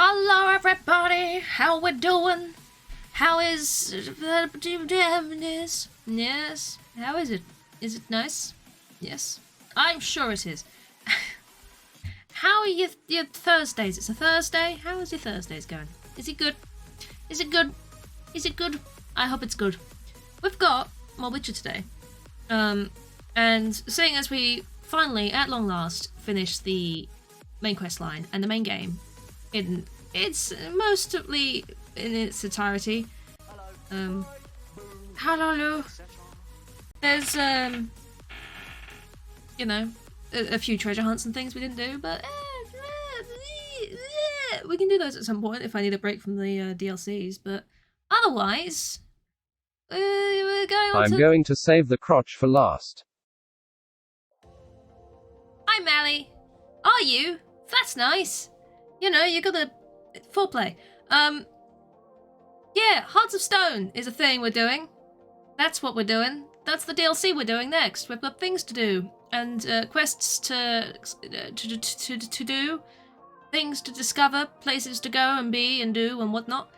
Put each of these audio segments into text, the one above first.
Hello everybody, how we doing? How is yes? How is it? Is it nice? Yes, I'm sure it is. How are your Thursdays? It's a Thursday. How is your Thursdays going? Is it good? Is it good? Is it good? I hope it's good. We've got more Witcher today, and seeing as we finally, at long last, finished the main quest line and the main game in its mostly in its entirety. Hello. There's you know, a few treasure hunts and things we didn't do, but we can do those at some point if I need a break from the DLCs. But otherwise, we're going on. I'm going to save the crotch for last. Hi, Mally. Are you? That's nice. You know, you got a foreplay. Yeah, Hearts of Stone is a thing we're doing. That's what we're doing. That's the DLC we're doing next. We've got things to do and quests to do, things to discover, places to go and be and do and whatnot.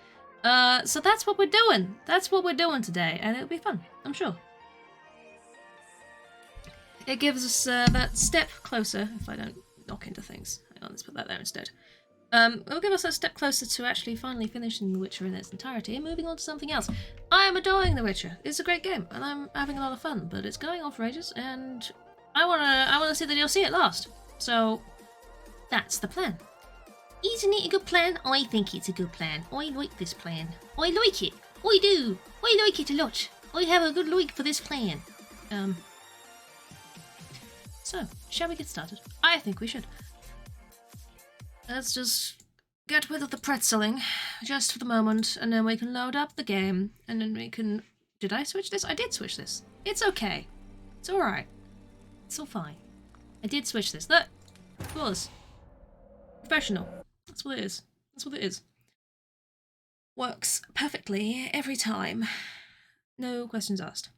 So that's what we're doing. That's what we're doing today, and it'll be fun, I'm sure. It gives us that step closer. If I don't knock into things, hang on, let's put that there instead. It'll give us a step closer to actually finally finishing The Witcher in its entirety and moving on to something else. I am adoring The Witcher. It's a great game, and I'm having a lot of fun, but it's going on for ages, and I wanna see the DLC at last. So that's the plan. Isn't it a good plan? I think it's a good plan. I like this plan. I like it. I do. I like it a lot. I have a good like for this plan. So, shall we get started? I think we should. Let's just get rid of the pretzeling, just for the moment, and then we can load up the game, and then we can... Did I switch this? I did switch this. It's okay. It's alright. It's all fine. I did switch this. Look! Of course. Professional. That's what it is. That's what it is. Works perfectly every time. No questions asked.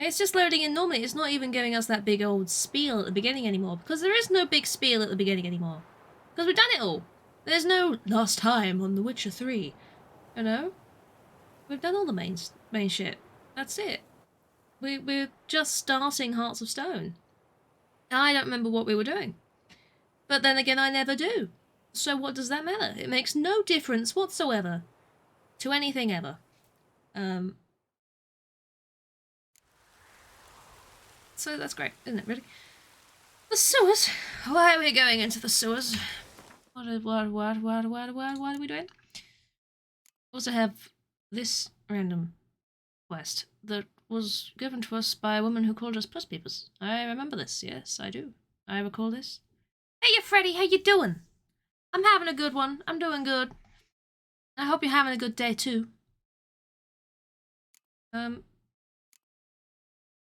It's just loading in normally. It's not even giving us that big old spiel at the beginning anymore, because there is no big spiel at the beginning anymore. Because we've done it all. There's no last time on The Witcher 3. You know? We've done all the main shit. That's it. We're just starting Hearts of Stone. I don't remember what we were doing. But then again, I never do. So what does that matter? It makes no difference whatsoever to anything ever. So that's great, isn't it, really? The sewers? Why are we going into the sewers? What are we doing? Also have this random quest that was given to us by a woman who called us puss peepers. I remember this, yes, I do. I recall this. Hey, Freddy, how you doing? I'm having a good one. I'm doing good. I hope you're having a good day, too.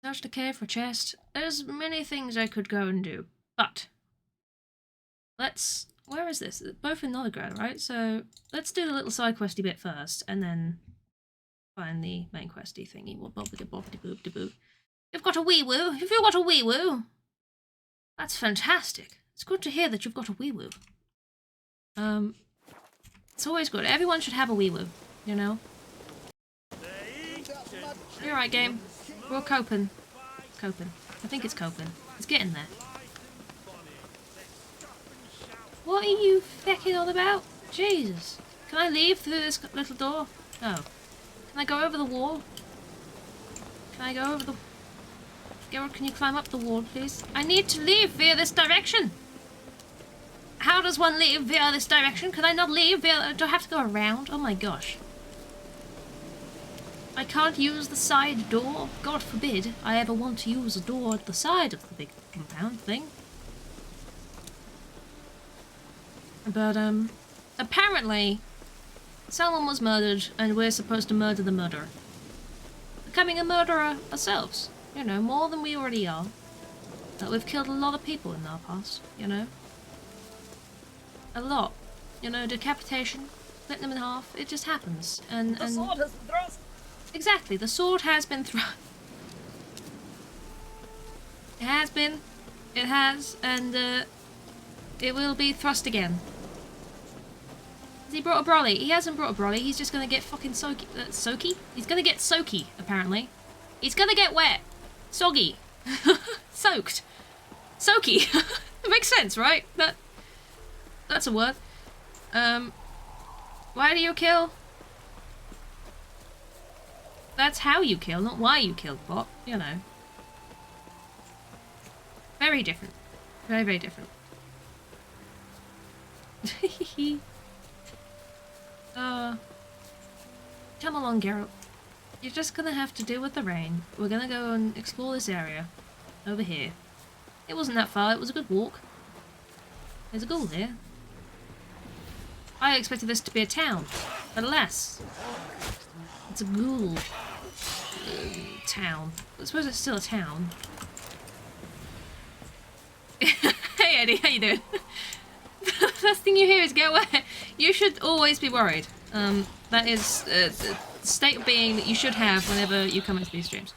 Search the cave for chest. There's many things I could go and do, but let's... Where is this? Both in Novigrad, right? So let's do the little side questy bit first, and then find the main questy thingy. Well, bobbity bobbity boop de boo. You've got a wee woo. If you've got a wee woo, that's fantastic. It's good to hear that you've got a wee woo. It's always good. Everyone should have a wee woo, you know. You're right, game. We're coping. Coping. I think it's coping. It's getting there. What are you fecking on about? Jesus. Can I leave through this little door? No. Can I go over the wall? Can I go over the... Geralt, can you climb up the wall, please? I need to leave via this direction! How does one leave via this direction? Can I not leave via... Do I have to go around? Oh my gosh. I can't use the side door. God forbid I ever want to use a door at the side of the big compound thing. But, apparently, someone was murdered, and we're supposed to murder the murderer. Becoming a murderer ourselves. You know, more than we already are. We've killed a lot of people in our past, you know. A lot. You know, decapitation, split them in half, it just happens. And The sword has been thrust! Exactly, the sword has been thrust. It has been. It has, and It will be thrust again. Has he brought a brolly? He hasn't brought a brolly. He's just gonna get fucking soaky. Soaky? He's gonna get soaky, apparently. He's gonna get wet. Soggy. Soaked. Soaky. It makes sense, right? That's a word. Why do you kill? That's how you kill, not why you kill, bot. You know. Very different. Very, very different. Come along, Geralt. You're just gonna have to deal with the rain. We're gonna go and explore this area. Over here. It wasn't that far, it was a good walk. There's a ghoul here. I expected this to be a town, but alas, it's a ghoul town. I suppose it's still a town. Hey Eddie, how you doing? The first thing you hear is get wet. You should always be worried. That is a state of being that you should have whenever you come into these streams.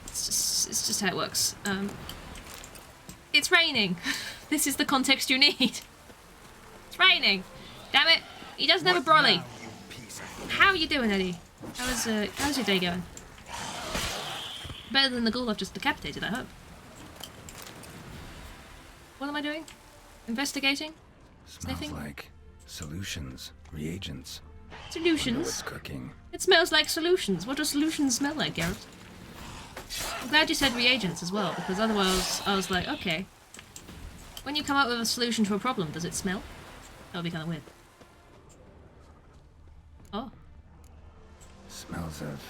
It's just how it works. It's raining. This is the context you need. It's raining. Damn it. He doesn't have a brolly. How are you doing, Eddie? How's your day going? Better than the ghoul I've just decapitated, I hope. What am I doing? Investigating? Smells Sniffing? like solutions, reagents. What's Solutions? cooking? It smells like solutions. What do solutions smell like, Garrett? I'm glad you said reagents as well, because otherwise I was like, okay. When you come up with a solution to a problem, does it smell? That would be kind of weird. Oh. Smells of...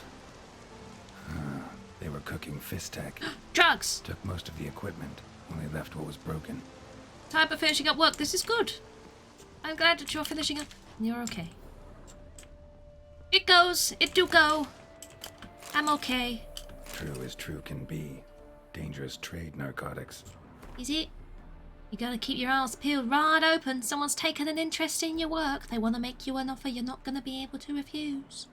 they were cooking Fistek. Drugs! Took most of the equipment, only left what was broken. Time for finishing up work. This is good. I'm glad that you're finishing up. You're okay. It goes. It do go. I'm okay. True as true can be. Dangerous trade narcotics. Is it? You gotta keep your eyes peeled right open. Someone's taken an interest in your work. They want to make you an offer you're not gonna be able to refuse.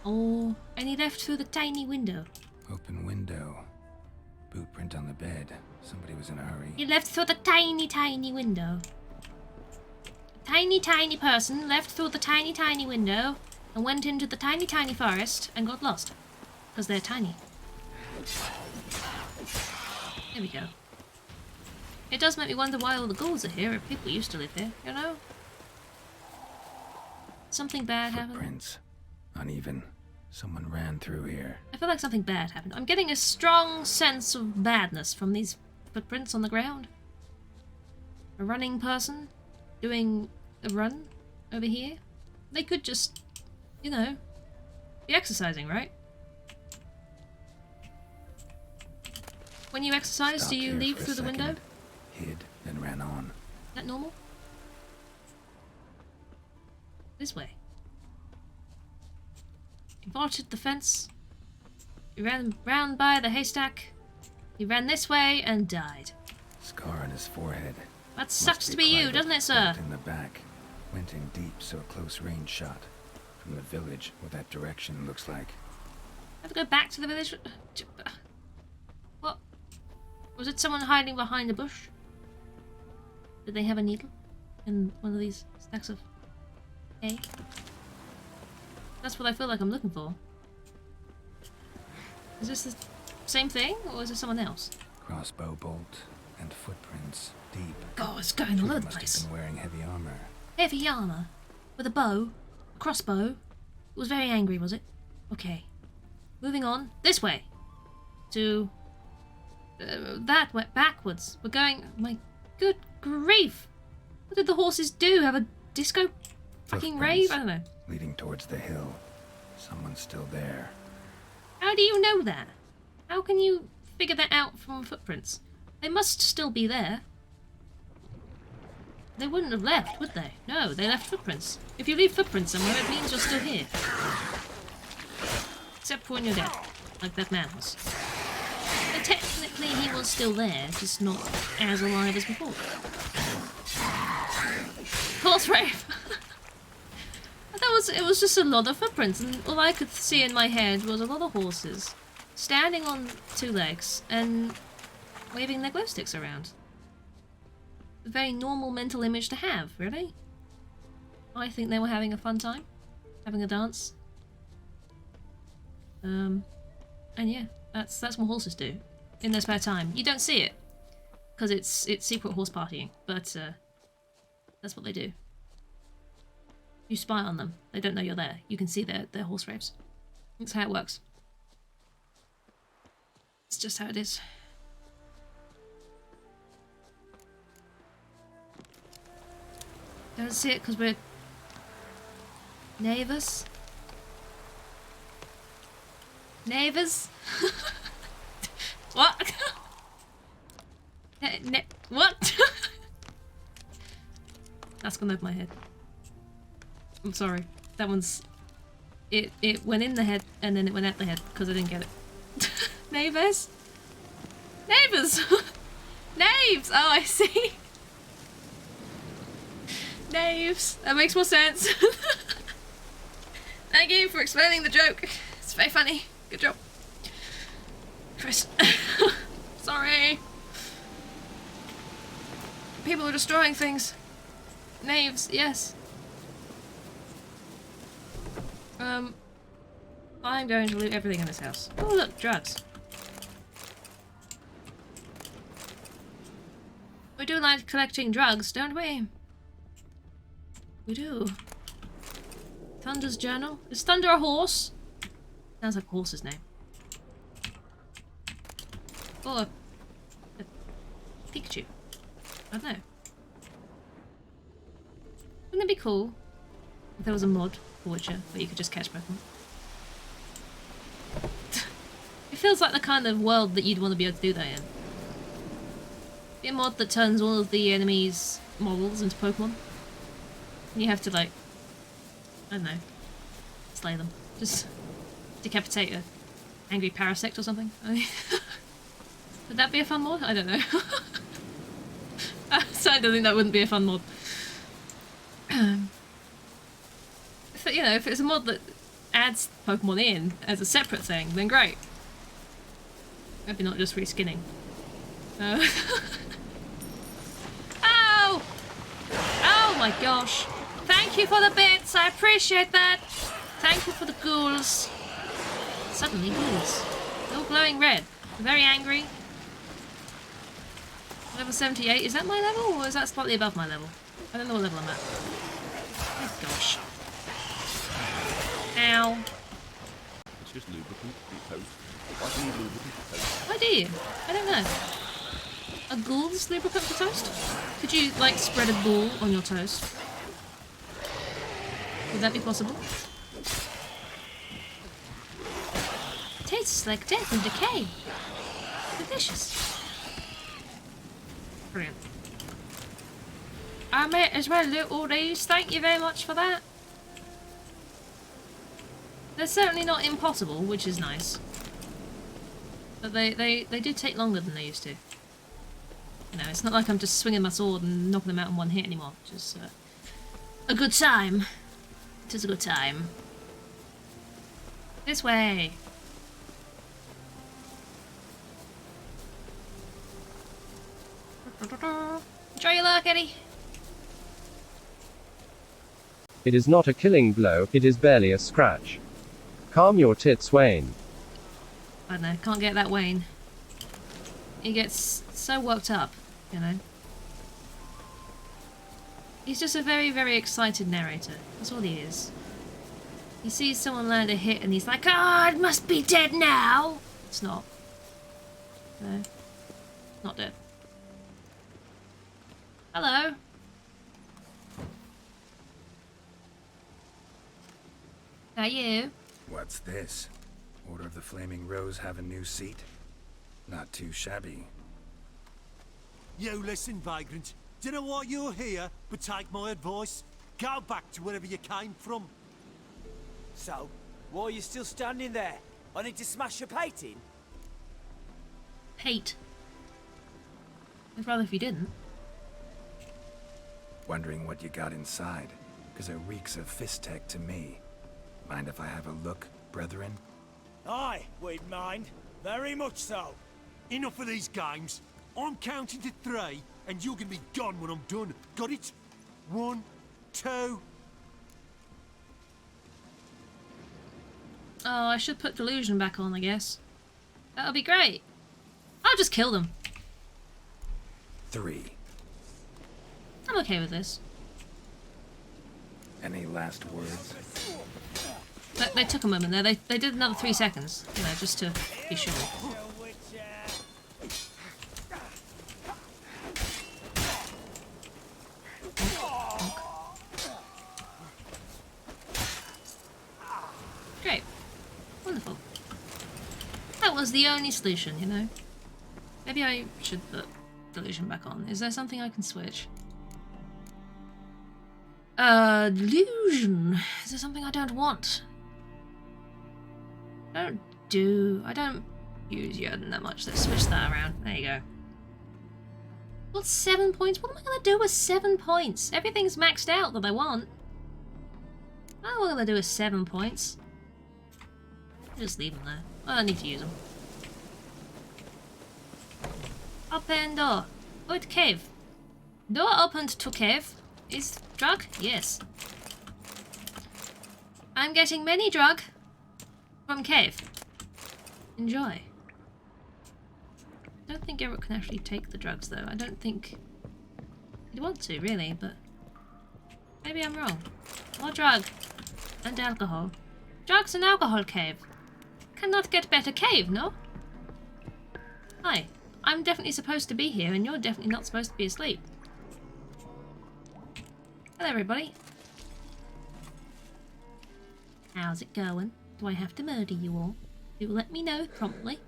Oh, and he left through the tiny window. Open window. Boot print on the bed. Somebody was in a hurry. He left through the tiny, tiny window. A tiny, tiny person left through the tiny, tiny window and went into the tiny, tiny forest and got lost. Because they're tiny. There we go. It does make me wonder why all the ghouls are here if people used to live here, you know? Something bad happened. Footprints. Uneven. Someone ran through here. I feel like something bad happened. I'm getting a strong sense of badness from these footprints on the ground. A running person doing a run over here. They could just, you know, be exercising, right? When you exercise, Stopped do you here leave for a through the window? second, Hid, then ran on. Is that normal? This way. He vaulted the fence. He ran round by the haystack. He ran this way and died. Scar on his forehead. That sucks Must to be you, Clive doesn't it, sir? stabbed in the back. Went in deep, so a close range shot. From the village, what that direction looks like. I have to go back to the village. What? Was it someone hiding behind a bush? Did they have a needle in one of these stacks of hay? That's what I feel like I'm looking for. Is this the same thing, or is it someone else? Crossbow bolt and footprints deep. God, it's going all over the Must place. have been wearing heavy armor. Heavy armor with a bow, a crossbow. It was very angry, was it? Okay. Moving on this way to that way backwards. We're going. My good grief! What did the horses do? Have a disco fucking rave? Footprints I don't know. Leading towards the hill. Someone's still there. How do you know that? How can you figure that out from footprints? They must still be there. They wouldn't have left, would they? No, they left footprints. If you leave footprints somewhere, it means you're still here. Except for when you're dead, like that man was. So technically he was still there, just not as alive as before. Horse rave! It was just a lot of footprints, and all I could see in my head was a lot of horses standing on two legs and waving their glow sticks around. a very normal mental image to have, really. I think they were having a fun time, having a dance. And yeah, that's what horses do in their spare time. You don't see it because it's secret horse partying, but that's what they do. You spy on them. They don't know you're there. You can see their horse raves. That's how it works. It's just how it is. Don't see it because we're neighbours. Neighbours? What? What? That's gone over my head. I'm sorry. That one's... It went in the head and then it went out the head because I didn't get it. Neighbours? Neighbours! Knaves! Oh, I see. Knaves. That makes more sense. Thank you for explaining the joke. It's very funny. Good job. Chris. Sorry. People are destroying things. Knaves, yes. I'm going to loot everything in this house. Oh look, drugs. We do like collecting drugs, don't we? We do. Thunder's journal. Is Thunder a horse? Sounds like a horse's name. Or a Pikachu. I don't know. Wouldn't it be cool if there was a mod for Witcher where you could just catch Pokemon? It feels like the kind of world that you'd want to be able to do that in. Be a mod that turns all of the enemies' models into Pokemon. And you have to, like, I don't know, slay them. Just decapitate a angry parasect or something. I mean, would that be a fun mod? I don't know. So I don't think that wouldn't be a fun mod. If it's a mod that adds Pokemon in as a separate thing, then great. Maybe not just reskinning. Ow! Oh my gosh! Thank you for the bits, I appreciate that! Thank you for the ghouls. Suddenly ghouls. They're all glowing red. They're very angry. Level 78, is that my level or is that slightly above my level? I don't know what level I'm at. Oh gosh. Ow. It's just lubricant for your toast. Why do you need lubricant for toast? Why do you? I don't know. A ghoul's lubricant for toast? Could you, like, spread a ghoul on your toast? Would that be possible? Tastes like death and decay. Delicious. Brilliant. I may as well loot all these. Thank you very much for that. They're certainly not impossible, which is nice. But they do take longer than they used to. You know, it's not like I'm just swinging my sword and knocking them out in one hit anymore. Just a good time. It is a good time. This way. Enjoy your luck, Eddie. It is not a killing blow, it is barely a scratch. Calm your tits, Wayne. I don't know, can't get that Wayne. He gets so worked up, you know. He's just a very, very excited narrator. That's all he is. He sees someone land a hit and he's like, "Ah, it must be dead now!" It's not. No. Not dead. Hello. How are you? What's this? Order of the Flaming Rose have a new seat? Not too shabby. You listen, vagrant. Dunno why you're here, but take my advice. Go back to wherever you came from. So, why are you still standing there? I need to smash your painting? Hate. I'd rather if you didn't. Wondering what you got inside, because it reeks of fist tech to me. Mind if I have a look, brethren? Aye, we'd mind. Very much so. Enough of these games. I'm counting to 3, and you're gonna be gone when I'm done. Got it? 1, 2. Oh, I should put delusion back on, I guess. That'll be great. I'll just kill them. 3. I'm okay with this. Any last words? They took a moment there. They did another 3 seconds, you know, just to be sure. Great. Wonderful. That was the only solution, you know. Maybe I should put delusion back on. Is there something I can switch? Delusion. Is there something I don't want? I don't use Jotun that much. Let's switch that around. There you go. What, 7 points? What am I gonna do with 7 points? Everything's maxed out that I want. I don't know what I'm gonna do with 7 points. Just leave them there. I don't need to use them. Open door. Good cave. Door opened to cave. Is drug? Yes. I'm getting many drug from cave. Enjoy. I don't think Geralt can actually take the drugs though. I don't think he'd want to really, but maybe I'm wrong. More drug and alcohol. Drugs and alcohol cave. Cannot get better cave, no? Hi. I'm definitely supposed to be here and you're definitely not supposed to be asleep. Hello everybody. How's it going? Do I have to murder you all? Do let me know promptly.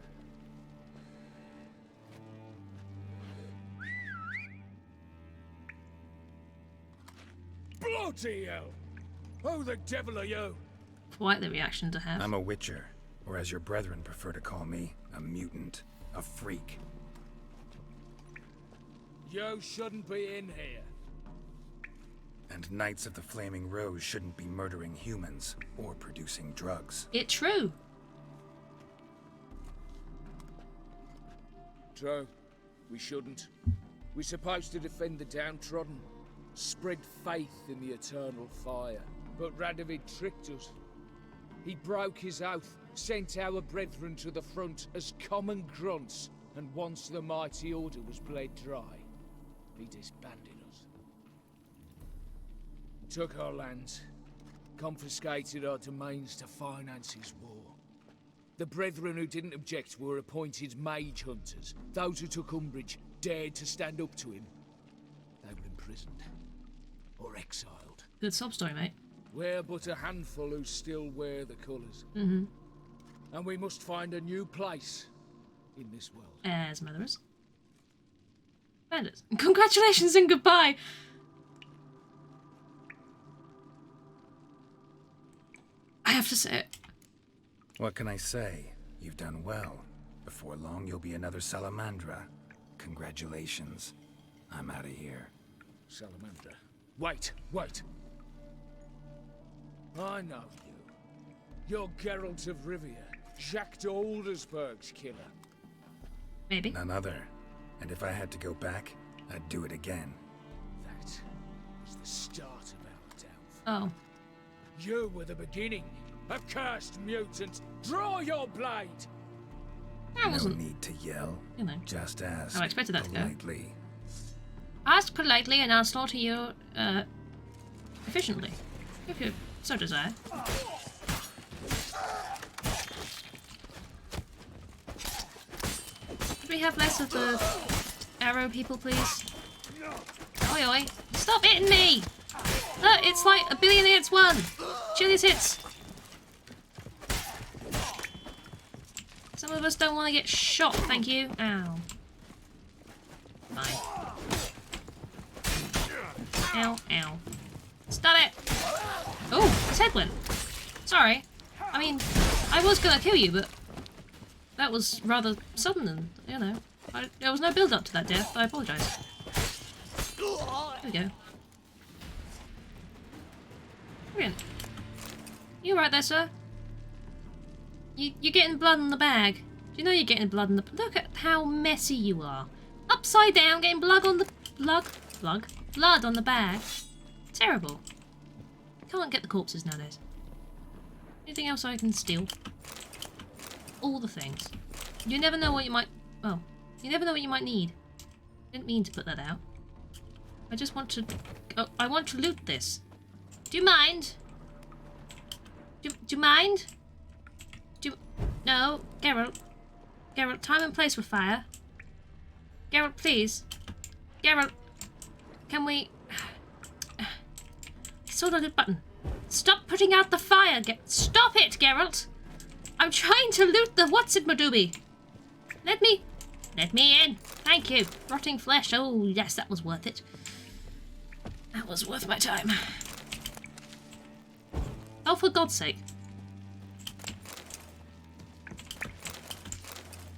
Bloody hell! Who the devil are you? Quite the reaction to have. I'm a witcher, or as your brethren prefer to call me, a mutant, a freak. You shouldn't be in here. And Knights of the Flaming Rose shouldn't be murdering humans or producing drugs. It's true. True. We shouldn't. We're supposed to defend the downtrodden, spread faith in the eternal fire. But Radovid tricked us. He broke his oath, sent our brethren to the front as common grunts, and once the mighty order was bled dry, he disbanded us. Took our lands, confiscated our domains to finance his war. The brethren who didn't object were appointed mage hunters. Those who took umbrage dared to stand up to him. They were imprisoned or exiled. Good sob story, mate. We're but a handful who still wear the colours. Mm-hmm. And we must find a new place in this world. As murderers. Bandits. Congratulations and goodbye! I have to say it. What can I say? You've done well. Before long, you'll be another Salamandra. Congratulations. I'm out of here. Salamandra. Wait. I know you. You're Geralt of Rivia, Jacques de Aldersberg's killer. Maybe. None other. And if I had to go back, I'd do it again. That was the start of our downfall. Oh. You were the beginning. A cursed mutant. Draw your blade! That No wasn't. need to yell. You know. Just ask. I expected that to go. politely. Ask politely and I'll slaughter you, efficiently. If you so desire. Could we have less of the arrow people, please? Oi oi. Stop hitting me! Look, it's like 1 billion against 1! Chili's hits! Some of us don't want to get shot, thank you. Ow. Fine. Ow, ow. Stop it! Oh, his head went. Sorry. I mean, I was gonna kill you, but that was rather sudden and, you know, there was no build up to that death. I apologise. There we go. Brilliant. You right there, sir? You're getting blood in the bag. Do you know you're getting blood in the... Look at how messy you are. Upside down, getting blood on the blood on the bag. Terrible. Can't get the corpses nowadays. Anything else I can steal? All the things. You never know what you might... Well, you never know what you might need. Didn't mean to put that out. I just want to... Oh, I want to loot this. Do you mind? Do you mind? No, Geralt. Geralt, time and place for fire. Geralt, please. Geralt, can we... I saw the button. Stop putting out the fire! Stop it, Geralt! I'm trying to loot the what's-it-madooby. Let me in. Thank you. Rotting flesh. Oh, yes, that was worth it. That was worth my time. Oh, for God's sake.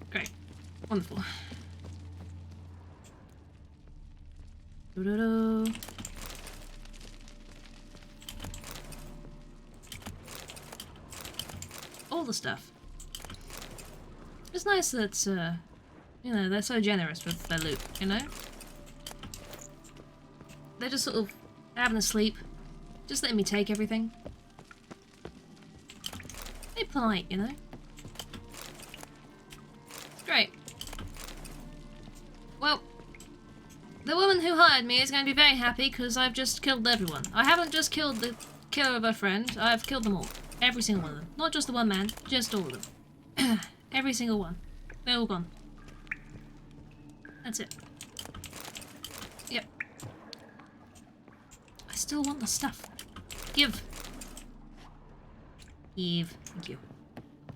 Great. Wonderful. Doo-doo-doo. All the stuff. It's nice that, you know, they're so generous with their loot, you know? They're just sort of having a sleep. Just letting me take everything. They're polite, you know? It's great. Well, the woman who hired me is going to be very happy because I've just killed everyone. I haven't just killed the killer of her friend, I've killed them all. Every single one of them. Not just the one man, just all of them. Every single one. They're all gone. That's it. Yep. I still want the stuff. Give. Eve. Thank you.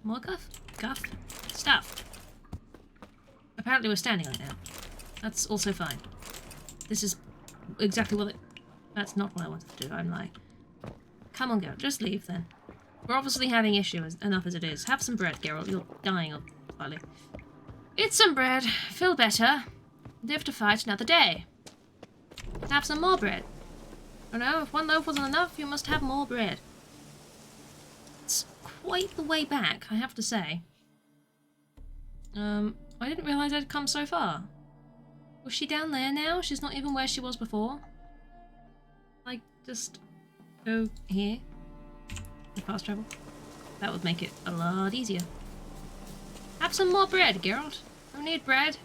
More guff? Guff? Stuff. Apparently we're standing on it now. That's also fine. This is exactly what it... That's not what I wanted to do. I'm lying. Come on, Geralt. Just leave then. We're obviously having issues enough as it is. Have some bread, Geralt. You're dying of slightly. Eat some bread. Feel better. Live to fight another day. Have some more bread. I know, if one loaf wasn't enough, you must have more bread. It's quite the way back, I have to say. I didn't realise I'd come so far. Was she down there now? She's not even where she was before? Like, just go here? Fast travel. That would make it a lot easier. Have some more bread, Geralt. You need bread.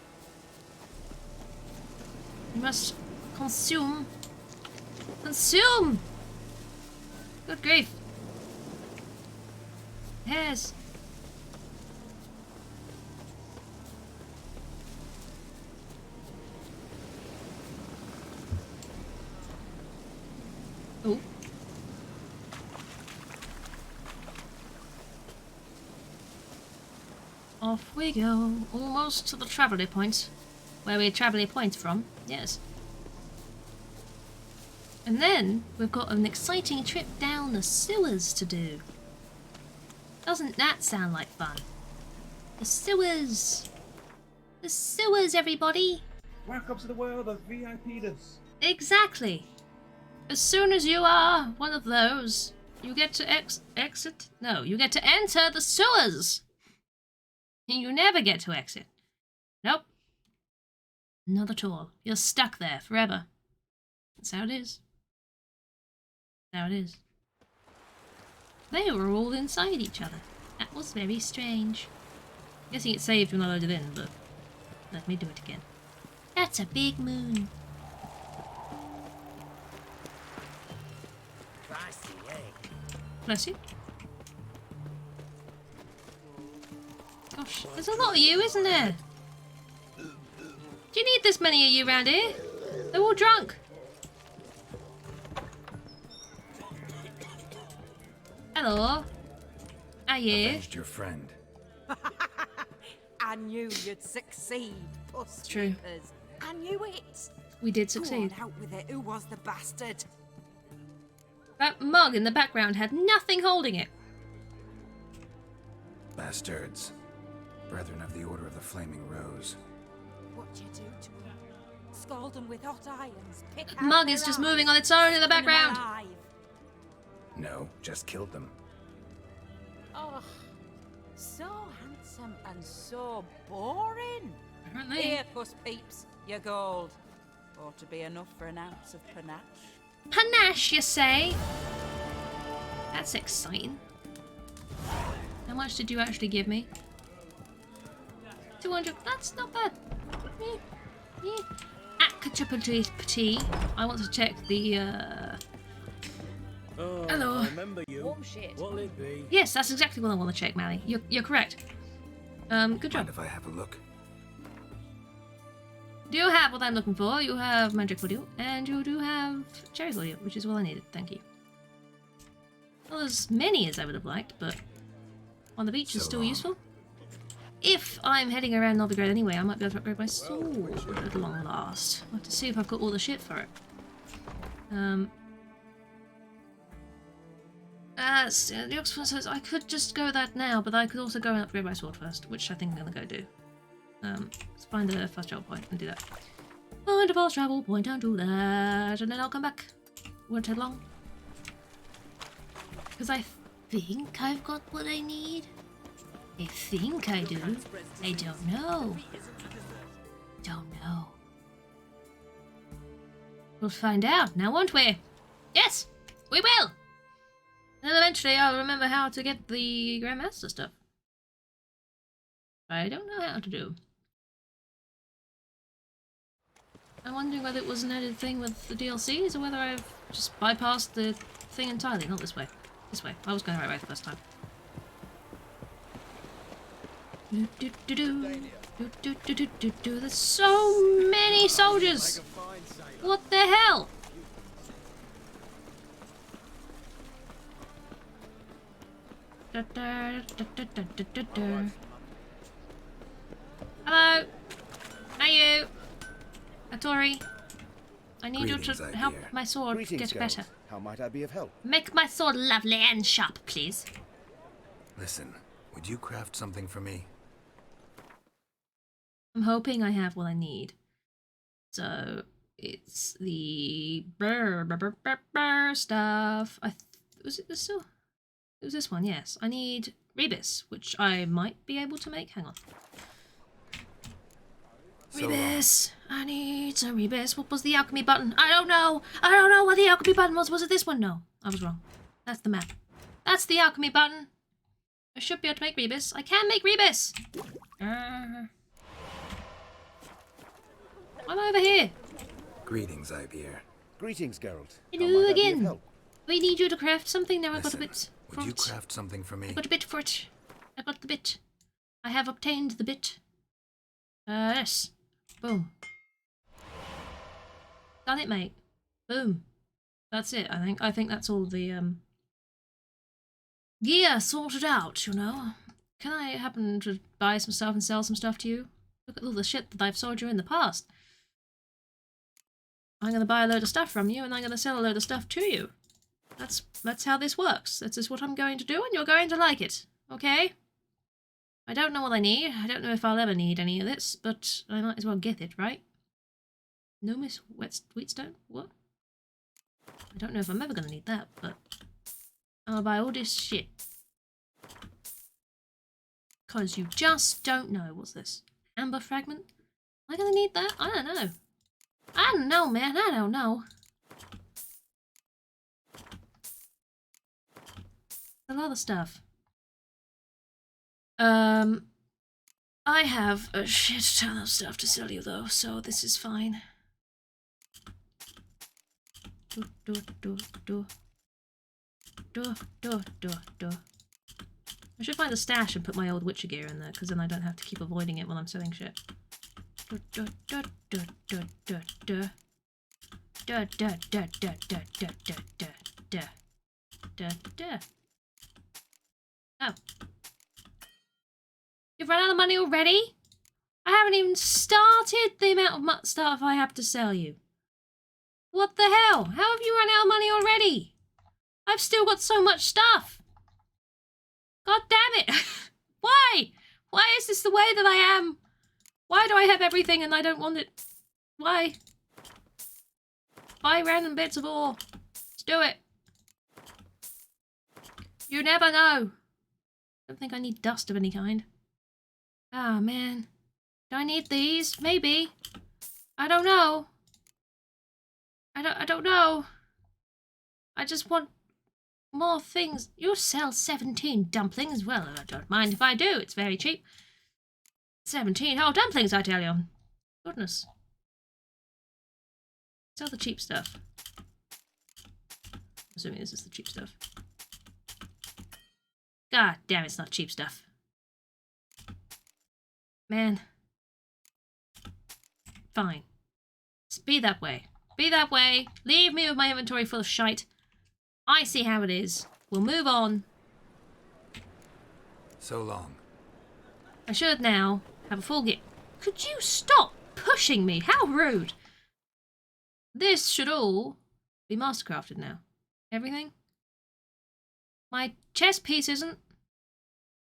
You must consume. Consume! Good grief. Yes. Oh. Off we go, almost to the travelly point. Where we travelly point from, yes. And then, we've got an exciting trip down the sewers to do. Doesn't that sound like fun? The sewers! The sewers, everybody! Welcome to the world of VIPness. Exactly! As soon as you are one of those, you get to exit? No, you get to enter the sewers! You never get to exit. Nope. Not at all. You're stuck there forever. That's how it is. That's how it is. They were all inside each other. That was very strange. Guessing it saved when I loaded in, but let me do it again. That's a big moon. Bless you. Gosh, there's a lot of you, isn't there? Do you need this many of you around here? They're all drunk. Hello. Are you? Avenged your friend. I knew you'd succeed, Puss True. Troopers. I knew it. We did Go succeed. on, out with it. Who was the bastard? That mug in the background had nothing holding it. Bastards. Brethren of the Order of the Flaming Rose. What'd you do to them? Scald them with hot irons. Pick out Mug their is just eyes, moving on its own in the skin 'em background. alive. No, just killed them. Oh, so handsome and so boring. Apparently. Here, Puss Peeps, your gold. Ought to be enough for an ounce of panache. Panache, you say? That's exciting. How much did you actually give me? 200. That's not bad. Akachapati. I want to check the. Hello. Remember you. Warm shit. What'll it be? Yes, that's exactly what I want to check, Mally. You're correct. Good job. Mind if I have a look? Do you have what I'm looking for? You have magic audio, and you do have cherry audio, which is what I needed. Thank you. Not as many as I would have liked, but on the beach is So still long. useful. If I'm heading around Novigrad anyway, I might be able to upgrade my sword at long last. I'll have to see if I've got all the shit for it. The Oxford says I could just go that now, but I could also go and upgrade my sword first, which I think I'm gonna go do. Let's find a fast travel point and do that. Find a fast travel point and do that, and then I'll come back. Won't take long. Because I think I've got what I need. I think I do. I don't know. Don't know. We'll find out now, won't we? Yes, we will. And then eventually I'll remember how to get the Grandmaster stuff. I don't know how to do. I'm wondering whether it was an added thing with the DLCs or whether I've just bypassed the thing entirely. Not this way. This way. I was going the right way the first time. There's so many soldiers! What the hell? Hello! Are you? Atori? I need you Greetings, to I help hear. my sword Greetings, get better. Geralt. How might I be of help? Make my sword lovely and sharp, please. Listen, would you craft something for me? I'm hoping I have what I need. So it's the stuff. Was it this still? It was this one, yes. I need Rebus, which I might be able to make. Hang on. So Rebus! I need some Rebus. What was the alchemy button? I don't know! I don't know what the alchemy button was. Was it this one? No, I was wrong. That's the map. That's the alchemy button. I should be able to make Rebus. I can make Rebus! I'm over here. Greetings, Ibeer. Greetings, Geralt. Hello How might I be of again. help? We need you to craft something. Now I've got a Listen, bit for would you it. craft something for me? I've got a bit for it. I've got the bit. I have obtained the bit. Yes. Boom. Done it, mate. Boom. That's it, I think. I think that's all the, gear sorted out, you know. Can I happen to buy some stuff and sell some stuff to you? Look at all the shit that I've sold you in the past. I'm gonna buy a load of stuff from you, and I'm gonna sell a load of stuff to you. That's how this works. That's just what I'm going to do, and you're going to like it. Okay? I don't know what I need. I don't know if I'll ever need any of this, but I might as well get it, right? No, Miss Wheatstone? What? I don't know if I'm ever gonna need that, but I'm gonna buy all this shit. Because you just don't know. What's this? Amber fragment? Am I gonna need that? I don't know. I don't know, man. I don't know. A lot of stuff. I have a shit ton of stuff to sell you though, so this is fine. I should find a stash and put my old Witcher gear in there, because then I don't have to keep avoiding it when I'm selling shit. Oh. You've run out of money already? I haven't even started the amount of stuff I have to sell you. What the hell? How have you run out of money already? I've still got so much stuff. God damn it. Why? Why is this the way that I am? Why do I have everything and I don't want it? Why? Buy random bits of ore. Let's do it. You never know. Don't think I need dust of any kind. Ah, man. Do I need these? Maybe. I don't know. I don't know. I just want more things. You sell 17 dumplings? Well, I don't mind if I do. It's very cheap. 17 whole dumplings, I tell you. Goodness. Sell the cheap stuff. I'm assuming this is the cheap stuff. God damn, it's not cheap stuff. Man. Fine. Just be that way. Be that way. Leave me with my inventory full of shite. I see how it is. We'll move on. So long. I should now have a full gear. Could you stop pushing me? How rude. This should all be mastercrafted now. Everything? My chest piece isn't.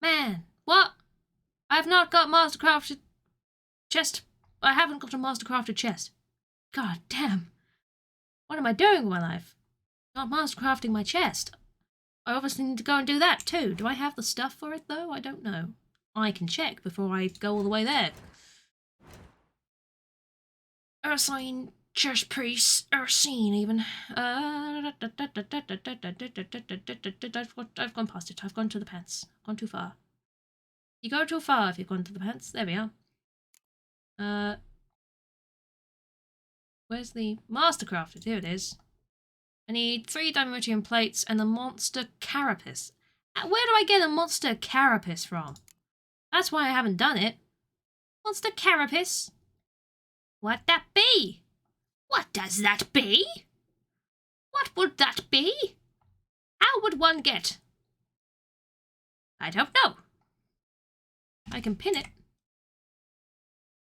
Man, what? I've not got mastercrafted chest. I haven't got a mastercrafted chest. God damn. What am I doing with my life? Not mastercrafting my chest. I obviously need to go and do that too. Do I have the stuff for it though? I don't know. I can check before I go all the way there. Ursine, chest piece, Ursine even. I've gone past it. I've gone to the pants. I've gone too far. You go too far if you've gone to the pants. There we are. Where's the mastercrafted? Here it is. I need 3 dimeritium plates and a monster carapace. Where do I get a monster carapace from? That's why I haven't done it. Monster carapace? What that be? What does that be? What would that be? How would one get? I don't know. I can pin it.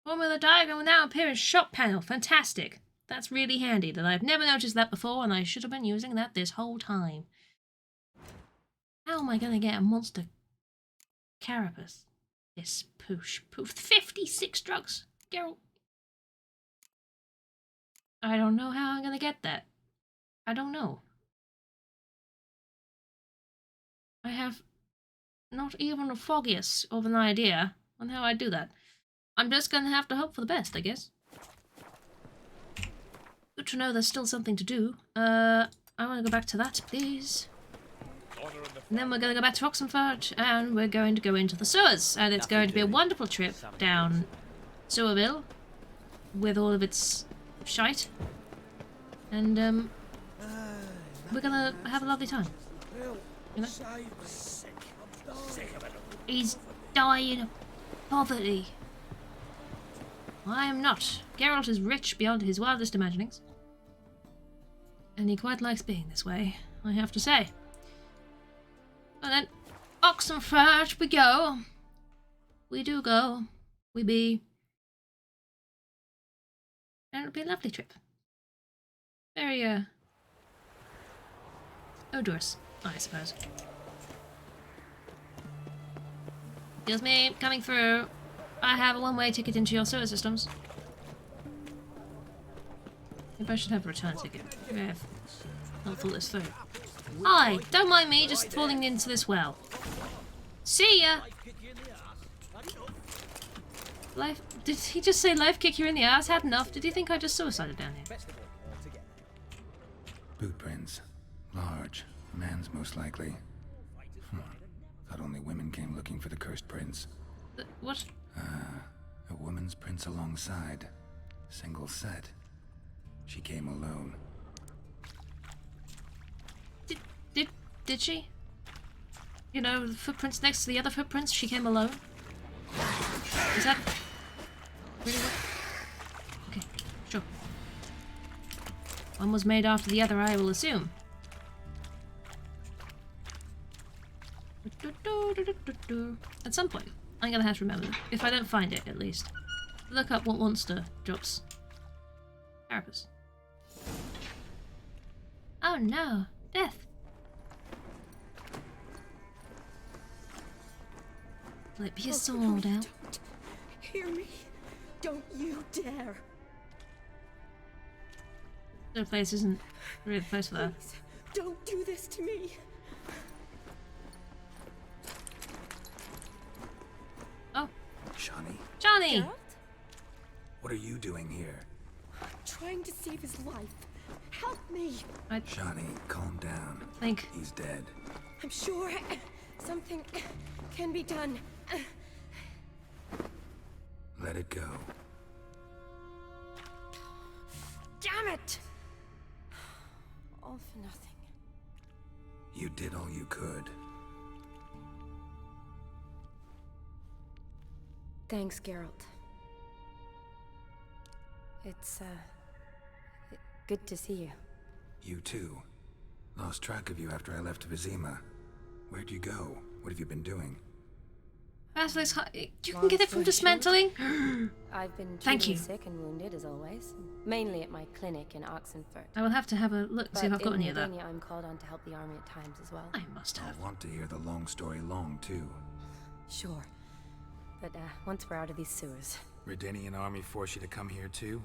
Formula diagram will now appear in shop panel. Fantastic. That's really handy that I've never noticed that before and I should have been using that this whole time. How am I going to get a monster carapace? This poosh. 56 drugs. Geralt. I don't know how I'm going to get that. I don't know. I have not even the foggiest of an idea on how I do that. I'm just going to have to hope for the best, I guess. Good to know there's still something to do. I want to go back to that, please. And then we're going to go back to Oxenford, and we're going to go into the sewers. And it's going to be a wonderful trip down Sewerville with all of its shite. And, we're going to have a lovely time. You know? He's dying of poverty. I am not. Geralt is rich beyond his wildest imaginings. And he quite likes being this way, I have to say. And then, Oxenford we go. We do go. We be. And it'll be a lovely trip. Very, odorous, I suppose. Excuse me, coming through. I have a one-way ticket into your sewer systems. Maybe I should have a return ticket. Maybe I've not thought this through. Hi, don't mind me just falling into this well. See ya! Life... Did he just say life kick you in the ass? Had enough. Did he think I just suicided down here? Boot prints. Large. Man's most likely. Thought only women came looking for the cursed prince. What? A woman's prints alongside. Single set. She came alone. Did she? You know, the footprints next to the other footprints, she came alone? Is that really what? Okay, sure. One was made after the other, I will assume. At some point, I'm gonna have to remember, if I don't find it at least, look up what monster drops carapace. Oh no, death. Flip your sword out. Don't hear me. Don't you dare. The place isn't really the place for that. Please, don't do this to me. Oh. Shani? Johnny! Geralt? What are you doing here? Trying to save his life. Help me! Shani, calm down. Think. He's dead. I'm sure something can be done. Let it go. Damn it! All for nothing. You did all you could. Thanks, Geralt. It's, good to see you. You too. Lost track of you after I left Vizima. Where'd you go? What have you been doing? Basilisk, you can get it from dismantling. I've been Thank treating you. the sick and wounded as always, mainly at my clinic in Oxenfurt. I will have to have a look, see if I've got in any of that. Redania, I'm called on to help the army at times as well. I must have. I want to hear the long story long, too. Sure. But once we're out of these sewers. Redanian army force you to come here, too?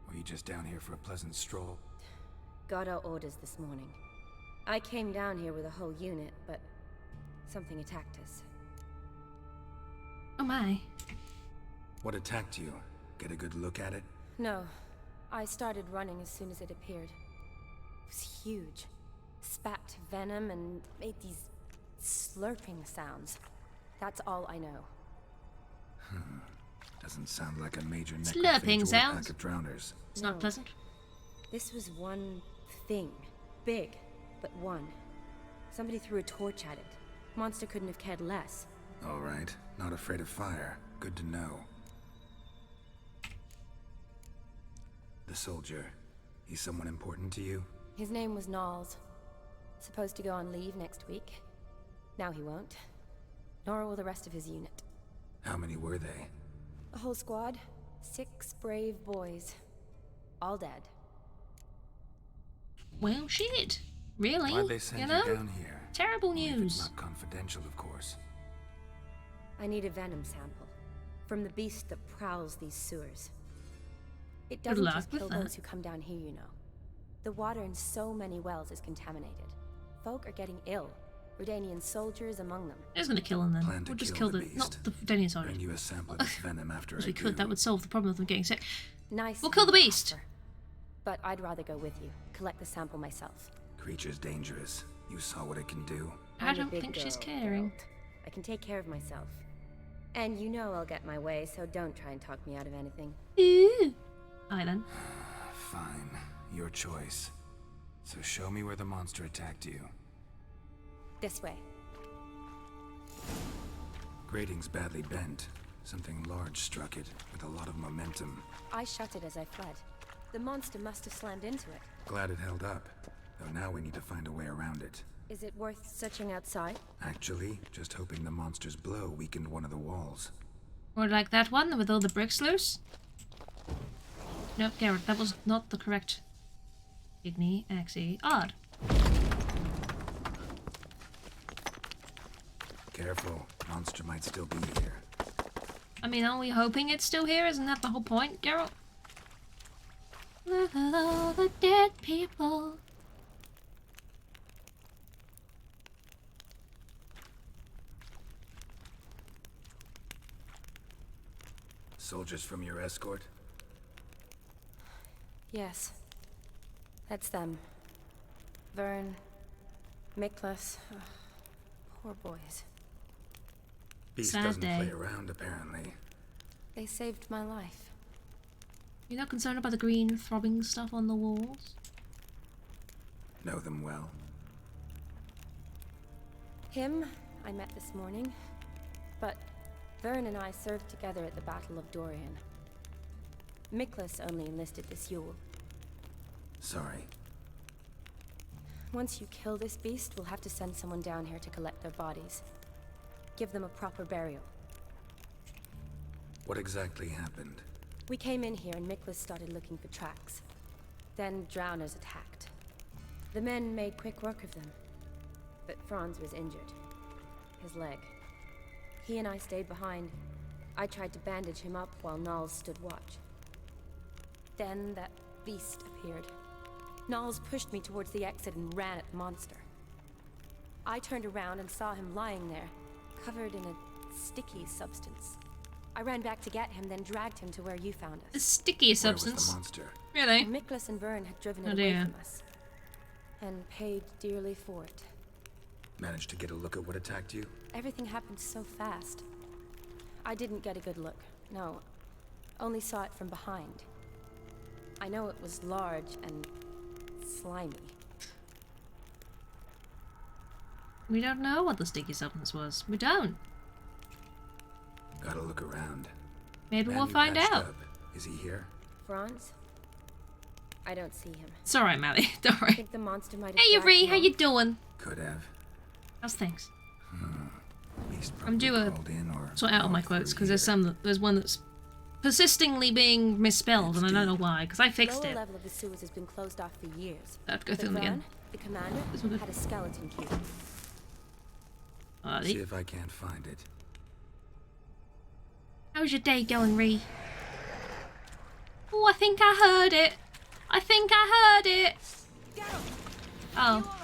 Or you just down here for a pleasant stroll? Got our orders this morning. I came down here with a whole unit, but something attacked us. Oh my. What attacked you? Get a good look at it? No. I started running as soon as it appeared. It was huge. Spat venom and made these slurping sounds. That's all I know. Doesn't sound like a major Slurping necrophage or a sounds. pack of drowners. It's not pleasant. This was one thing. Big, but one. Somebody threw a torch at it. Monster couldn't have cared less. All right. Not afraid of fire. Good to know. The soldier. He's someone important to you? His name was Knowles. Supposed to go on leave next week. Now he won't. Nor will the rest of his unit. How many were they? A whole squad. 6 brave boys. All dead. Well, shit. Really? Why'd they send you you know? down here? Terrible Only if it's news. not confidential, of course. I need a venom sample. From the beast that prowls these sewers. It Good doesn't luck just with kill that. those who come down here, you know. The water in so many wells is contaminated. Folk are getting ill. Redanian soldiers among them. Who's gonna kill him then? Plan to We'll just kill kill the the not beast. the Danian soldiers. Bring you a sample of its venom after If I we could, do. that would solve the problem of them getting sick. Nice. We'll kill the of you to beast. offer. But I'd rather go with you. Collect the sample myself. Creature's dangerous. You saw what it can do. I I'm a don't big think she's girl, caring. Geralt. I can take care of myself. And you know I'll get my way, so don't try and talk me out of anything. Ooh. Aye then. Fine. Your choice. So show me where the monster attacked you. This way. Grating's badly bent. Something large struck it, with a lot of momentum. I shut it as I fled. The monster must have slammed into it. Glad it held up. Though now we need to find a way around it. Is it worth searching outside? Actually, just hoping the monster's blow weakened one of the walls. Or like that one with all the bricks loose. Nope, Garrett, that was not the correct. Igni, Axie, odd. Careful, monster might still be here. I mean, are we hoping it's still here? Isn't that the whole point, Geralt? Look at all the dead people. Soldiers from your escort? Yes. That's them. Vern, Miklas. Poor boys. Beast Sad doesn't day. play around, apparently. They saved my life. You're not concerned about the green throbbing stuff on the walls? Know them well. Him, I met this morning. But Vern and I served together at the Battle of Dorian. Miklas only enlisted this Yule. Sorry. Once you kill this beast, we'll have to send someone down here to collect their bodies. Give them a proper burial. What exactly happened? We came in here and Miklas started looking for tracks. Then drowners attacked. The men made quick work of them. But Franz was injured. His leg. He and I stayed behind. I tried to bandage him up while Knowles stood watch. Then that beast appeared. Knowles pushed me towards the exit and ran at the monster. I turned around and saw him lying there, covered in a sticky substance. I ran back to get him, then dragged him to where you found A us. sticky Where was the substance. monster? Really? Miklas and Vern had driven Oh it away dear. from us. And paid dearly for it. Managed to get a look at what attacked you? Everything happened so fast. I didn't get a good look. No. Only saw it from behind. I know it was large and slimy. We don't know what the sticky substance was. We don't. Gotta look around. Maybe Man we'll you find patched out. up. Is he here? Franz? I don't see him. It's alright, Mally. Don't I worry. think the monster might have Hey, dragged Yuri, him how off. you doing? Could have. How's things? Beast I'm due probably a crawled in or sort out all my crawled through quotes because there's here. there's one that's persistingly being misspelled, and I don't know why. Because I fixed Lower it. level of the sewers has been closed off for years. I'd go But through them again. Vern, the commander, This one good. had a skeleton key. Alrighty. See if I can't find it. How's your day going, Ree? Oh, I think I heard it. I think I heard it. Oh,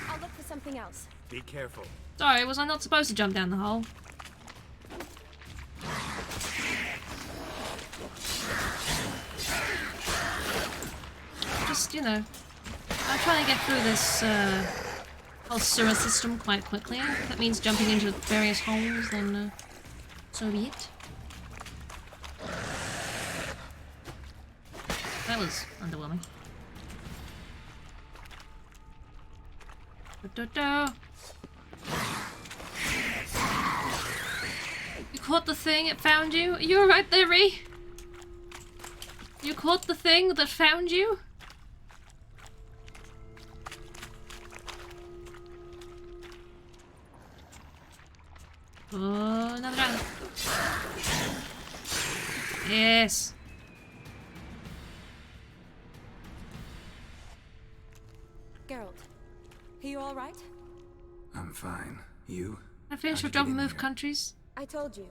I'll look for something else. Be careful. sorry. Was I not supposed to jump down the hole? Just, you know, I'm trying to get through this whole sewer system quite quickly. If that means jumping into various holes, then so be it. That was underwhelming. Da-da-da. You caught the thing, it found you? Are you alright there, Ree? You caught the thing that found you? Oh, another round. Yes. Geralt, are you all right? I'm fine. You? I finished How'd with you job get and in move here? countries. I told you.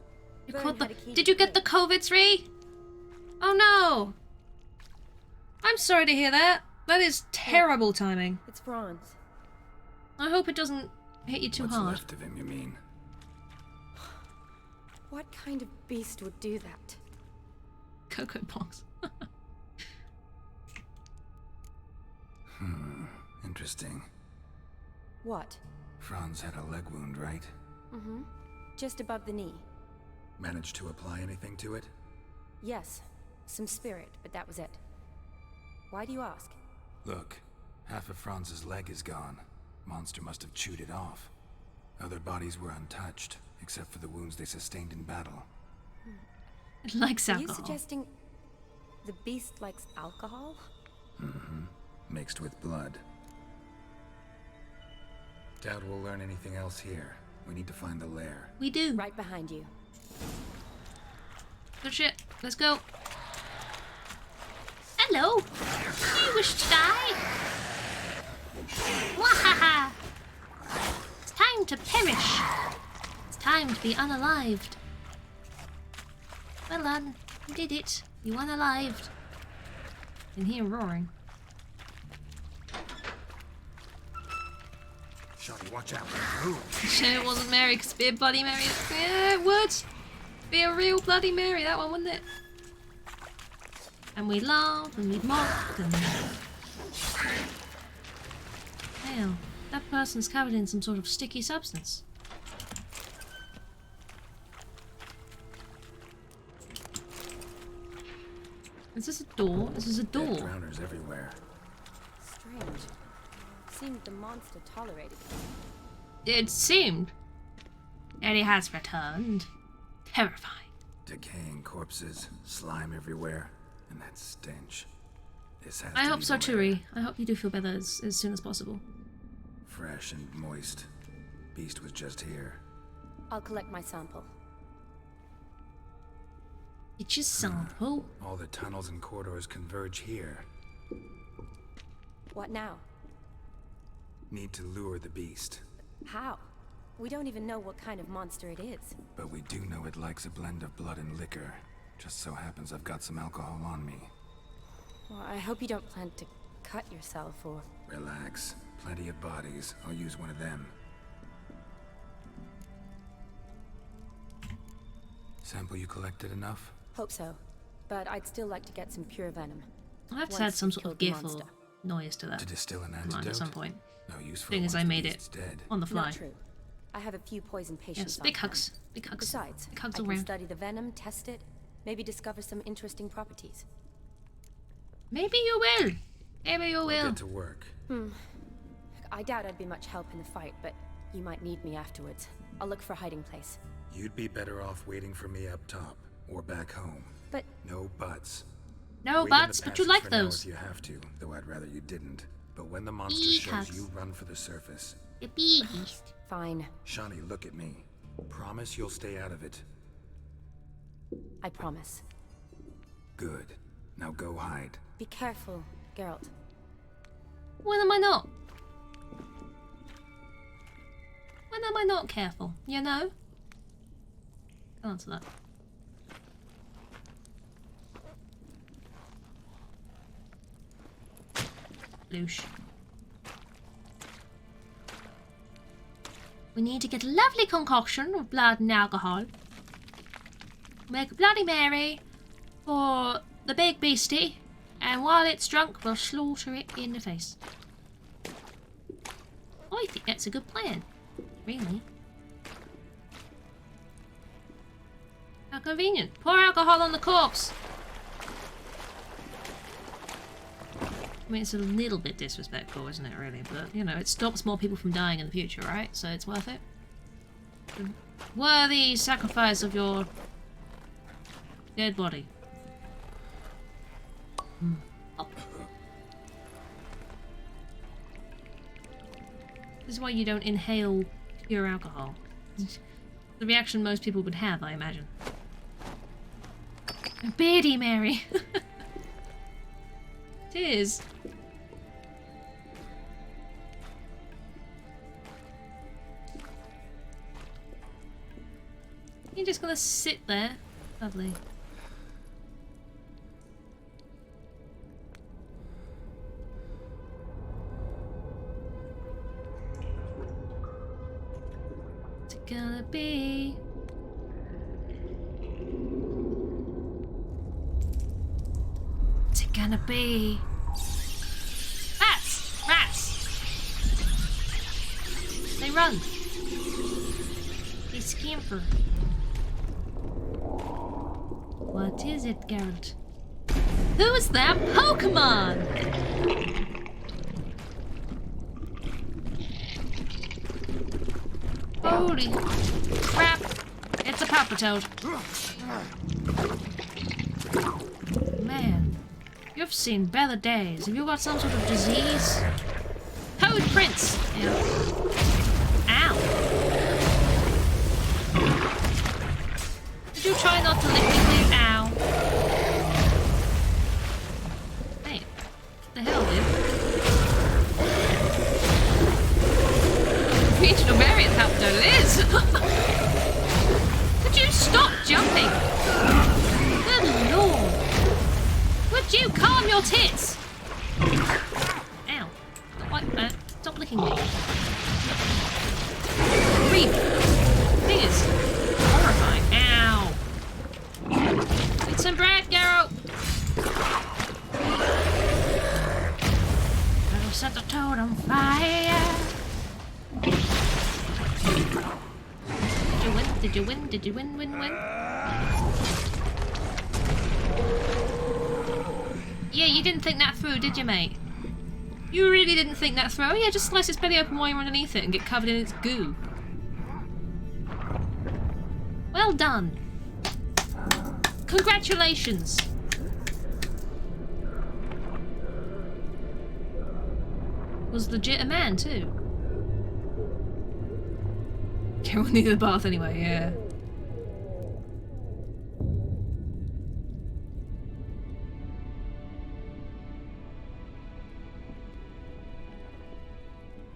You Vern caught the. had a key Did to you get the COVID, Ree? Oh no! I'm sorry to hear that. That is terrible timing. It's Franz. I hope it doesn't hit you too What's hard. left of him, you mean? What kind of beast would do that? Cocoa Pox. Interesting. What? Franz had a leg wound, right? Mm-hmm. Just above the knee. Managed to apply anything to it? Yes. Some spirit, but that was it. Why do you ask? Look, half of Franz's leg is gone. Monster must have chewed it off. Other bodies were untouched, except for the wounds they sustained in battle. It likes Are you alcohol. suggesting the beast likes alcohol? Mixed with blood. Doubt we'll learn anything else here. We need to find the lair. We do. Right behind you. Good shit. Let's go. Hello. Do you wish to die? Wahaha! It's time to perish. It's time to be unalived. Well done. You did it. You unalived. Can hear roaring. Shotty, watch out. Move. Shame it wasn't Mary, because be a Bloody Mary. Yeah, it would. Be a real Bloody Mary, that one, wouldn't it? And we laughed and we mocked and. Hell, that person's covered in some sort of sticky substance. Is this a door? This is a Dead door. drowners everywhere. Strange. Seemed the monster tolerated it. It seemed. And he has returned. Terrifying. Decaying corpses, slime everywhere, and that stench. This has I to hope be so the too, lair. Ree. I hope you do feel better as soon as possible. Fresh and moist. Beast was just here. I'll collect my sample. Get your sample. All the tunnels and corridors converge here. What now? Need to lure the beast. How? We don't even know what kind of monster it is. But we do know it likes a blend of blood and liquor. Just so happens I've got some alcohol on me. Well, I hope you don't plan to cut yourself or... Relax. Plenty of bodies. I'll use one of them. Sample you collected enough? Hope so. But I'd still like to get some pure venom. I have to Once add some we've sort of killed the gif or monster. noise to that To distill an command antidote? at some point. No use for Seeing a as I monster made beast's it dead. on the fly. Not true. I have a few poison patients Yes, on big hand. hugs. Big hugs. Besides, Big hugs I all can round. study the venom, test it, maybe discover some interesting properties. Maybe you will. Maybe you I'll will. get to work. I doubt I'd be much help in the fight, but you might need me afterwards. I'll look for a hiding place. You'd be better off waiting for me up top or back home. But No buts. No Wait in the buts, but you passage like for now those. if you have to, though I'd rather you didn't. But when the monster Eek, shows hugs. you, run for the surface. The biggies. fine. Shawnee, look at me. Promise you'll stay out of it. I promise. Good. Now go hide. Be careful, Geralt. When am I not? When am I not careful? You know? Can't answer that. Loosh. We need to get a lovely concoction of blood and alcohol. Make a Bloody Mary for the big beastie, and while it's drunk, we'll slaughter it in the face. I think that's a good plan. Really. How convenient. Pour alcohol on the corpse. I mean, it's a little bit disrespectful, isn't it, really? But, you know, it stops more people from dying in the future, right? So it's worth it. The worthy sacrifice of your dead body. Oh. This is why you don't inhale pure alcohol. The reaction most people would have, I imagine. Beardy Mary! It is. You're just gonna sit there? Lovely. What's it gonna be? What's it gonna be? Rats! Rats! They run. They scamper. What is it, Geralt? Who is that Pokemon? Holy crap! It's a Papa-Toad. Man, you've seen better days. Have you got some sort of disease? Toad Prince! Yeah. Ow! Did you try not to lick me, please? Ow. Hey, what the hell, dude? Regional variant helped out it is! Could you stop jumping? Good lord! Would you calm your tits? Ow. Not like that. Stop licking me. Creep. Thing is horrifying. Ow. Eat some bread, Geralt. I'll set the toad on fire. Did you win? Did you win? Did you win? Win? Yeah, you didn't think that through, did you, mate? You really didn't think that through? Yeah, just slice its belly open while you're underneath it and get covered in its goo. Well done. Congratulations. Was legit a man, too. Carol needed a bath anyway, yeah.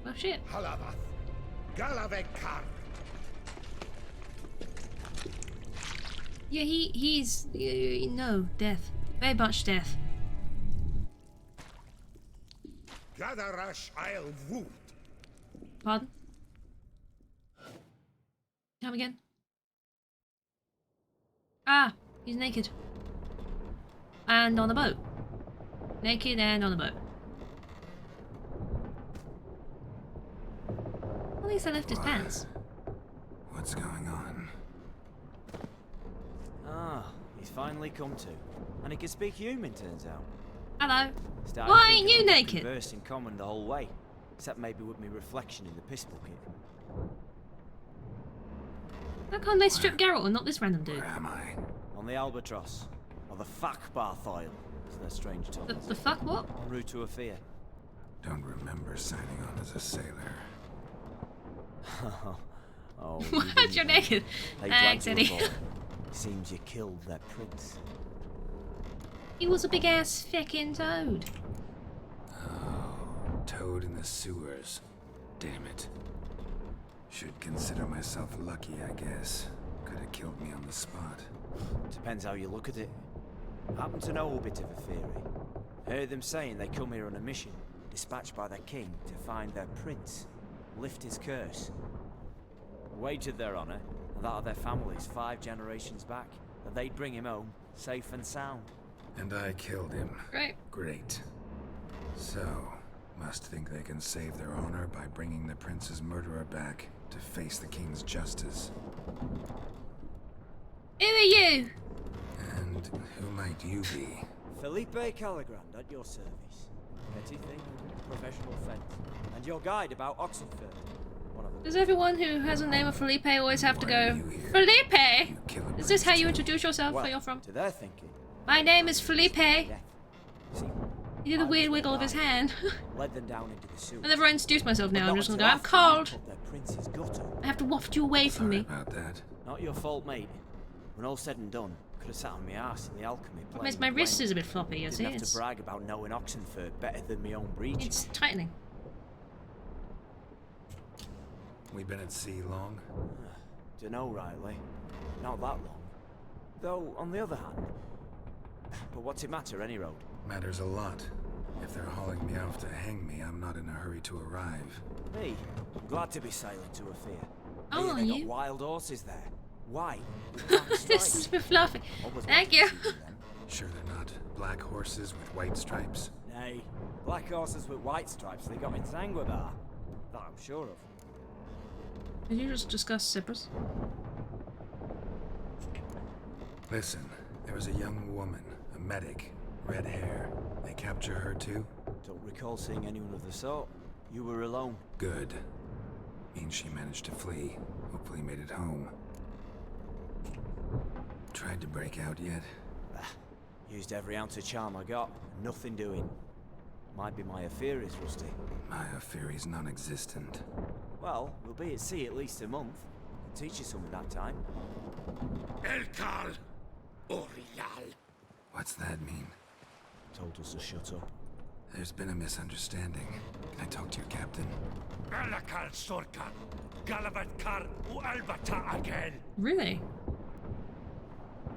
Well, shit. Halavath. Galavekar. Yeah, he's... no, death. Very much death. Gadarash Isle Wood. Pardon? Come again? Ah, he's naked. And on a boat. Naked and on a boat. At least I left his pants. What's going on? Ah, he's finally come to. And he can speak human, turns out. Hello. Started Why ain't thinking you I'd naked? conversed in common the whole way. Except maybe with me reflection in the piss bucket. How come they strip Geralt and not this random dude? Where am I? On the Albatross. Or the Fakbarth Isle, as their strange tunnels. The fuck what? En route to Ophir. Don't remember signing on as a sailor. Oh, What? You're naked. They Thanks, dragged you Eddie. aboard. Seems you killed their prince. He was a big ass fucking toad. Oh, toad in the sewers. Damn it. Should consider myself lucky, I guess. Could have killed me on the spot. Depends how you look at it. I happen to know a bit of a theory. Heard them saying they come here on a mission, dispatched by their king to find their prince, lift his curse. Wagered their honour, and that of their families 5 generations back, that they'd bring him home, safe and sound. And I killed him. Great. Great. So, must think they can save their honor by bringing the prince's murderer back to face the king's justice. Who are you? And who might you be? Felipe Caligrand at your service. Petty thing, professional fence, and your guide about Oxenford. One of them. Does everyone who has a name of Felipe always have to Why are go, you here? Felipe? You kill a Is this how prince you too. introduce yourself, Well, where you're from? to their thinking, My name is Felipe. death. See, He did a I weird was wiggle of his alive. hand. led them down into the sewer. I never introduced myself But now, I'm not just gonna go, until I'm after you cold. put their prince's gut up. I have to waft you away from Sorry me. about that. Not your fault, mate. When all's said and done, could have sat on my ass in the alchemy playing Miss, my with wrist flame. is a bit floppy, you see. Didn't have to It's, brag about knowing Oxenford better than my own breeches. it's tightening. We've been at sea long? Dunno rightly. Not that long. Though, on the other hand... But what's it matter, any road? Matters a lot. If they're hauling me off to hang me, I'm not in a hurry to arrive. Me? I'm glad to be sailing to Ophir. Oh, Hey, they got you? wild horses there. White, with black This stripes. is a bit fluffy. Always Thank wanted you. to see them. Sure they're not black horses with white stripes? Nay, black horses with white stripes they got in Sanguibar. That I'm sure of. Did you just discuss Cyprus? Listen, there was a young woman, a medic, red hair. They capture her too? Don't recall seeing anyone of the sort. You were alone. Good. Means she managed to flee. Hopefully made it home. Tried to break out yet? Used every ounce of charm I got. Nothing doing. Might be my affair is rusty. My Fury's non-existent. Well, we'll be at sea at least a month. Teach you some in that time. Elkal Orial. What's that mean? Told us to shut up. There's been a misunderstanding. Can I talk to your captain? Alakal Sorkan. Galavat Kar U Albata again. Really?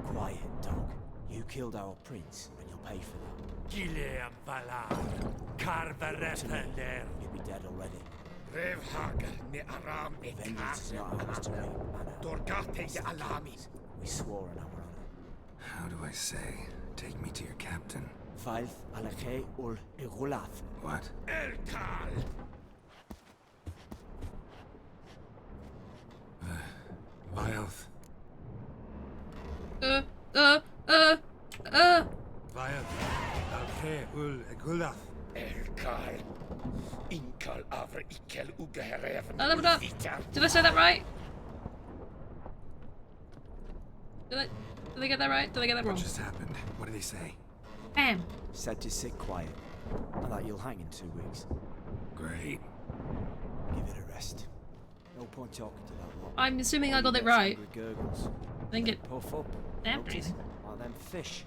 Quiet, dog. You killed our prince, and you'll pay for that. Gileam Valar. Carverethender. You'd be dead already. Rev Hagar ni Aram Vengeance is not ours to reap, Anna. Dorgate ya Alami. We swore on our honor. How do I say? Take me to your captain. Faith alakhe ul igulath. What? Elkal. Vilth. Vilth. Alche ul Egulath. Elkal. Inkal Avra Ikel Ugaherev. Oh, leveled up. Did I say that right? Did I get that right? Did I get that What wrong? just happened? What did he say? Bam. Said to sit quiet, and that you'll hang in 2 weeks. Great. Give it a rest. No point talking to that lot. I'm assuming I All got he it gets right. angry gurgles. Think it. Puff up. Damn Notice? crazy. Like them fish.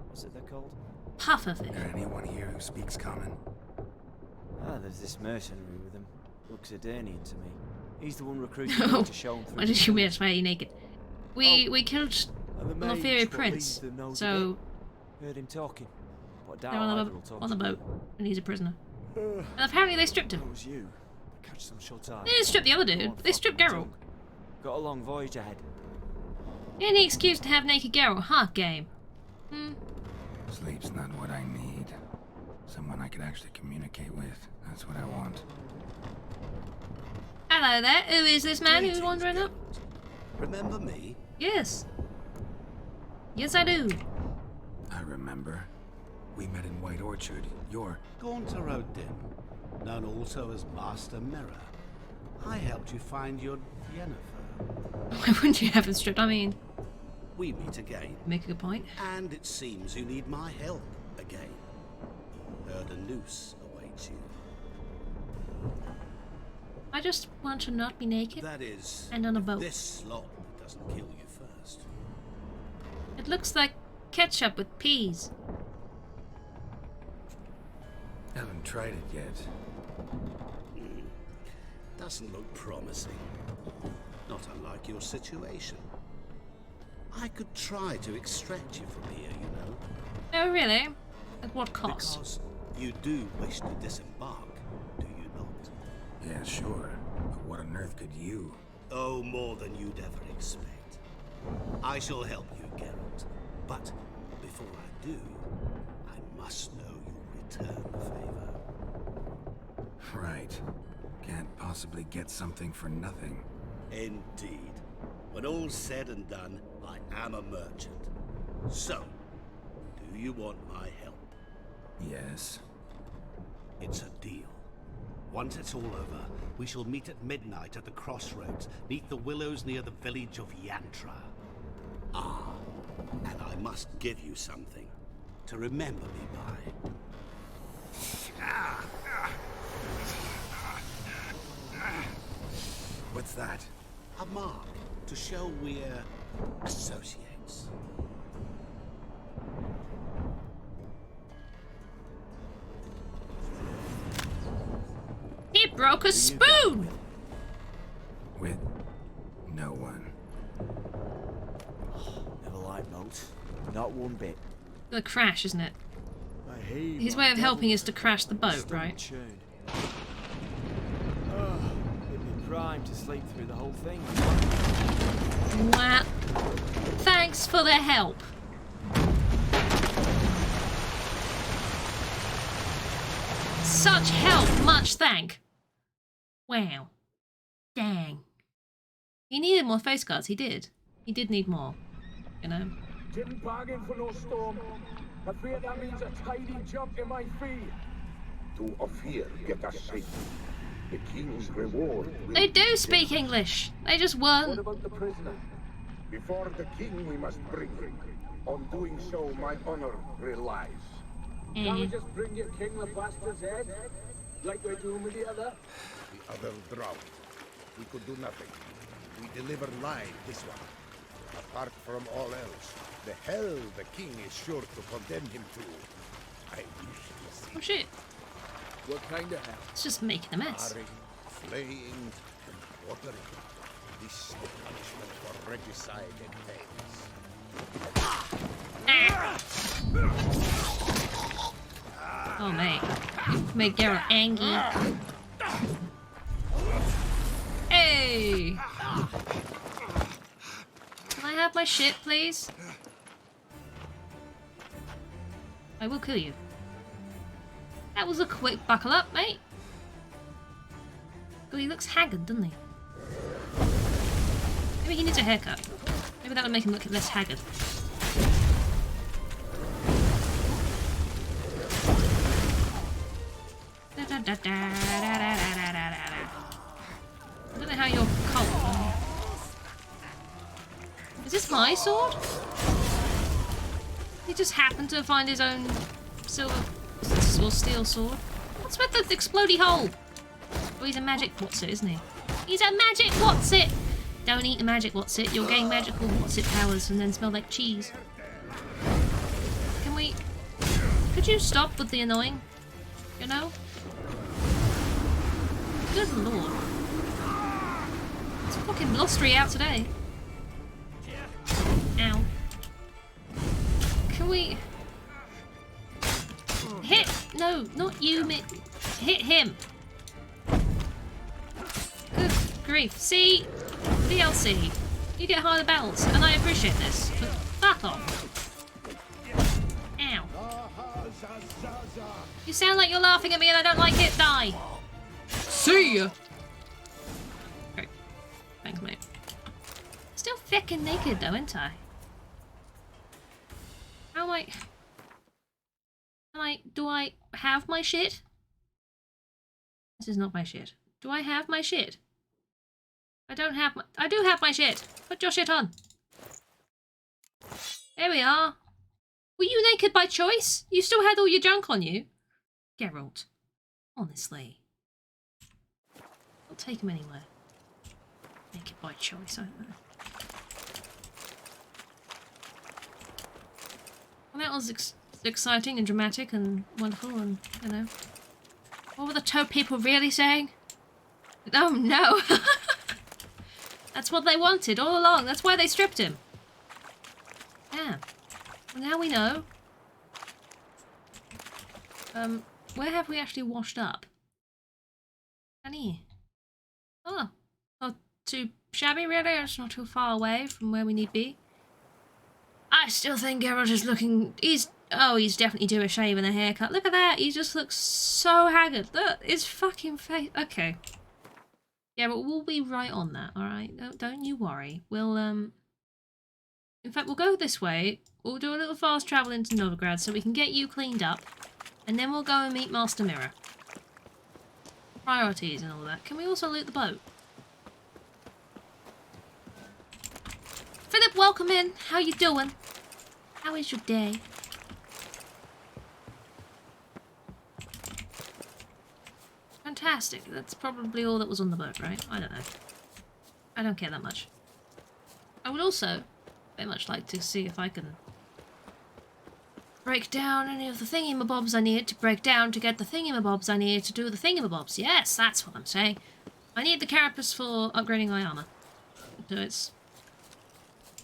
What's it they're called? Puffer fish. There anyone here who speaks common? Ah, there's this mercenary with him. Looks Adernian to me. He's the one recruiting me to show him through. Why did you miss? Why are you naked? We killed And the an mage inferior what prince, leads them knows a so bit. Heard him talking. But I doubt they're either on will talk the to me. boat, and he's a prisoner. And apparently they stripped him. That was you. Catch some shut eye. They didn't strip the other Go dude. on, They stripped fucking Geralt. tongue. Got a long voyage ahead. Any excuse to have naked Geralt, huh, game? Sleep's not what I need. Someone I could actually communicate with. That's what I want. Hello there. Who is this man who's wandering up? Remember me? Yes. Yes, I do. I remember. We met in White Orchard. You're... Gaunter O'Dim, known also as Master Mirror. I helped you find your Yennefer. Why wouldn't you have him stripped? I mean, We meet again, make a good point. and it seems you need my help again. Heard a noose awaits you. I just want to not be naked. That is, And on a if boat. this slop doesn't kill you first. It looks like ketchup with peas. Haven't tried it yet. Doesn't look promising. Not unlike your situation. I could try to extract you from here, you know. Oh, really? At what cost? Because you do wish to disembark, do you not? Yeah, sure. But what on earth could you? Oh, more than you'd ever expect. I shall help you, Geralt. But before I do, I must know you'll return the favor. Right. Can't possibly get something for nothing. Indeed. When all's said and done, I am a merchant. So, do you want my help? Yes. It's a deal. Once it's all over, we shall meet at midnight at the crossroads, neath the willows near the village of Yantra. Ah, and I must give you something to remember me by. What's that? A mark to show we're associates. He broke a spoon! With no one. Never liked boats. Not one bit. The crash, isn't it? I hate His my way of helping devil. is to crash the boat, Stomach right? churn. It'd be prime to sleep through the whole thing. Wow. Thanks for the help. Such help, much thank. Wow. Dang. He needed more face guards, he did. He did need more. You know? Didn't bargain for no storm. I fear that means a tidy jump in my fee. To Ophir get us safe. The king's reward will They do be speak generous. English. They just What weren't. about the prisoner? Before the king we must bring him. On doing so my honor relies. Can't we just bring your king the bastard's head? Like we're doing with the other? The other drowned. We could do nothing. We deliver live this one. Apart from all else, the hell the king is sure to condemn him to. I wish to see Oh shit. What kind of hell? It's just making a mess. marring, flaying, and watering. This is the punishment for regicide and Oh mate. You made Geralt angry. Hey! Can I have my shit, please? I will kill you. That was a quick buckle up, mate. God, he looks haggard, doesn't he? Maybe he needs a haircut. Maybe that would make him look less haggard. I don't know how you're cold. Is this my sword? He just happened to find his own silver or steel sword. What's with the explodey hole? Oh, he's a magic what's-it, isn't he? He's a magic what's-it! Don't eat a magic what's-it. You'll gain magical what's-it powers and then smell like cheese. Can we... Could you stop with the annoying? You know? Good lord. It's fucking blustery out today. Ow. Can we... Hit! No, not you, hit him! Good grief. See? DLC. You get harder battles, and I appreciate this. But fuck off. Ow. You sound like you're laughing at me and I don't like it. Die. See ya. Great. Thanks, mate. Still fucking naked though, ain't I? How am I... Do I have my shit? This is not my shit. Do I have my shit? I don't have my... I do have my shit! Put your shit on! There we are. Were you naked by choice? You still had all your junk on you? Geralt. Honestly. I'll take him anywhere. Naked by choice, I don't know. Well, that was exciting and dramatic and wonderful and, you know. What were the toad people really saying? Oh no! That's what they wanted all along. That's why they stripped him. Yeah. Well, now we know. Where have we actually washed up? Annie. Oh. Not too shabby, really. It's not too far away from where we need to be. I still think Geralt is looking... He's definitely due a shave and a haircut. Look at that. He just looks so haggard. Look, his fucking face. Okay. Yeah, but we'll be right on that, alright? Don't you worry. We'll, in fact, we'll go this way. We'll do a little fast travel into Novigrad so we can get you cleaned up. And then we'll go and meet Master Mirror. Priorities and all that. Can we also loot the boat? Philip, welcome in. How you doing? How is your day? Fantastic. That's probably all that was on the boat, right? I don't know. I don't care that much. I would also very much like to see if I can break down any of the thingamabobs I need to break down to get the thingamabobs I need to do the thingamabobs. Yes, that's what I'm saying. I need the carapace for upgrading my armor. So it's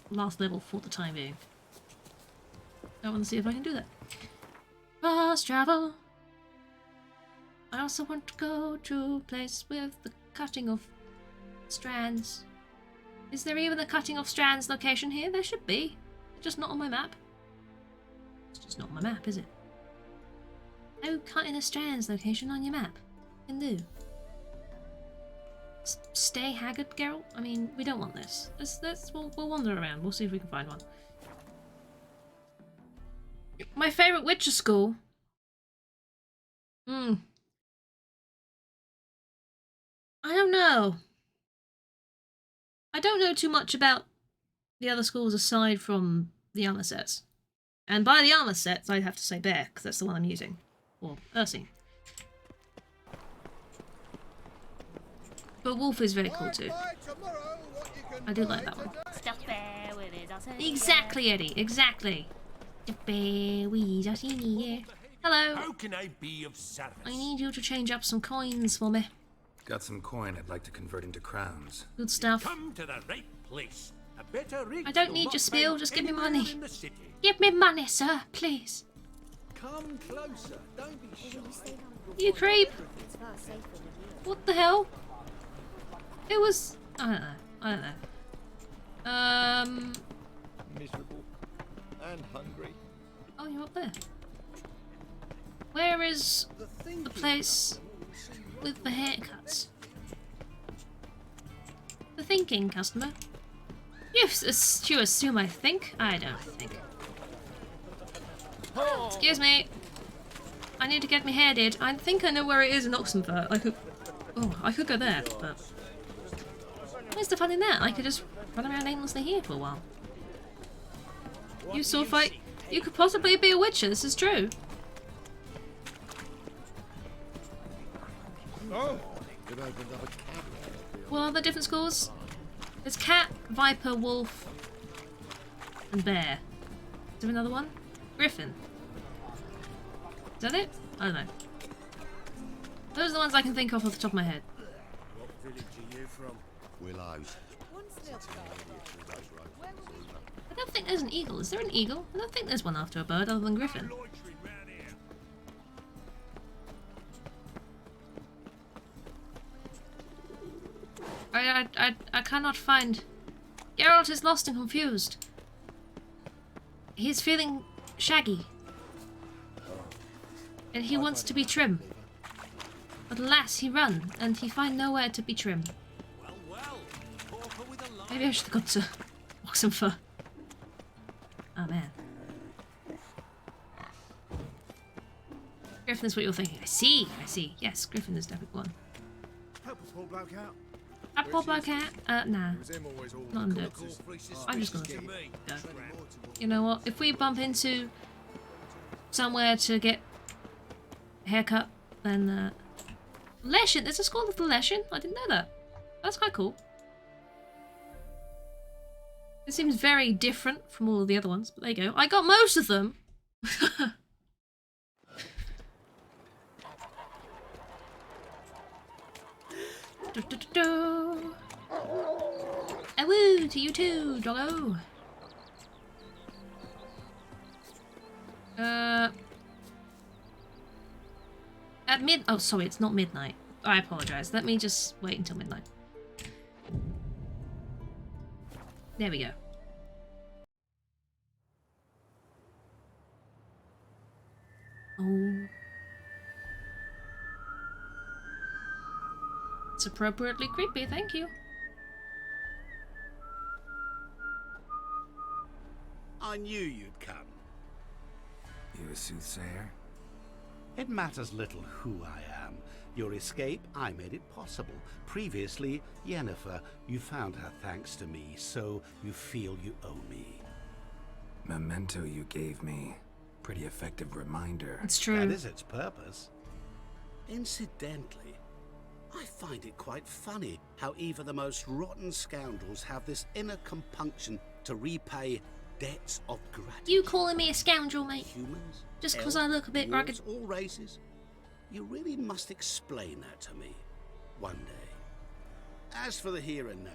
last level for the time being. I want to see if I can do that. Fast travel. I also want to go to a place with the cutting of strands. Is there even a cutting of strands location here? There should be. It's just not on my map. It's just not on my map, is it? No cutting of strands location on your map. Can do. Stay haggard, Geralt? I mean, we don't want this. We'll wander around. We'll see if we can find one. My favourite Witcher school? I don't know. I don't know too much about the other schools aside from the armor sets. And by the armor sets, I'd have to say Bear, because that's the one I'm using. Or Ursine. But Wolf is very cool too. I do like that one. Exactly, Eddie. Exactly. Hello. How can I be of service? I need you to change up some coins for me. Got some coin I'd like to convert into crowns. Good stuff. Come to the right place. A better rig I don't will need not your spiel, find just give me anywhere money. in the city. Give me money, sir, please. Come closer. Don't be shy. You creep. What the hell? It was... I don't know. Miserable and hungry. Oh, you're up there. Where is the place with the haircuts? The thinking customer. You assume I think? I don't think. Excuse me. I need to get my hair did. I think I know where it is in Oxenfurt. I could go there, but... Where's the fun in that? I could just run around aimlessly here for a while. You sword fight. You could possibly be a witcher, this is true. Oh, it opened up a cabinet. What are the different schools? There's cat, viper, wolf, and bear. Is there another one? Griffin. Is that it? I don't know. Those are the ones I can think of off the top of my head. What village are you from? Willows. I don't think there's an eagle. Is there an eagle? I don't think there's one after a bird other than Griffin. I cannot find Geralt is lost and confused. He's feeling shaggy. And he wants to be trim. But alas, he run, and he find nowhere to be trim. Maybe I should have gone to Oxen Fur. Oh man. Griffin is what you're thinking. I see. Yes, Griffin is definitely one. Help a poor bloke out. A poor bloke out? Nah. Was him always all Not under. I'm just gonna go. You know what? If we bump into somewhere to get a haircut, then Leshen. There's a school of the Leshen. I didn't know that. That's quite cool. It seems very different from all the other ones, but there you go. I got most of them. A woo to you too, doggo. Oh, sorry, it's not midnight. I apologize. Let me just wait until midnight. There we go. Oh. It's appropriately creepy, thank you. I knew you'd come. You a soothsayer? It matters little who I am. Your escape, I made it possible. Previously, Yennefer, you found her thanks to me, so you feel you owe me. Memento you gave me. Pretty effective reminder. It's true. That is its purpose. Incidentally, I find it quite funny how even the most rotten scoundrels have this inner compunction to repay debts of gratitude. You calling me a scoundrel, mate? Humans, just because I look a bit rugged. All races. You really must explain that to me one day. As for the here and now,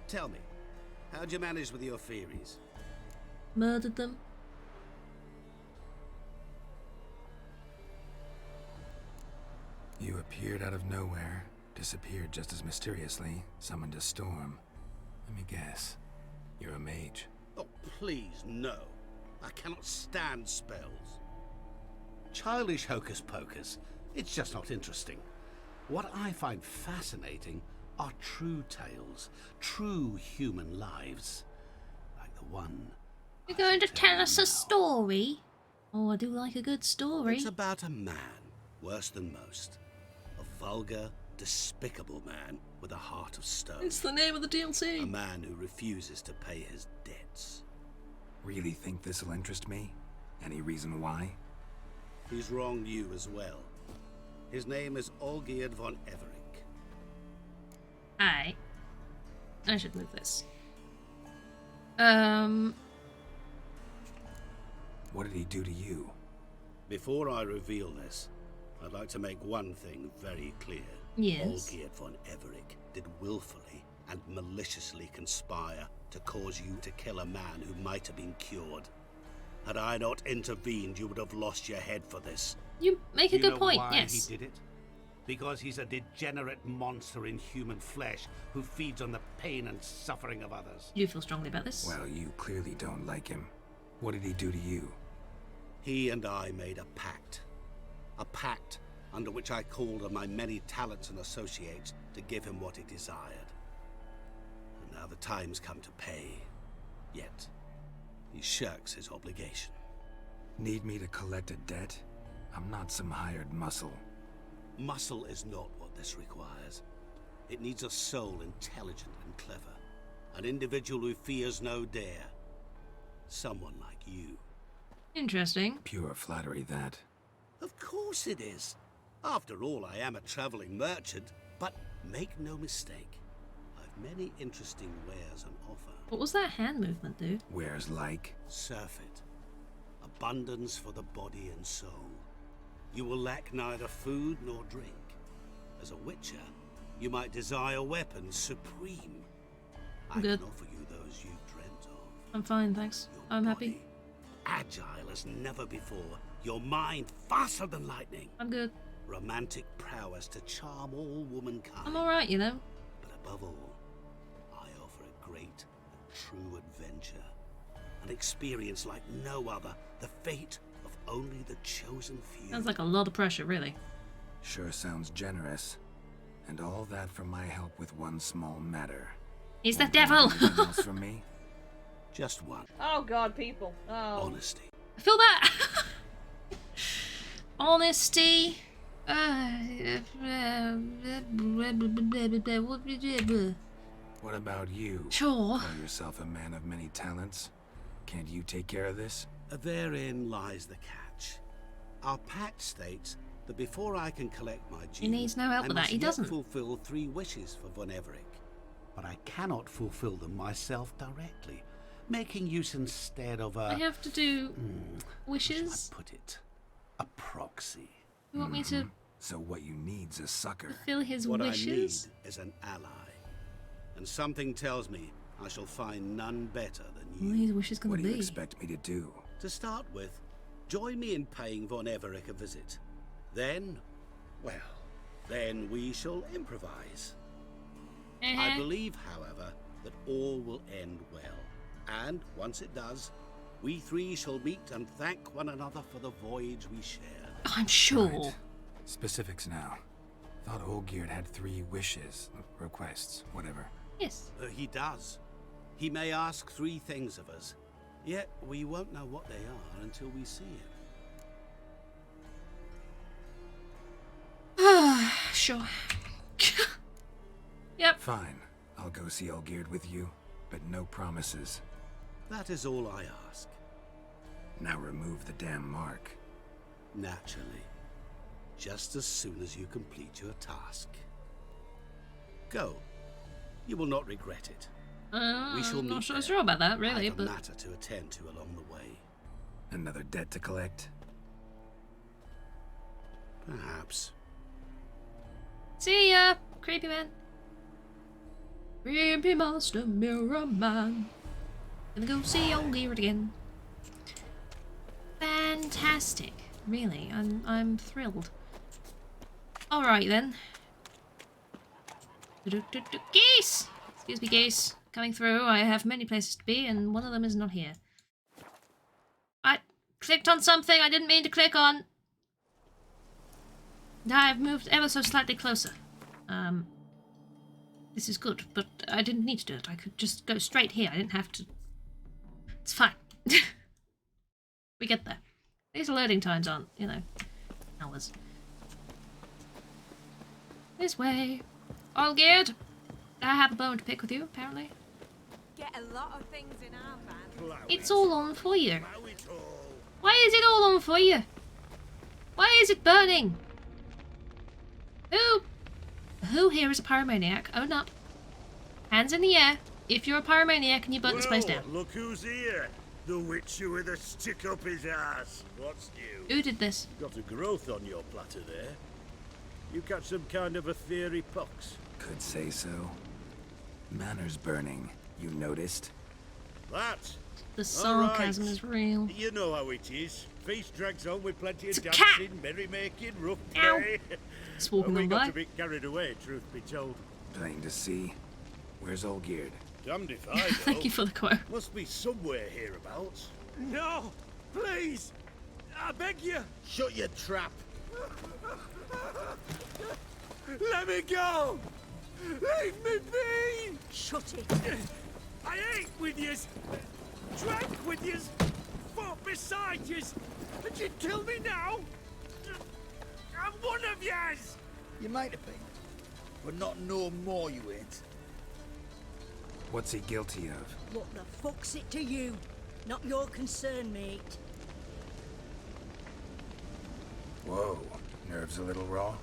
tell me, how'd you manage with your theories? Murdered them. You appeared out of nowhere, disappeared just as mysteriously, summoned a storm. Let me guess. You're a mage. Oh, please, no. I cannot stand spells. Childish hocus pocus. It's just not interesting. What I find fascinating are true tales, true human lives. Like the one... You're going to tell us a story? Oh, I do like a good story. It's about a man, worse than most. A vulgar, despicable man with a heart of stone. It's the name of the DLC. A man who refuses to pay his debts. Really think this'll interest me? Any reason why? He's wronged you as well. His name is Olgierd von Everec. I should move this. What did he do to you? Before I reveal this, I'd like to make one thing very clear. Yes. Olgierd von Everec did willfully and maliciously conspire to cause you to kill a man who might have been cured. Had I not intervened, you would have lost your head for this. You make a good point, why yes. he did it? Because he's a degenerate monster in human flesh who feeds on the pain and suffering of others. You feel strongly about this? Well, you clearly don't like him. What did he do to you? He and I made a pact. A pact under which I called on my many talents and associates to give him what he desired. And now the time's come to pay. Yet, he shirks his obligation. Need me to collect a debt? I'm not some hired muscle. Muscle is not what this requires. It needs a soul intelligent and clever. An individual who fears no dare. Someone like you. Interesting. Pure flattery, that. Of course it is. After all, I am a traveling merchant. But make no mistake, I've many interesting wares on offer. What was that hand movement, dude? Wares like? Surfeit. Abundance for the body and soul. You will lack neither food nor drink. As a witcher, you might desire weapons supreme. I Good. can offer you those you've dreamt of. I'm fine, thanks. I'm happy. Agile as never before. Your mind faster than lightning. I'm good. Romantic prowess to charm all womankind. I'm alright, you know. But above all, I offer a great and experience like no other the fate of only the chosen few. Sounds like a lot of pressure, really. Sure sounds generous. And all that for my help with one small matter. He's the Won't devil! want anything else from me? Just one. Oh god, people. Oh. Honesty. I feel that! Honesty. What about you? Sure. Call yourself a man of many talents. Can't you take care of this? Therein lies the catch. Our pact states that before I can collect my due, He needs no help I with that. must He yet doesn't. fulfill 3 wishes for Von Everec. But I cannot fulfill them myself directly, making use instead of a... I have to do how shall wishes. I put it? A proxy. You want me to So what you need's a sucker. fulfill his What wishes? I need is an ally. And something tells me I shall find none better than you. What are his wishes gonna What do you be? expect me to do? To start with, join me in paying Von Everec a visit. Then, well, then we shall improvise. I believe, however, that all will end well. And once it does, we 3 shall meet and thank one another for the voyage we share. I'm sure. Right. Specifics now. Thought Olgierd had 3 wishes, requests, whatever. Yes. He does. He may ask 3 things of us, yet we won't know what they are until we see him. Sure. Yep. Fine. I'll go see Olgierd with you, but no promises. That is all I ask. Now remove the damn mark. Naturally. Just as soon as you complete your task. Go. You will not regret it. We shall I'm meet not there. sure about that, I really, have a but matter to attend to along the way. Another debt to collect? Perhaps. see ya, creepy man. Creepy monster mirror man. Gonna go see Olgierd again. Fantastic. Really, I'm thrilled. Alright then. Geese! Excuse me, geese. Coming through. I have many places to be, and one of them is not here. I clicked on something I didn't mean to click on. I've moved ever so slightly closer. This is good, but I didn't need to do it. I could just go straight here. I didn't have to. It's fine. We get there. These loading times aren't, you know, hours. This way. Olgierd! I have a bone to pick with you, apparently. Get a lot of things in our van. It's all on for you. Why is it all on for you? Why is it burning? Who here is a pyromaniac? Own up. Hands in the air if you're a pyromaniac and you burnt this place down. Look who's here. The witcher with a stick up his ass. What's new? Who did this? Got a growth on your platter there. You catch some kind of a theory pox? Could say so. Manor's burning. You noticed? That? The sarcasm All right. is real. You know how it is. Feast drags on with plenty of It's a cat. dancing, merrymaking, rough Ow. play. Just walking we on got by. a bit carried away, truth be told. Plain to see. Where's Olgierd? Damned if I know. Thank you for the quote. Must be somewhere hereabouts. No! Please! I beg you! Shut your trap! Let me go! Leave me be! Shut it. I ate with yous! Drank with yous! Fought beside yous! And you'd kill me now? I'm one of yous! You might have been, but not no more you ain't. What's he guilty of? What the fuck's it to you? Not your concern, mate. Whoa. Nerves a little raw?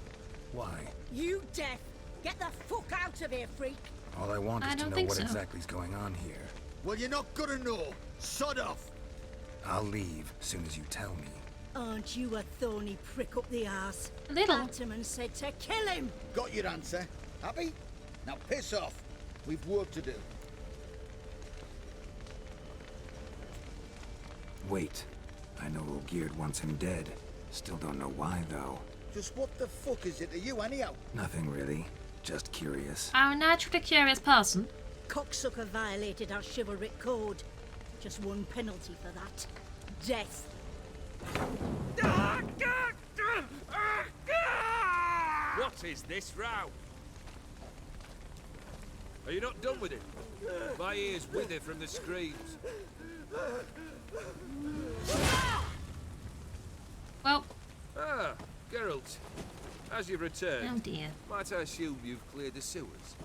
Why? You deaf! Get the fuck out of here, freak! All I want I is to don't know think what so. exactly's going on here. Well, you're not gonna know. Sod off. I'll leave as soon as you tell me. Aren't you a thorny prick up the arse? A little. Ataman said to kill him! Got your answer. Happy? Now piss off. We've work to do. Wait. I know Olgierd wants him dead. Still don't know why, though. Just what the fuck is it to you, anyhow? Nothing really. Just curious. I'm a naturally curious person. Cocksucker violated our chivalric code. Just one penalty for that. Death. What is this row? Are you not done with it? My ears wither from the screams. Well. Ah, Geralt. As you've returned, Oh dear. might I assume you've cleared the sewers?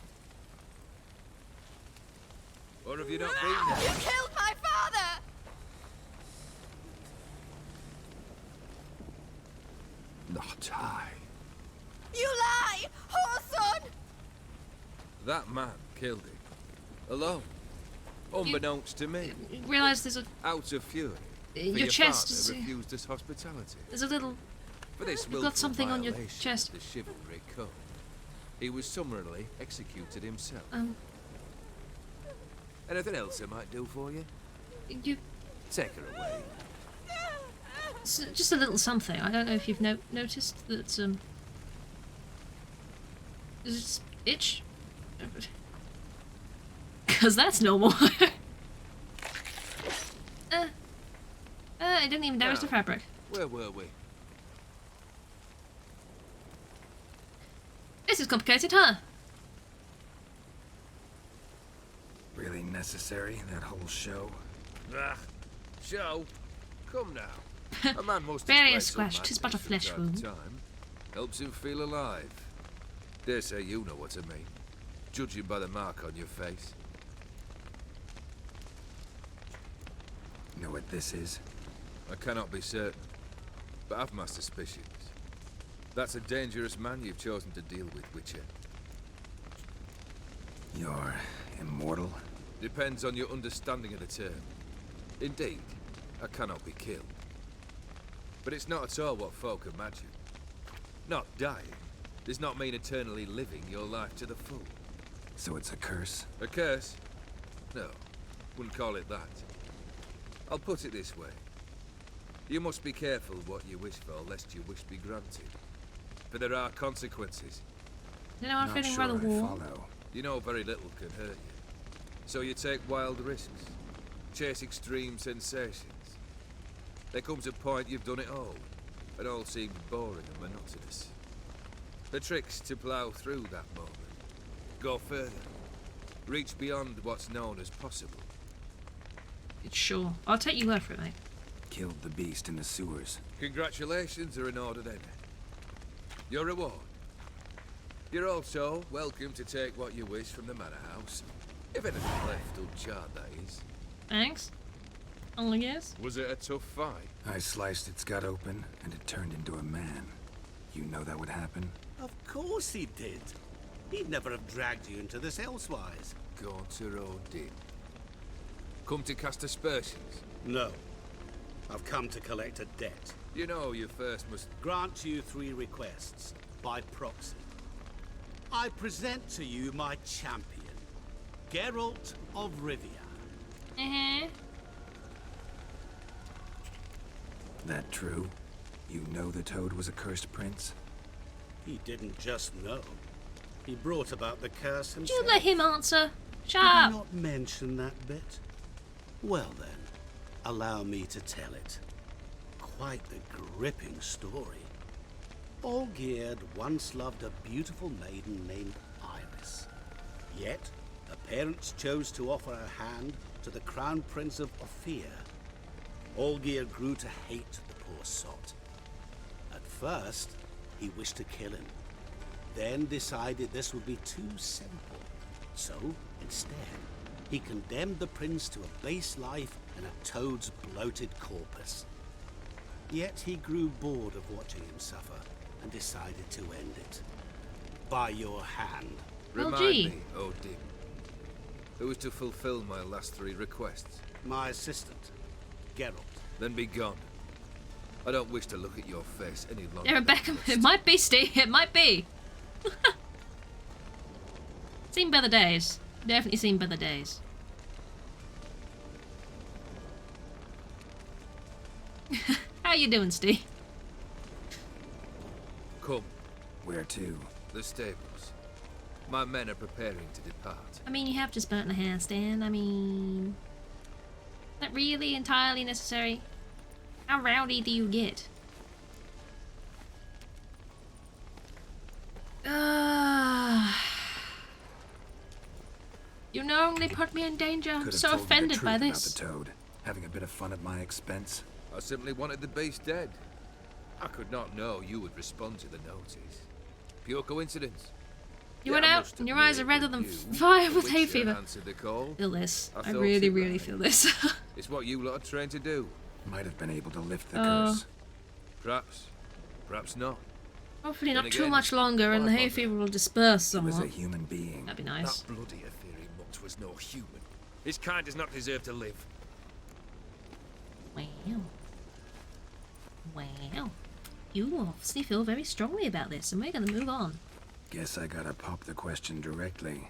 Or have you not been there? You killed my father! Not I. You lie! Whoreson! That man killed him. Alone. Unbeknownst to me. Realise there's a Out of fury. For your chest father is refused us hospitality. there's a little. For this You've got willful something on your violation chest. of the chivalry code, he was summarily executed himself. Anything else I might do for you? You. Take her away. It's just a little something. I don't know if you've noticed that Does it itch? Because that's normal. I didn't even damage the fabric. Where were we? This is complicated, huh? Really necessary, that whole show? Ah, show? Come now. A man must Very display some squashed. 'Tis but a madness flesh from time to wound. time. Helps him feel alive. Dare say you know what I mean. Judging by the mark on your face. Know what this is? I cannot be certain, but I've my suspicions. That's a dangerous man you've chosen to deal with, Witcher. You're immortal? Depends on your understanding of the term. Indeed, I cannot be killed. But it's not at all what folk imagine. Not dying does not mean eternally living your life to the full. So it's a curse? A curse? No, wouldn't call it that. I'll put it this way. You must be careful what you wish for, lest your wish be granted. For there are consequences. You know, I'm feeling rather warm. You know very little can hurt you. So you take wild risks. Chase extreme sensations. There comes a point you've done it all, and all seems boring and monotonous. The trick's to plough through that moment. Go further. Reach beyond what's known as possible. Sure. I'll take your word for it, mate. Killed the beast in the sewers. Congratulations are in order then. Your reward. You're also welcome to take what you wish from the manor house. If anything left uncharred, that is. Thanks. Only yes. Was it a tough fight? I sliced its gut open, and it turned into a man. You know that would happen? Of course he did. He'd never have dragged you into this elsewise. Gauntero did. Come to cast aspersions? No. I've come to collect a debt. You know you first must... Grant you 3 requests, by proxy. I present to you my champion, Geralt of Rivia. That true? You know the Toad was a cursed prince? He didn't just know. He brought about the curse Did himself. you let him answer? Shut Did up. he not mention that bit? Well then, allow me to tell it. Quite the gripping story. Olgierd once loved a beautiful maiden named Iris. Yet, her parents chose to offer her hand to the Crown Prince of Ophir. Olgierd grew to hate the poor sot. At first, he wished to kill him. Then decided this would be too simple. So, instead, he condemned the prince to a base life in a toad's bloated corpus. Yet he grew bored of watching him suffer and decided to end it. By your hand. Remind me, Odin. Who is to fulfill my last 3 requests? My assistant, Geralt. Then be gone. I don't wish to look at your face any longer. Yeah, Rebecca, it might be, Steve. It might be. Seen better days. Definitely seen better days. How you doing, Steve? Come. Where to? The stables. My men are preparing to depart. I mean, you have just burnt the house down. I mean... that really entirely necessary? How rowdy do you get? You knowingly put me in danger. I'm Could have so told you the offended by truth this. about the toad, having a bit of fun at my expense. I simply wanted the beast dead. I could not know you would respond to the notice. Pure coincidence. You Yeah, went I out must and your eyes are admit, redder than when you, fire the with hay Witcher, fever. answered the call, Feel this. I thought really, it really right. feel this. It's what you lot are trained to do. Might have been able to lift the Oh. curse. Perhaps. Perhaps not. Hopefully Then not too again, much longer and the why hay bother? fever will disperse He was somewhat. a human being. That'd be nice. That bloody Aetheri mutt was no human. His kind does not deserve to live. Wow. Wow. You obviously feel very strongly about this, and we're gonna move on. Guess I gotta pop the question directly.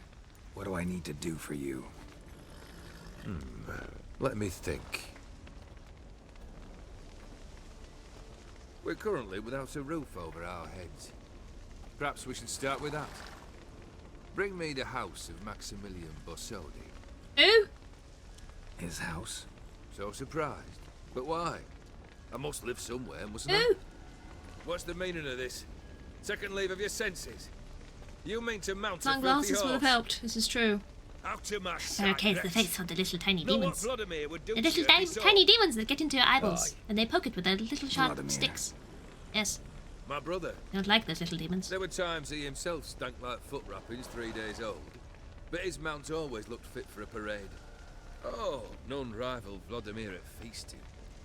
What do I need to do for you? Let me think. We're currently without a roof over our heads. Perhaps we should start with that. Bring me the house of Maximilian Borsodi. Who? His house? So surprised. But why? I must live somewhere, mustn't Who? I? What's the meaning of this? Second leave of your senses? You mean to mount a filthy Sunglasses would have horse? helped. This is true. Out to my Barricades the face of the little tiny Know what demons. Vladimir would do The to little you if he saw- tiny demons that get into your eyeballs, Aye. and they poke it with their little sharp Vladimir. sticks. Yes, My brother. I don't like those little demons. There were times he himself stank like foot wrappings 3 days old, but his mount always looked fit for a parade. Oh, none rival Vladimir at feasting,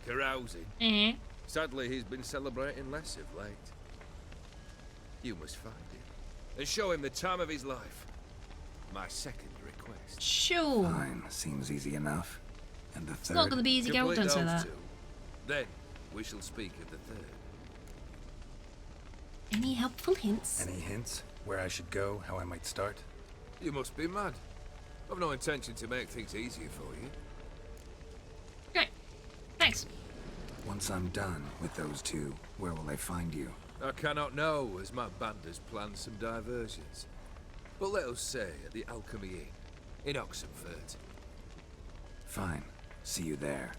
carousing. Eh? Sadly, he's been celebrating less of late. You must find him and show him the time of his life. My second request. Sure. Fine, seems easy enough. And the It's third? not going to be easy, girl. Complete Don't say those that. two. Then we shall speak of the third. Any helpful hints? Any hints? Where I should go? How I might start? You must be mad. I've no intention to make things easier for you. Great. Thanks. Once I'm done with those two, where will I find you? I cannot know, as my band has planned some diversions. But let us say at the Alchemy Inn, in Oxenfurt. Fine. See you there.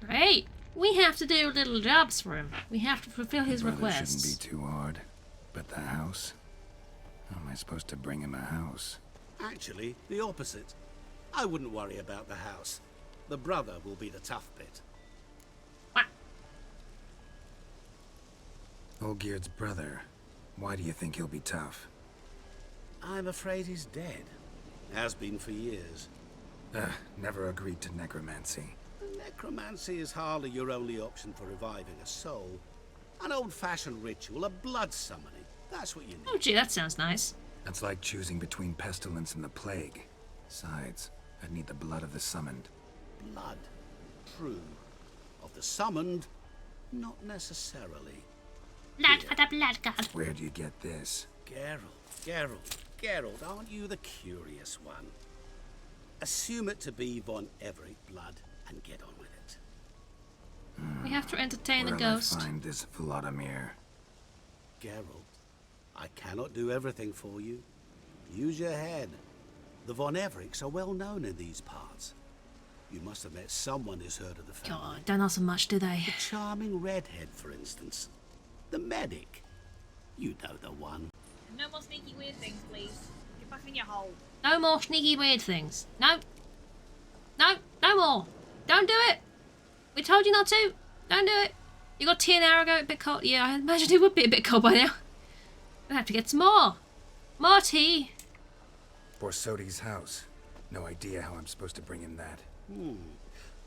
Great. We have to do little jobs for him. We have to fulfill his Brother requests. shouldn't be too hard. But the house? How am I supposed to bring him a house? Actually, the opposite. I wouldn't worry about the house. The brother will be the tough bit. Olgierd's brother. Why do you think he'll be tough? I'm afraid he's dead. Has been for years. Never agreed to necromancy. Necromancy is hardly your only option for reviving a soul. An old-fashioned ritual, a blood summoning. That's what you need. Oh, gee, that sounds nice. That's like choosing between pestilence and the plague. Besides, I'd need the blood of the summoned. Blood. True. Of the summoned, not necessarily. Blood for the blood god. Where do you get this? Geralt, aren't you the curious one? Assume it to be Von Everett blood and get on with it. We have to entertain a Where'll ghost. I find this Vladimir? Geralt, I cannot do everything for you. Use your head. The Von Evericks are well known in these parts. You must have met someone who's heard of the family. God, don't ask them much, do they? The charming redhead, for instance. The medic. You know the one. No more sneaky weird things, please. Get back in your hole. No more sneaky weird things. No. No, no more. Don't do it. We told you not to. Don't do it. You got tea an hour ago, a bit cold. Yeah, I imagine it would be a bit cold by now. We'll have to get some more. More tea. Borsodi's house. No idea how I'm supposed to bring him that.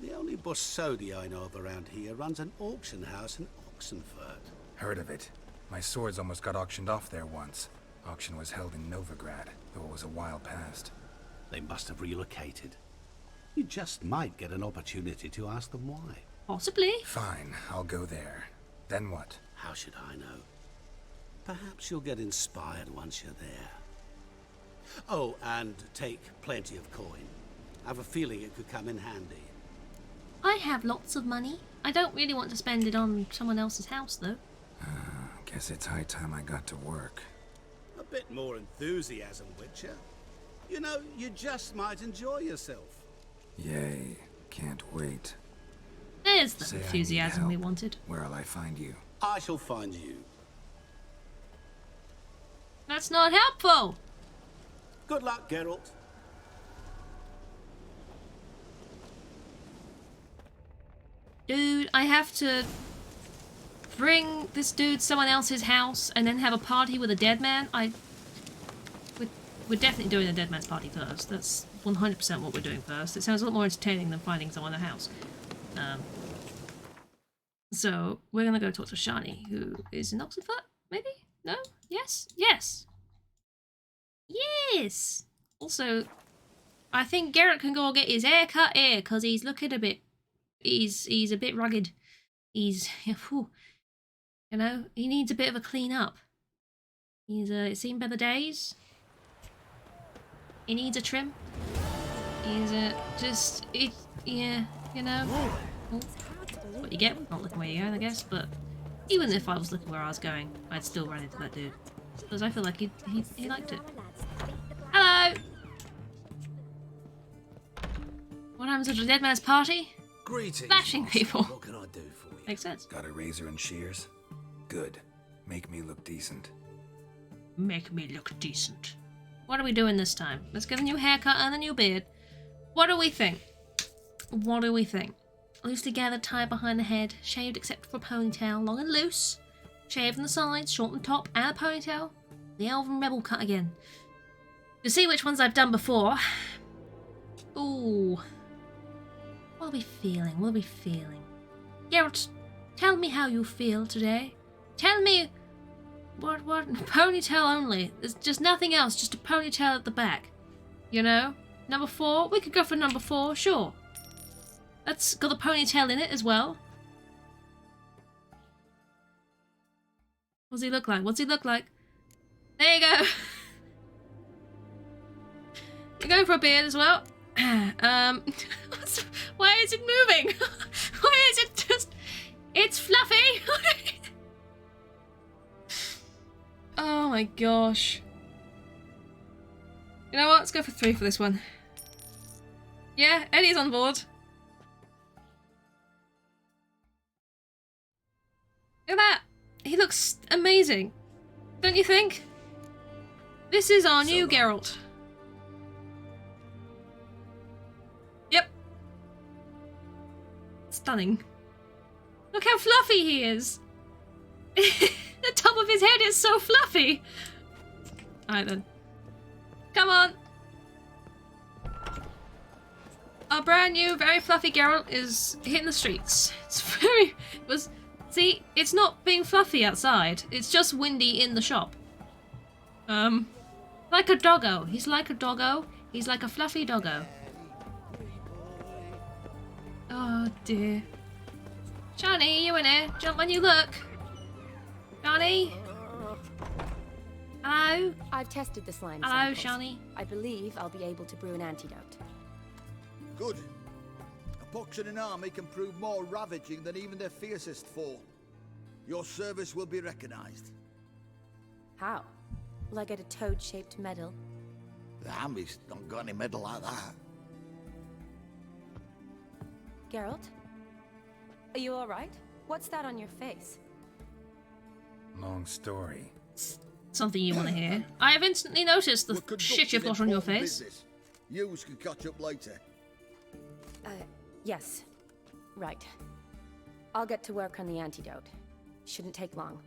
The only Borsodi I know of around here runs an auction house in Oxenfurt. Heard of it. My swords almost got auctioned off there once. Auction was held in Novigrad, though it was a while past. They must have relocated. You just might get an opportunity to ask them why. Possibly. Fine, I'll go there. Then what? How should I know? Perhaps you'll get inspired once you're there. Oh, and take plenty of coin. I have a feeling it could come in handy. I have lots of money. I don't really want to spend it on someone else's house, though. Guess it's high time I got to work. A bit more enthusiasm, Witcher. You know, you just might enjoy yourself. Yay. Can't wait. There's the Say I need enthusiasm we help. wanted. Where'll I find you? I shall find you. That's not helpful. Good luck, Geralt. Dude, I have to bring this dude to someone else's house and then have a party with a dead man? We're definitely doing a dead man's party first. That's 100% what we're doing first. It sounds a lot more entertaining than finding someone in a house. So, we're gonna go talk to Shani, who is in Oxenfurt, maybe? No? Yes? Yes! Yes! Also, I think Geralt can go get his hair cut here, because he's looking a bit... He's a bit rugged. He's... Whew, you know, he needs a bit of a clean up. He's seen better days. He needs a trim. He's yeah, you know. Well, what you get, not looking where you're going, I guess, but even if I was looking where I was going, I'd still run into that dude. Because I feel like he liked it. Hello! What happens at a dead man's party? Greetings. Flashing people. What can I do for you? Makes sense. Got a razor and shears? Good. Make me look decent. Make me look decent. What are we doing this time? Let's get a new haircut and a new beard. What do we think? What do we think? Loosely gathered, tied behind the head, shaved except for a ponytail, long and loose. Shaved on the sides, short on top, and a ponytail. The Elven Rebel cut again. You'll see which ones I've done before. Ooh. What are we feeling? What are we feeling? Geralt, tell me how you feel today. Tell me... What? Ponytail only. There's just nothing else, just a ponytail at the back. You know? Number 4? We could go for number 4, sure. That's got a ponytail in it as well. What does he look like? What's he look like? There you go. You're going for a beard as well. Why is it moving? Why is it just... It's fluffy! Oh my gosh. You know what? Let's go for 3 for this one. Yeah, Eddie's on board. Look at that! He looks amazing. Don't you think? This is our new Geralt. Yep. Stunning. Look how fluffy he is. The top of his head is so fluffy. Alright then. Come on. Our brand new, very fluffy Geralt is hitting the streets. See, it's not being fluffy outside. It's just windy in the shop. Like a doggo. He's like a doggo. He's like a fluffy doggo. Oh dear. Shani, you in here? Jump when you look. Shani? Hello? I've tested the slime Hello, samples. Shani. I believe I'll be able to brew an antidote. Good. A pox in an army can prove more ravaging than even their fiercest foe. Your service will be recognized. How? Will I get a toad-shaped medal? The army's not got any medal like that. Geralt? Are you alright? What's that on your face? Long story. Something you want to hear. I have instantly noticed the shit you've got on your face. You can catch up later. Yes. Right. I'll get to work on the antidote. Shouldn't take long.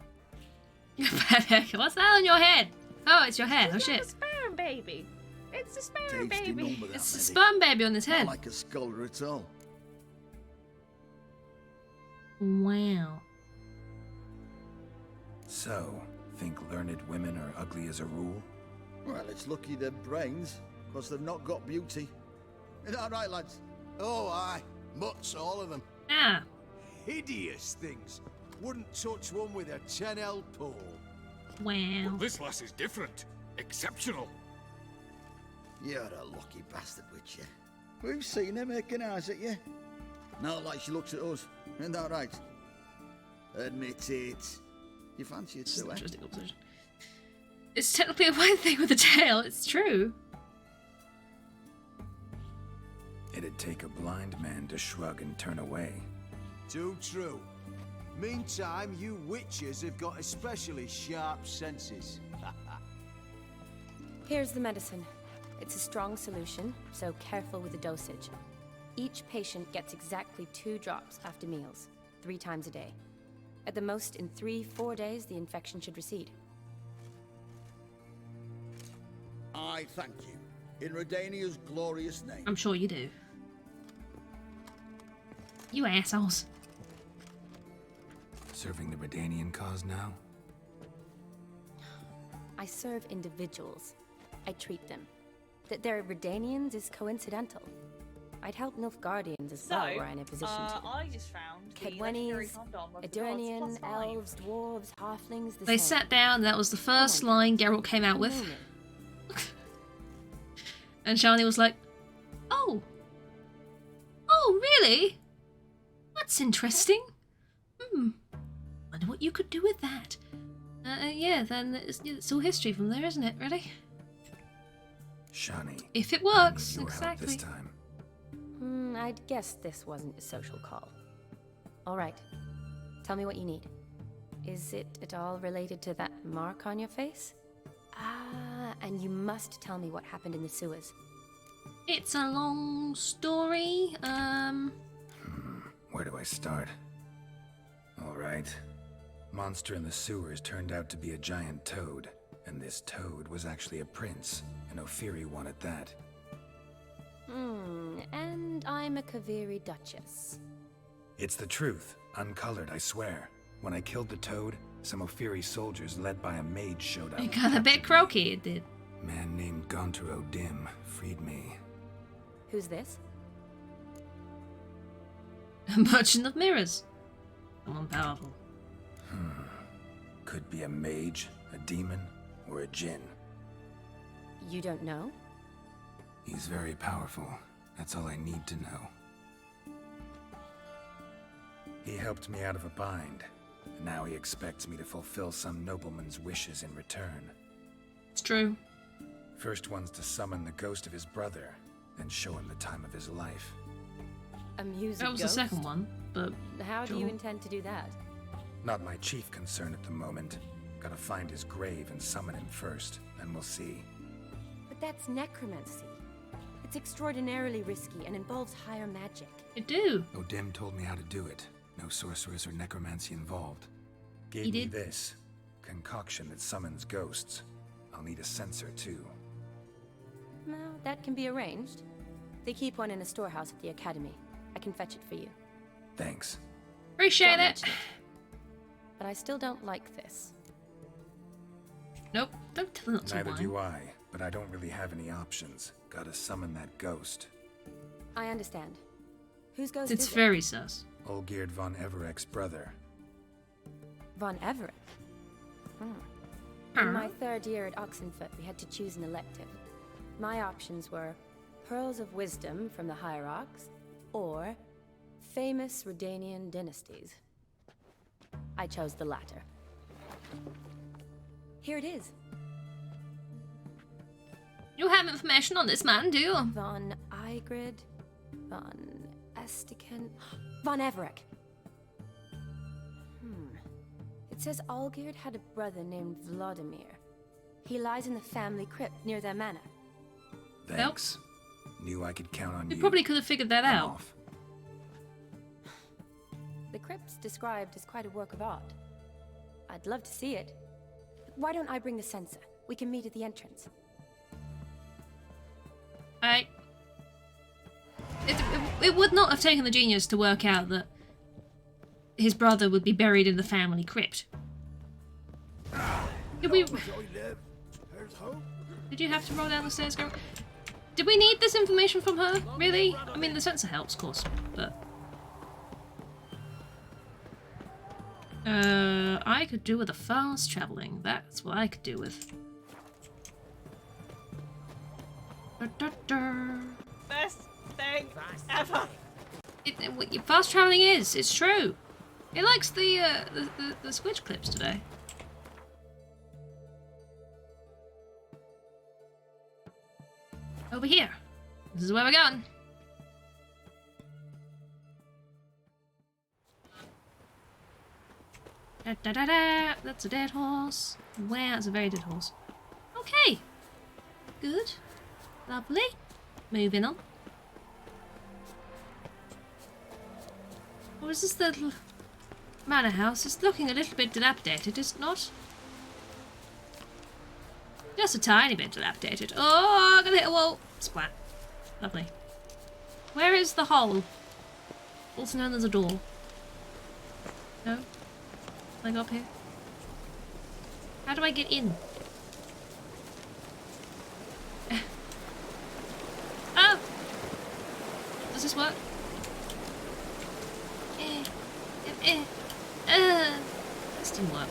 What's that on your head? Oh, it's your hair. Oh shit. It's a sperm baby. It's a sperm Tasty baby. number, that, It's a maybe. sperm baby on his head. Not like a scholar at all. Wow. So, think learned women are ugly as a rule? Well, it's lucky they're brains, because they've not got beauty. Is that right, lads? Oh, aye. Mutts, all of them. Ah. Hideous things. Wouldn't touch one with a 10L pole. Wow. This lass is different. Exceptional. You're a lucky bastard, Witcher. We've seen her making eyes at you. Not like she looks at us. Isn't that right? Admit it. You fancy it too, eh? Interesting observation. It's technically a white thing with a tail, it's true. It'd take a blind man to shrug and turn away. Too true. Meantime, you witches have got especially sharp senses. Here's the medicine. It's a strong solution, so careful with the dosage. Each patient gets exactly 2 drops after meals, 3 times a day. At the most, in 3-4 days, the infection should recede. I thank you. In Redania's glorious name. I'm sure you do. You assholes. Serving the Redanian cause now? I serve individuals. I treat them. That they're Redanians is coincidental. I'd help Nilfgaardians as well were I in a position to. I just found the legendary Kedwenis, condom of the gods Edurnian, plus 5. elves, dwarves, halflings, the They same. sat down, that was the first line Geralt came out with. And Shani was like, oh. Oh, really? That's interesting. Wonder what you could do with that. Yeah, then it's all history from there, isn't it, really? Shani. If it works, I need your help this exactly. time. I'd guess this wasn't a social call. All right. Tell me what you need. Is it at all related to that mark on your face? Ah, and you must tell me what happened in the sewers. It's a long story. Where do I start? Alright. Monster in the sewers turned out to be a giant toad, and this toad was actually a prince, and Ophiri wanted that. And I'm a Kaviri Duchess. It's the truth, uncolored, I swear. When I killed the toad, some Ophiri soldiers led by a mage showed up. It got a bit croaky, it did. Man named Gaunter O'Dim freed me. Who's this? A merchant of mirrors. Someone powerful. Could be a mage, a demon, or a djinn. You don't know? He's very powerful. That's all I need to know. He helped me out of a bind, and now he expects me to fulfill some nobleman's wishes in return. It's true. First one's to summon the ghost of his brother, then show him the time of his life. Amuse That was the second one, but how do you sure. intend to do that? Not my chief concern at the moment. Gotta find his grave and summon him first, then we'll see. But that's necromancy. It's extraordinarily risky and involves higher magic. It do. O'Dim told me how to do it. No sorceress or necromancy involved. Gave He me did? this concoction that summons ghosts. I'll need a censer too. No, that can be arranged. They keep one in a storehouse at the academy. I can fetch it for you. Thanks. Appreciate Don't it. mention But I still don't like this. Nope, don't tell her not to Neither whine. do I, but I don't really have any options. Gotta summon that ghost. I understand. Whose ghost It's is very sus. Olgierd von Everek's brother. it? Von Everett. In my 3rd year at Oxenfoot, we had to choose an elective. My options were Pearls of Wisdom from the Hierarchs, or Famous Redanian Dynasties. I chose the latter. Here it is. You have information on this man, do you? Von Igrid, Von Estiken, Von Everett. It says Olgierd had a brother named Vladimir. He lies in the family crypt near their manor. Thanks. Knew I could count on You you. probably could have figured that I'm out. off. The crypt's described as quite a work of art. I'd love to see it. Why don't I bring the censer? We can meet at the entrance. It would not have taken the genius to work out that his brother would be buried in the family crypt. Did we? Did you have to roll down the stairs, girl? Did we need this information from her? Really? I mean, the sensor helps, of course, but... I could do with a fast traveling. That's what I could do with. Best thing ever. Fast traveling is. It's true. It likes the Squidge clips today. Over here. This is where we're going. Da, da, da, da. That's a dead horse. Wow, that's a very dead horse. Okay. Good. Lovely. Moving on. Or is this the little manor house? It's looking a little bit dilapidated, is it not? Just a tiny bit dilapidated. Oh, I'm gonna hit a wall. Splat. Lovely. Where is the hole? Also known as a door. No? Can I go up here? How do I get in? Oh! Does this work? This didn't work.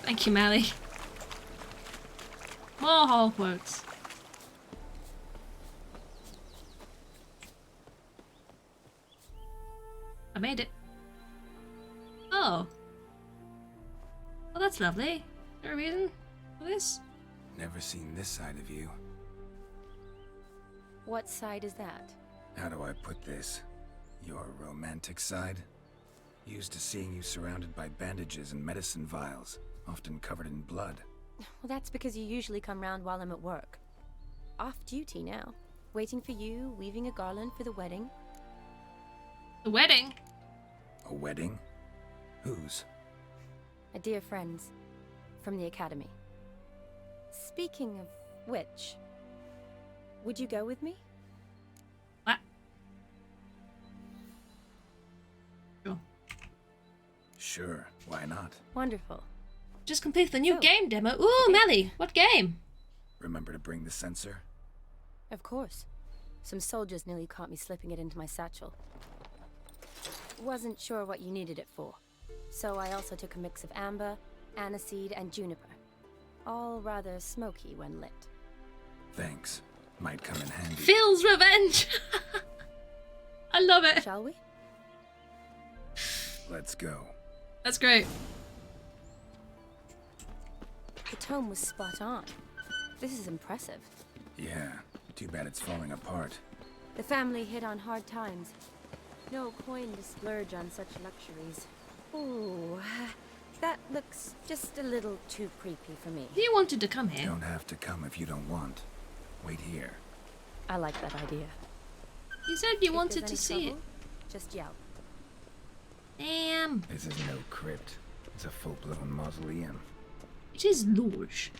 Thank you, Mally. More hole quotes. I made it. Oh. Well, that's lovely. Is there a reason for this? Never seen this side of you. What side is that? How do I put this? Your romantic side? Used to seeing you surrounded by bandages and medicine vials, often covered in blood. Well, that's because you usually come round while I'm at work. Off duty now. Waiting for you, weaving a garland for the wedding. The wedding? A wedding? Whose? A dear friend's. From the academy. Speaking of which, would you go with me? What? Sure. Sure, why not? Wonderful. Just complete the new game demo. Ooh, Melly, what game? Remember to bring the sensor? Of course. Some soldiers nearly caught me slipping it into my satchel. Wasn't sure what you needed it for, so I also took a mix of amber, aniseed, and juniper. All rather smoky when lit. Thanks. Might come in handy. Phil's revenge! I love it. Shall we? Let's go. That's great. The tome was spot on. This is impressive. Yeah, too bad it's falling apart. The family hit on hard times. No coin to splurge on such luxuries. Ooh, that looks just a little too creepy for me. You wanted to come here. You don't have to come if you don't want. Wait here. I like that idea. You said you If wanted there's to see any it. trouble, just yell. Damn. This is no crypt. It's a full-blown mausoleum. It is large.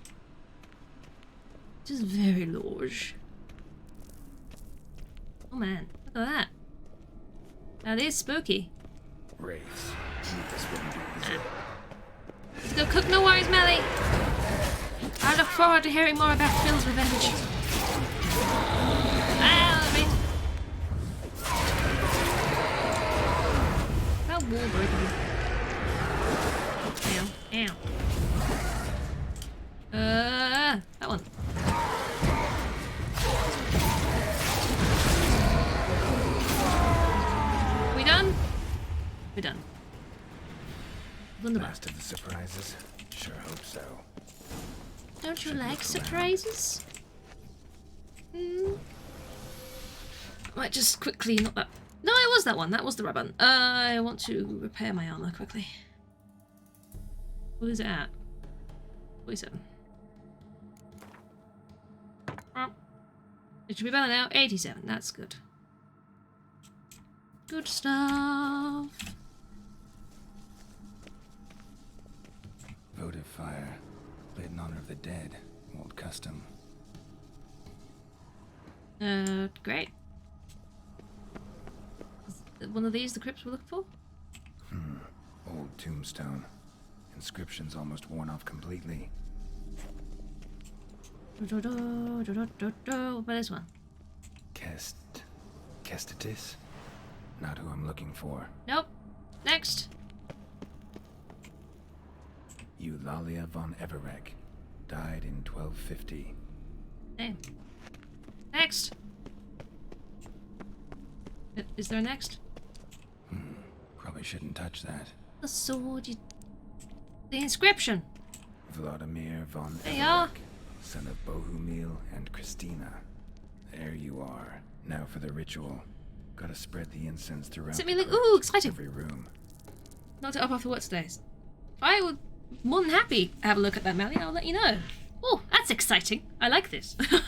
It is very large. Oh man, look at that. That is spooky. Wraiths. This wouldn't be easy. Let's go cook, no worries, Melly. I look forward to hearing more about Phil's revenge. Ah, I mean... That wall breaking. Ow, ow. That one. Are we done? We're done. Wunderbar. Last of the surprises? Sure hope so. Don't you like surprises? I might just quickly not that. No, it was that one. That was the red button. I want to repair my armor quickly. What is it at? 47. It should be better now. 87. That's good. Good stuff. Votive fire. Lit in honor of the dead. Old custom. Great. Is one of these the crypts we're looking for? Old tombstone. Inscription's almost worn off completely. What about this one? Kestitis? Not who I'm looking for. Nope. Next. Eulalia von Everek. Died in 1250. Name. Next. Is there a next? Probably shouldn't touch that. The sword, The inscription. Vladimir von There you are. Everek. son of Bohumil and Christina. There you are. Now for the ritual. Gotta spread the incense throughout Sent me a the link. Ooh, exciting. every room. Knocked it up after work today. I would more than happy to have a look at that, Melly. I'll let you know. Oh, that's exciting. I like this. Thank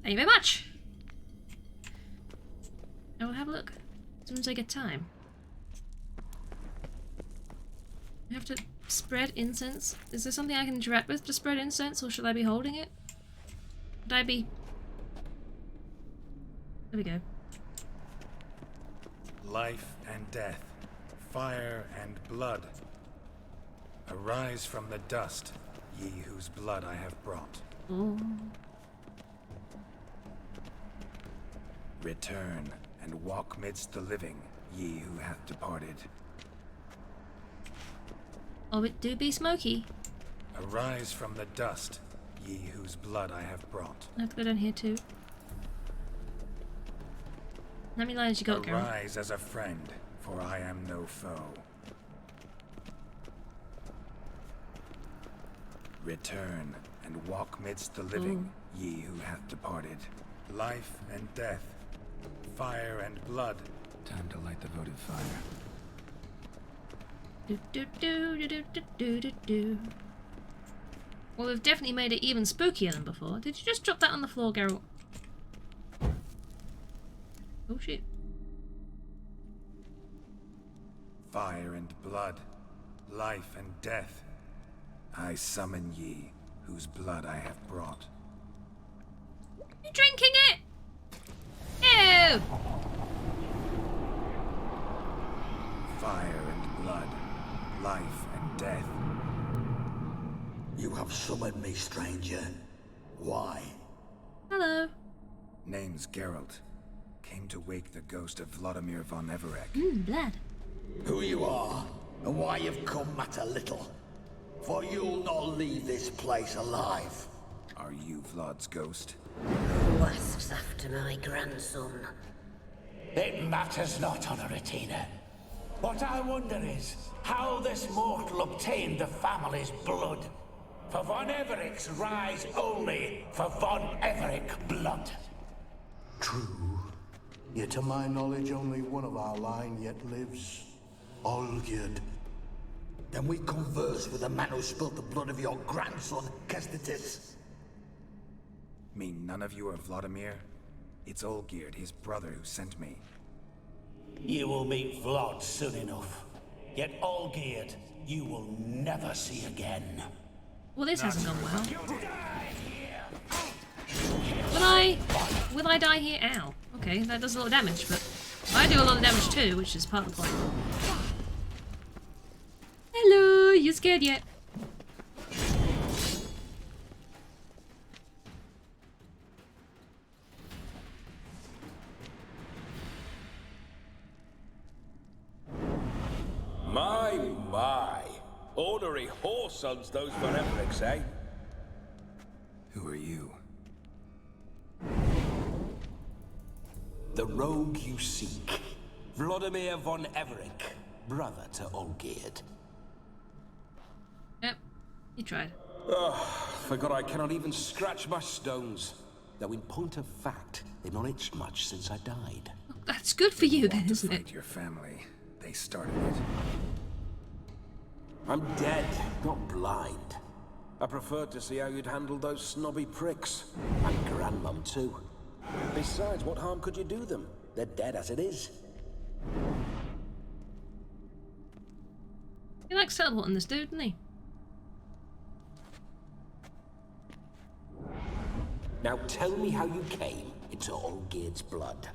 you very much. I will have a look as soon as I get time. I have to spread incense. Is there something I can interact with to spread incense, or should I be holding it? Should I be... There we go. Life and death, fire and blood. Arise from the dust, ye whose blood I have brought. Oh. Return and walk midst the living, ye who hath departed. Oh, it do be smoky. Arise from the dust, ye whose blood I have brought. I have to go down here too. How many lines you got, Carol? Arise as a friend, for I am no foe. Return and walk midst the living, ye who hath departed. Life and death, fire and blood. Time to light the votive fire. Do, do, do, do, do, do, do, do. Well, we've definitely made it even spookier than before. Did you just drop that on the floor, Geralt? Oh shit. Fire and blood, life and death. I summon ye, whose blood I have brought. You drinking it? Ew! Fire and blood, life and death. You have summoned me, stranger. Why? Hello. Name's Geralt. Came to wake the ghost of Vladimir von Everec. Blood. Who you are, and why you've come matter little. For you'll not leave this place alive. Are you Vlad's ghost? Who asks after my grandson? It matters not, Honoratina. What I wonder is how this mortal obtained the family's blood. For von Everic's rise only for von Everec blood. True. Yet to my knowledge, only one of our line yet lives. Olgierd. Then we converse with the man who spilt the blood of your grandson, Kestitis. Mean none of you are Vladimir? It's Olgierd, his brother, who sent me. You will meet Vlad soon enough. Yet Olgierd, you will never see again. Well, this hasn't gone well. Will I die here? Ow. Okay, that does a lot of damage, but I do a lot of damage too, which is part of the point. Hello, you scared yet? My. Ornery whoresons those von Everecs, eh? Who are you? The rogue you seek. Vladimir von Everec, brother to Olgierd. Yep, you tried. Forgot I cannot even scratch my stones. Though in point of fact, they've not itched much since I died. That's good for you then, isn't it? Your family. They started it. I'm dead, not blind. I preferred to see how you'd handle those snobby pricks. And Grandmum too. Besides, what harm could you do them? They're dead as it is. He likes teleporting this dude, doesn't he? Now tell me how you came into Olgierd's blood.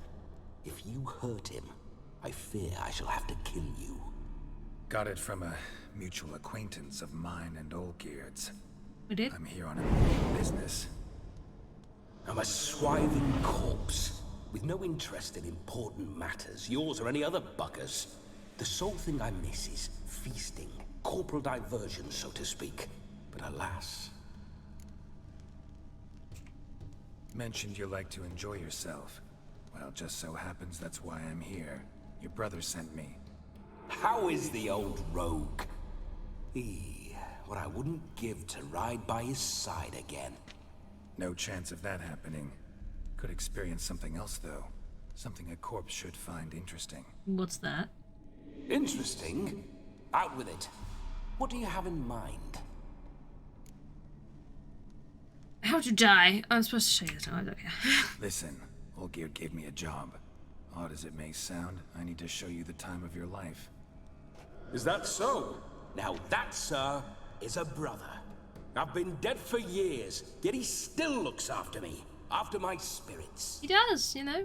If you hurt him, I fear I shall have to kill you. Got it from a mutual acquaintance of mine and Olgierd's. We did? I'm here on a business. I'm a swiving corpse, with no interest in important matters, yours or any other buggers. The sole thing I miss is feasting, corporal diversion, so to speak. But alas... Mentioned you like to enjoy yourself. Well, just so happens that's why I'm here. Your brother sent me. How is the old rogue? He what I wouldn't give to ride by his side again. No chance of that happening. Could experience something else, though. Something a corpse should find interesting. What's that? Interesting? Out with it. What do you have in mind? How'd you die? I'm supposed to show you this. I don't care. Listen, Olgierd gave me a job. Odd as it may sound, I need to show you the time of your life. Is that so? Now that, sir, is a brother. I've been dead for years, yet he still looks after me. After my spirits. He does, you know.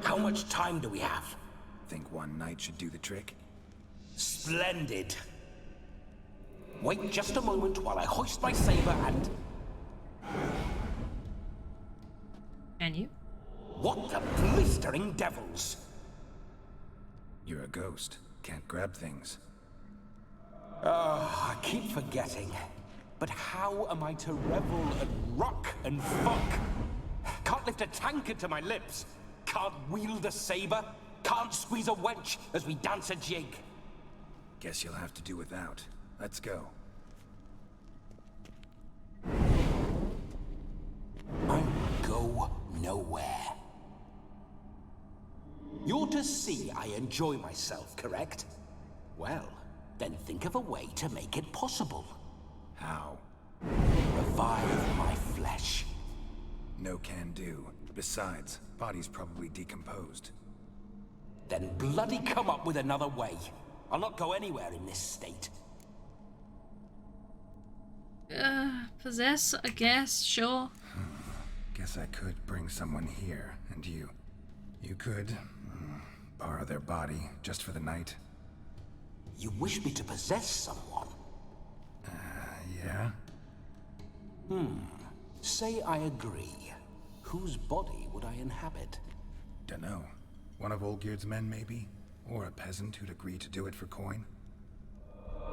How much time do we have? Think one night should do the trick? Splendid. Wait just a moment while I hoist my saber and... Can you? What the blistering devils? You're a ghost. Can't grab things. I keep forgetting. But how am I to revel and rock and fuck? Can't lift a tankard to my lips. Can't wield a saber. Can't squeeze a wench as we dance a jig. Guess you'll have to do without. Let's go. I go nowhere. You're to see I enjoy myself, correct? Well, then think of a way to make it possible. How? Revive my flesh. No can do. Besides, body's probably decomposed. Then bloody come up with another way. I'll not go anywhere in this state. Possess, I guess, sure. Guess I could bring someone here, and you could borrow their body just for the night. You wish me to possess someone? Yeah? Say I agree. Whose body would I inhabit? Dunno. One of Olgierd's men, maybe? Or a peasant who'd agree to do it for coin?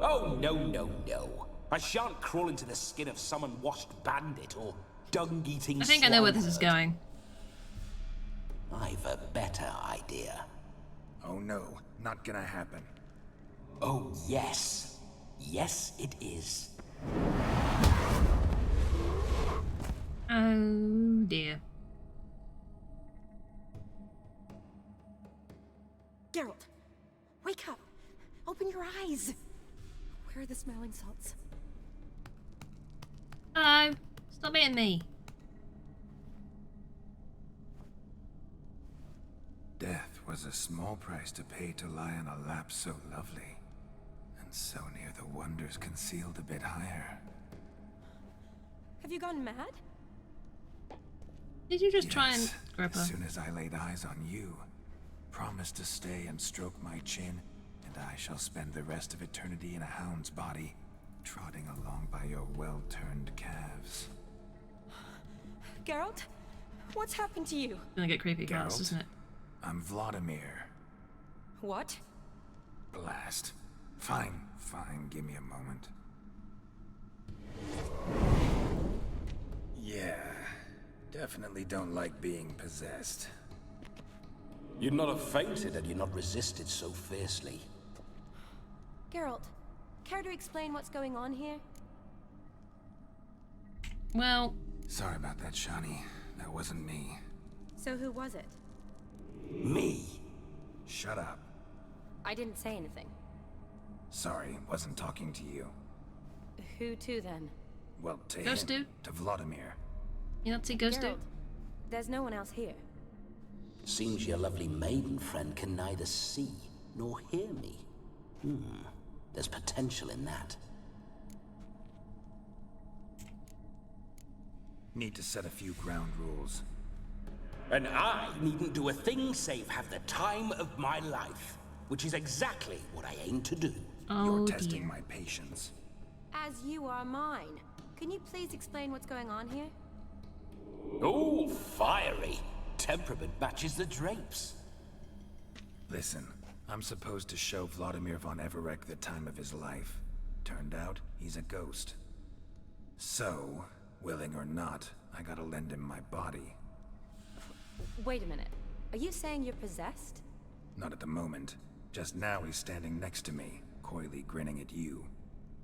Oh, no, no, no. I shan't crawl into the skin of some unwashed bandit or dung-eating I think I know where this is swineherd. going. I've a better idea. Oh no, not gonna happen. Oh, yes. Yes, it is. Oh dear. Geralt, wake up. Open your eyes. Where are the smelling salts? Hello. Stop hitting me. Death was a small price to pay to lie on a lap so lovely, and so near the wonders concealed a bit higher. Have you gone mad? Did you just try and grab her? As soon as I laid eyes on you, promise to stay and stroke my chin, and I shall spend the rest of eternity in a hound's body, trotting along by your well-turned calves. Geralt, what's happened to you? It's gonna get creepy fast, Geralt? isn't it? I'm Vladimir. What? Blast. Fine, give me a moment. Yeah, definitely don't like being possessed. You'd not have fainted had you not resisted so fiercely. Geralt, care to explain what's going on here? Well... Sorry about that, Shani. That wasn't me. So who was it? Me. Shut up. I didn't say anything. Sorry, wasn't talking to you. Who to then? Well, to Ghost him. dude? To Vladimir. You not see Ghost Geralt, dude? there's no one else here. Seems your lovely maiden friend can neither see nor hear me. There's potential in that. Need to set a few ground rules. And I needn't do a thing save have the time of my life, which is exactly what I aim to do. You're testing my patience. As you are mine. Can you please explain what's going on here? Oh, fiery. Temperament matches the drapes. Listen, I'm supposed to show Vladimir von Everec the time of his life. Turned out, he's a ghost. So, willing or not, I gotta lend him my body. Wait a minute. Are you saying you're possessed? Not at the moment. Just now he's standing next to me, coyly grinning at you.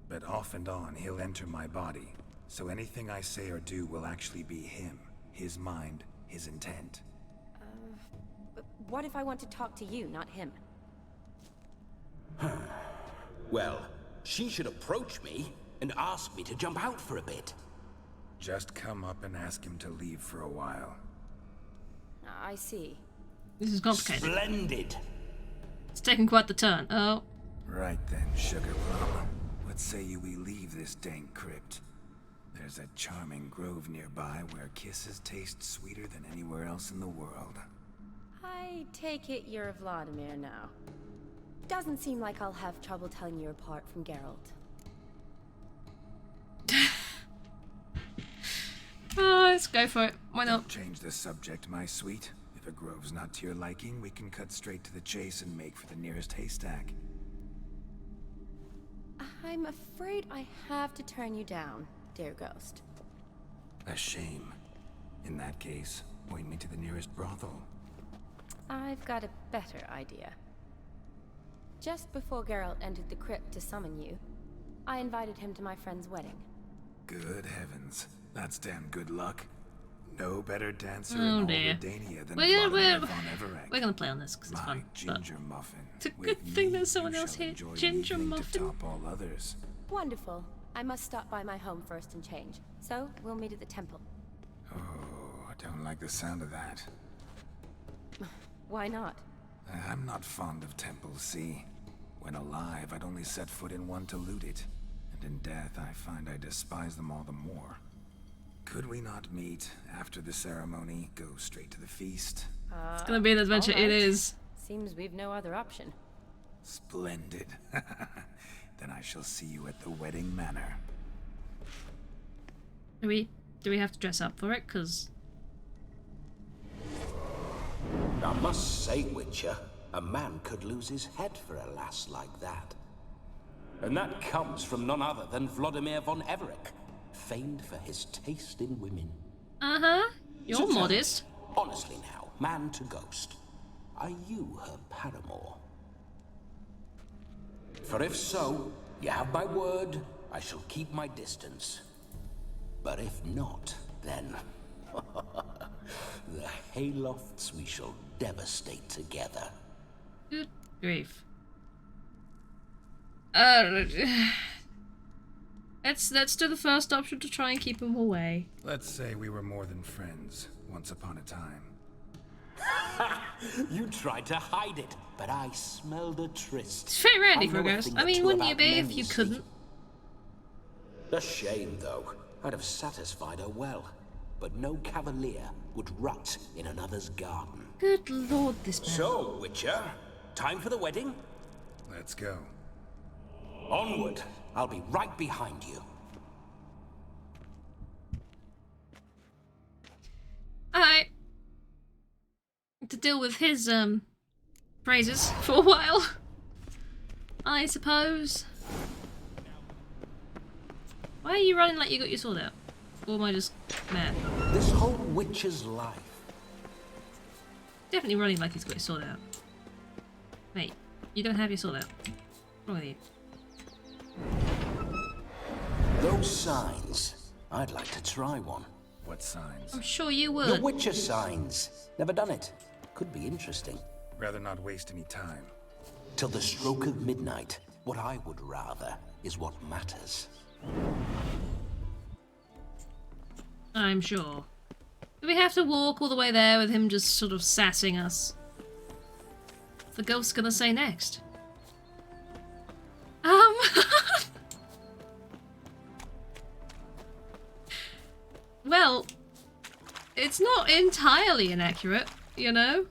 But off and on, he'll enter my body. So anything I say or do will actually be him. His mind, his intent. But what if I want to talk to you, not him? Well, she should approach me and ask me to jump out for a bit. Just come up and ask him to leave for a while. I see. This is complicated. Splendid. It's taking quite the turn. Oh. Right then, Sugar Plum. What say we leave this dank crypt? There's a charming grove nearby where kisses taste sweeter than anywhere else in the world. I take it you're Vladimir now. Doesn't seem like I'll have trouble telling you apart from Geralt. Oh, let's go for it. Why not? Change the subject, my sweet. If a grove's not to your liking, we can cut straight to the chase and make for the nearest haystack. I'm afraid I have to turn you down, dear ghost. A shame. In that case, point me to the nearest brothel. I've got a better idea. Just before Geralt entered the crypt to summon you, I invited him to my friend's wedding. Good heavens. That's damn good luck. No better dancer Oh, in all dear. Redania than We're Vladimir von Everett. gonna play on this because it's My fun. ginger muffin. It's a With good thing me, there's someone you else shall here. enjoy Ginger evening muffin. to top all others. Wonderful. I must stop by my home first and change. So, we'll meet at the temple. Oh, I don't like the sound of that. Why not? I'm not fond of temples, see? When alive, I'd only set foot in one to loot it. And in death, I find I despise them all the more. Could we not meet after the ceremony, go straight to the feast? It's gonna be an adventure. all right. It is. Seems we've no other option. Splendid. Then I shall see you at the wedding manor. Do we have to dress up for it? Cause I must say, Witcher, a man could lose his head for a lass like that. And that comes from none other than Vladimir von Everett, famed for his taste in women. You're So tell me, modest. honestly now, man to ghost, are you her paramour? For if so, you have my word, I shall keep my distance. But if not, then the haylofts we shall devastate together. Good grief. Let's do the first option to try and keep him away. Let's say we were more than friends, once upon a time. You tried to hide it, but I smelled a tryst. It's very randy I for a know ghost. thing I or mean, two wouldn't you about be men, if you see. couldn't? A shame, though. I'd have satisfied her well, but no cavalier would rot in another's garden. Good lord, this man. So, Witcher, time for the wedding? Let's go. Onward. I'll be right behind you. Alright. To deal with his, praises for a while, I suppose. Why are you running like you got your sword out? Or am I just mad? This whole Witcher's life. Definitely running like he's got his sword out. Mate, you don't have your sword out. What's wrong with you? Those signs. I'd like to try one. What signs? I'm sure you would. The Witcher signs. Never done it. Could be interesting. Rather not waste any time. Till the stroke of midnight, what I would rather is what matters. I'm sure. Do we have to walk all the way there with him just sort of sassing us? What's the ghost gonna say next? Well, it's not entirely inaccurate, you know?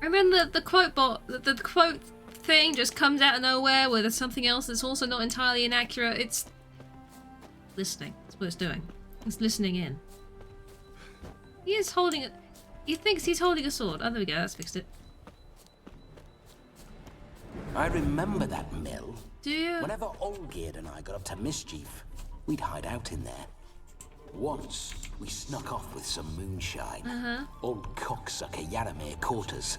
And then the quote bot, the quote thing just comes out of nowhere where there's something else that's also not entirely inaccurate. It's listening. That's what it's doing. It's listening in. He is holding it. He thinks he's holding a sword. Oh, there we go. That's fixed it. I remember that mill. Do you? Whenever Olgierd and I got up to mischief, we'd hide out in there. Once, we snuck off with some moonshine. Old cocksucker Yaramir caught us.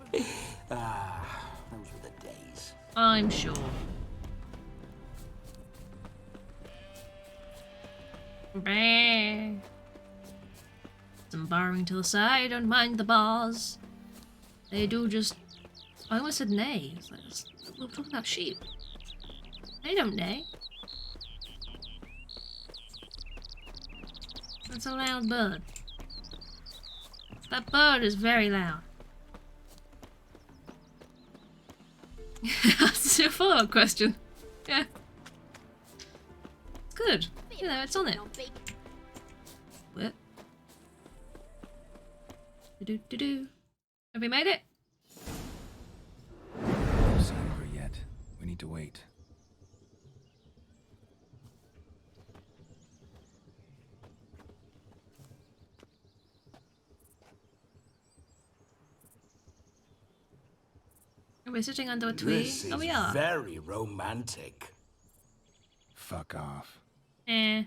Those were the days. I'm sure. Some barring to the side, don't mind the bars. They do just... I almost said neigh. It's like, we're talking about sheep. They don't neigh. That's a loud bird. That bird is very loud. That's a follow-up question. Yeah. It's good. You know, it's on it. What? Do-do-do-do. Have we made it? No sign of her yet. We need to wait. Are we sitting under a tree? This Oh, we is are. very romantic. Fuck off. Eh.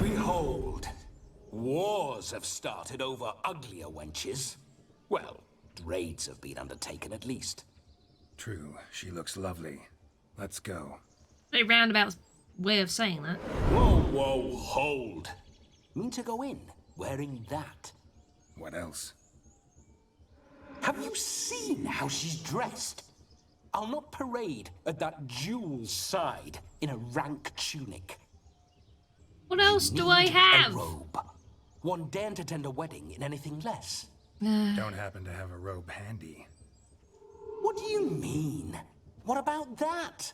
Behold, wars have started over uglier wenches. Well, raids have been undertaken at least. True, she looks lovely. Let's go. Very roundabout way of saying that. Whoa, whoa, hold. Mean to go in wearing that? What else? Have you seen how she's dressed? I'll not parade at that jewel's side in a rank tunic. What else do I Need have? A robe. One daren't attend a wedding in anything less. Don't happen to have a robe handy. What do you mean? What about that?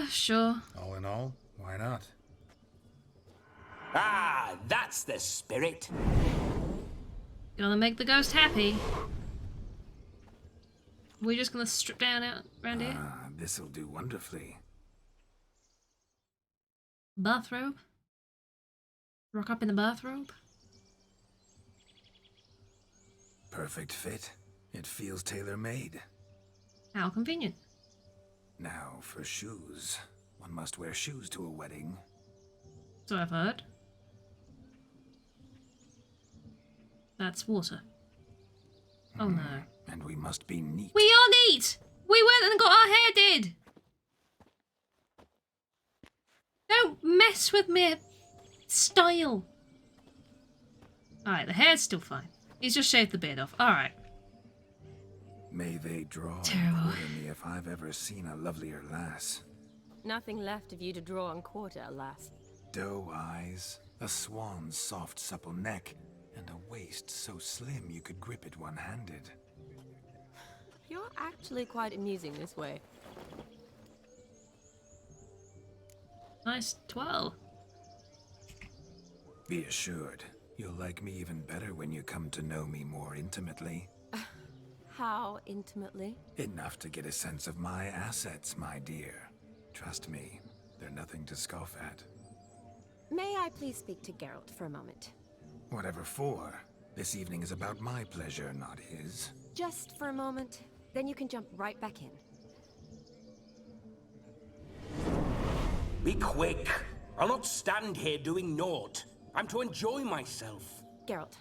Sure. All in all, why not? Ah, that's the spirit. Gonna make the ghost happy. We're just gonna strip down out around here. This'll do wonderfully. Bathrobe? Rock up in the bathrobe? Perfect fit. It feels tailor-made. How convenient. Now, for shoes. One must wear shoes to a wedding. So I've heard. That's water. Oh no. And we must be neat. We are neat! We went and got our hair did! Don't mess with me style. Alright, the hair's still fine. He's just shaved the beard off. Alright. May they draw Terrible. and quarter me if I've ever seen a lovelier lass. Nothing left of you to draw and quarter, alas. Doe eyes, a swan's soft supple neck, and a waist so slim you could grip it one-handed. You're actually quite amusing this way. Nice twirl. Be assured, you'll like me even better when you come to know me more intimately. How intimately? Enough to get a sense of my assets, my dear. Trust me, they're nothing to scoff at. May I please speak to Geralt for a moment? Whatever for. This evening is about my pleasure, not his. Just for a moment, then you can jump right back in. Be quick. I'll not stand here doing naught. I'm to enjoy myself. Geralt,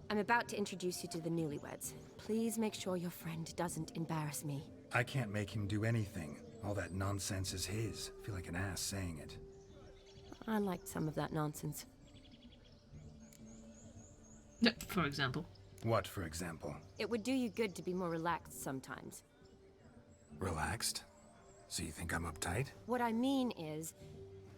I'm about to introduce you to the newlyweds. Please make sure your friend doesn't embarrass me. I can't make him do anything. All that nonsense is his. I feel like an ass saying it. I liked some of that nonsense. For example. What, for example? It would do you good to be more relaxed sometimes. Relaxed? So you think I'm uptight? What I mean is,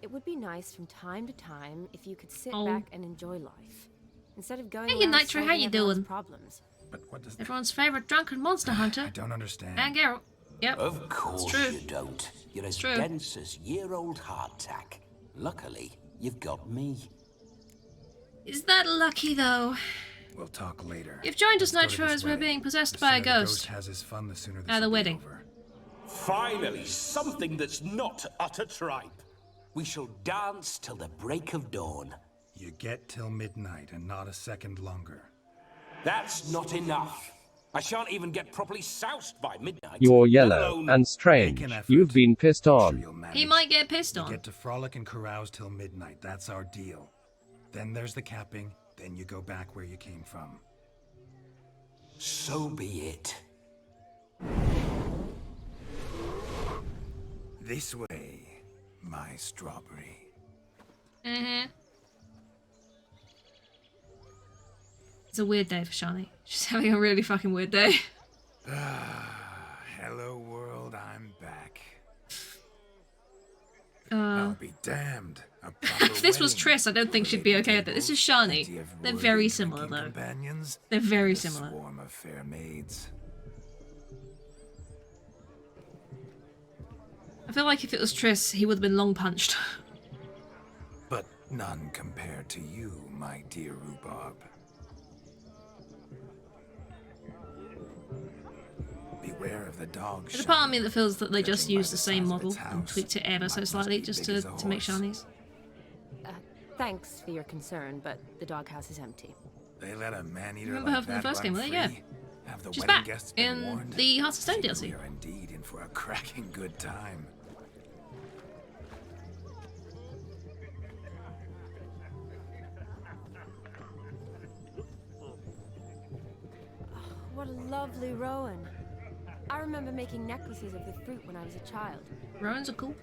it would be nice from time to time if you could sit Oh. back and enjoy life. Instead of going Hey, around Nitro, how solving you everyone's doing? Problems. But what does Everyone's favourite drunken monster hunter. I don't understand. And Geralt. Yep. Of course it's true. you don't. You're as true. dense as year-old hardtack. Luckily, you've got me. Is that lucky though? We'll talk later. You've joined us, Let's go to Nitro, this as we're wedding. being possessed The by a sooner the ghost. has his fun, the sooner this At the will be wedding. over. Finally, something that's not utter tripe. We shall dance till the break of dawn. You get till midnight and not a second longer. That's not enough. I shan't even get properly soused by midnight. You're let yellow alone- and strange. Make an effort. You've been pissed on. He might get pissed We on. get to frolic and carouse till midnight. That's our deal. Then there's the capping. Then you go back where you came from. So be it. This way, my strawberry. Mm-hmm. It's a weird day for Shani. She's having a really fucking weird day. Hello world, I'm back. Uh, I'll be damned. A proper if this was wedding. Triss, I don't think she'd be okay with it. This is Shani. They're very similar, though. Companions, They're very a similar. swarm of fair maids. I feel like if it was Triss, he would have been long punched. But none compared to you, my dear rhubarb. Beware of the dog. There's a part of me that feels that they just used the same model and tweaked it ever so slightly just to make Shani's. Thanks for your concern, but the doghouse is empty. They let a man-eater Remember like her from the that first run game, yeah. free? Have the She's wedding back guests been in warned? the Hearts of Stone DLC. We are indeed in for a cracking good time. What a lovely rowan. I remember making necklaces of the fruit when I was a child. Rowans are cool.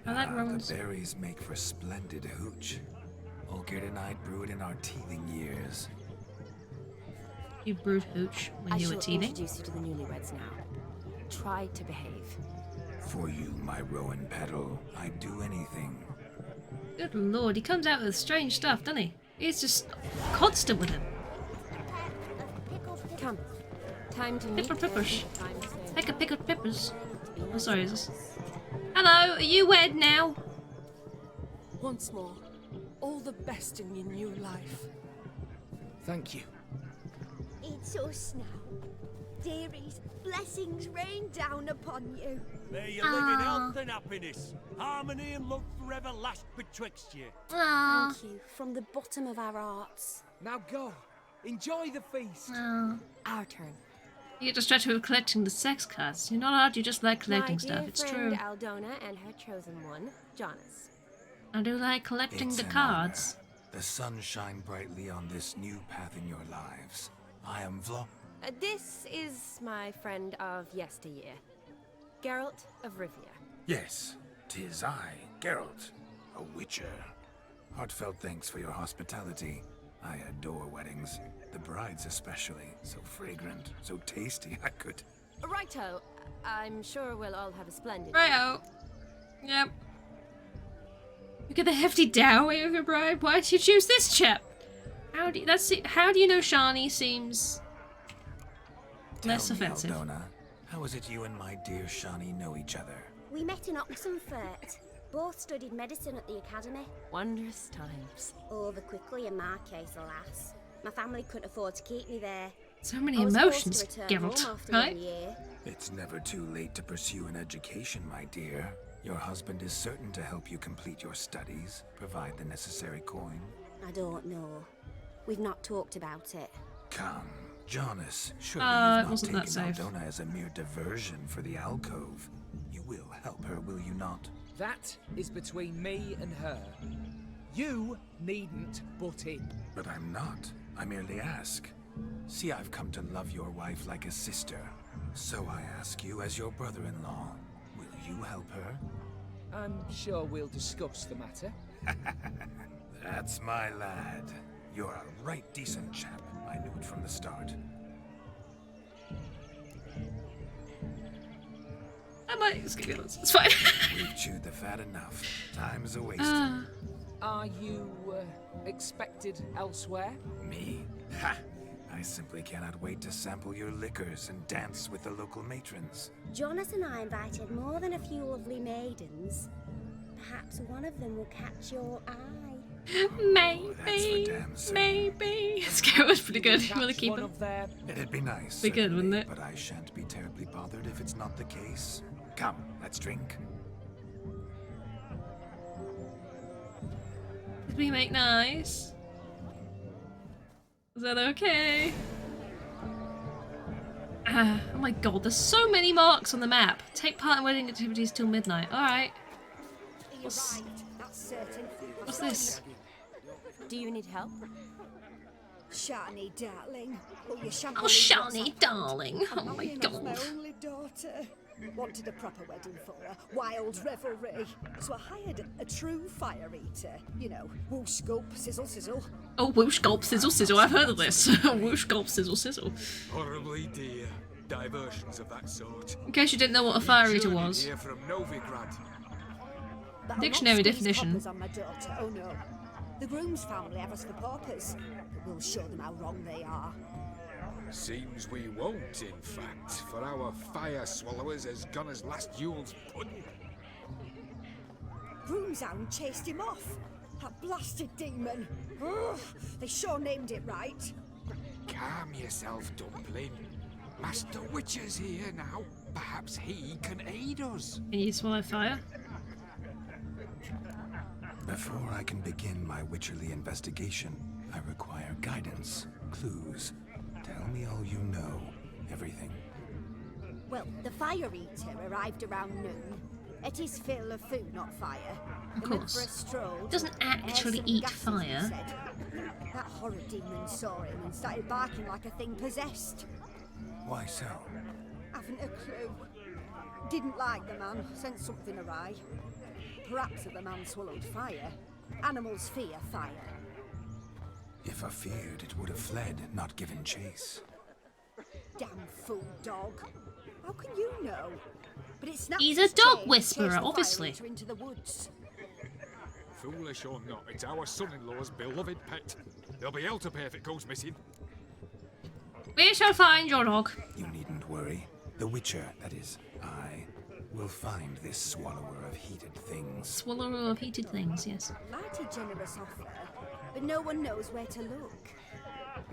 I like Rowans. The berries make for splendid hooch. Olgerd and I brewed in our teething years. You brewed hooch when you were I shall teething? introduce you to the newlyweds now. Try to behave. For you, my rowan petal, I'd do anything. Good lord, he comes out with strange stuff, doesn't he? He's just constant with him. Come. Time to meet. Pipper peppers. Time to... Pick a pickled peppers. Oh, sorry, is this... Hello, are you wed now? Once more, all the best in your new life. Thank you. It's us now. Dearies, blessings rain down upon you. May you live in health and happiness. Harmony and love forever last betwixt you. Thank you from the bottom of our hearts. Now go. Enjoy the feast. Our turn. You get distracted with collecting the sex cards. You're not hard, you just like collecting My stuff. dear It's friend true. Aldona and her chosen one, Jonas. I do like collecting It's the an cards. honor. The sun shine brightly on this new path in your lives. I am This is my friend of yesteryear, Geralt of Rivia. Yes, 'tis I, Geralt, a witcher. Heartfelt thanks for your hospitality. I adore weddings. The brides especially. So fragrant, so tasty, I could... Righto. I'm sure we'll all have a splendid... Righto. Yep. You get the hefty dowry of your bride? Why did you choose this chap? How do you know Shani seems less Tell me, offensive? Aldona, how is it you and my dear Shani know each other? We met in Oxenfurt. Both studied medicine at the academy. Wondrous times. Over quickly in my case, alas. My family couldn't afford to keep me there. So many I was emotions, forced to return Geralt, home after right? 1 year. It's never too late to pursue an education, my dear. Your husband is certain to help you complete your studies, provide the necessary coin. I don't know. We've not talked about it. Come, Jonas, surely It you've not wasn't that taken safe. Aldona as a mere diversion for the alcove. You will help her, will you not? That is between me and her. You needn't butt in. But I'm not. I merely ask. See, I've come to love your wife like a sister. So I ask you as your brother-in-law, will you help her? I'm sure we'll discuss the matter. That's my lad. You're a right decent chap. I knew it from the start. I might excuse you, it's fine. We've chewed the fat enough. Time's a-wasted. Are you expected elsewhere? Me? Ha! I simply cannot wait to sample your liquors and dance with the local matrons. Jonas and I invited more than a few lovely maidens. Perhaps one of them will catch your eye. Maybe. Maybe. Scare was pretty good. Will it keep him? It'd be nice. Be good, wouldn't certainly, it? But I shan't be terribly bothered if it's not the case. Come, let's drink. Did we make nice? Is that okay? Oh my god, there's so many marks on the map. Take part in wedding activities till midnight. Alright. You're right, that's certain. What's this? Do you need help? Shani, darling. Oh, you shan't Oh, believe what's Shani, happened. darling. Oh I'm my marrying off my god. only daughter. Wanted a proper wedding for her. Wild revelry. So I hired a true fire eater. You know, whoosh, gulp, sizzle, sizzle. Oh, whoosh, gulp, sizzle, sizzle. I've heard of this. Whoosh, gulp, sizzle, sizzle. Horribly dear. Diversions of that sort. In case you didn't know what a fire eater was. Here from Novigrad. But I'll Dictionary not squeeze definition. coppers on my daughter, oh no. The groom's family have us for paupers. But we'll show them how wrong they are. Seems we won't, in fact, for our fire swallowers has gone as last Yule's pudding. Groomshound chased him off. That blasted demon. Ugh, they sure named it right. Calm yourself, Dumpling. Master Witcher's here now. Perhaps he can aid us. Can you swallow fire? Before I can begin my Witcherly investigation, I require guidance, clues. Tell me all you know. Everything. Well, the fire eater arrived around noon. Ate his fill of food, not fire. Of They went course. for a stroll. Doesn't to actually air some eat gases, he fire. said. That horror demon saw him and started barking like a thing possessed. Why so? Haven't a clue. Didn't like the man, sent something awry. Perhaps if the man swallowed fire. Animals fear fire. If I feared, it would have fled, not given chase. Damn fool dog. How can you know? But it's not. He's a dog whisperer, obviously. Into the woods. Foolish or not, it's our son-in-law's beloved pet. There'll be hell to pay if it goes missing. We shall find your dog. You needn't worry. The Witcher, that is, I, will find this swallower of heated things. Swallower of heated things, yes. Mighty generous offer, but no one knows where to look.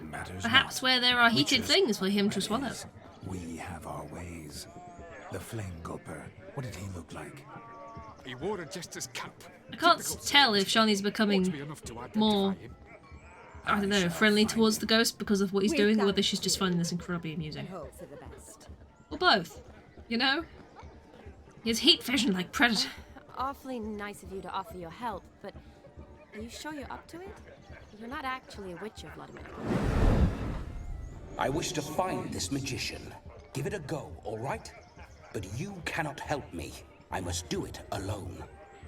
Matters Perhaps not. where there are heated Witchers, things for him to that swallow. is, we have our ways. The Flame Gulper, what did he look like? He wore a jester's cap. I can't tell if Shani's becoming more, I don't know, friendly towards the ghost because of what he's doing, or whether she's just finding this incredibly amusing. Hope for the best. Or both, you know? He has heat vision like Predator. Awfully nice of you to offer your help, but are you sure you're up to it? You're not actually a witcher, Vladimir. I wish to find this magician. Give it a go, all right? But you cannot help me. I must do it alone.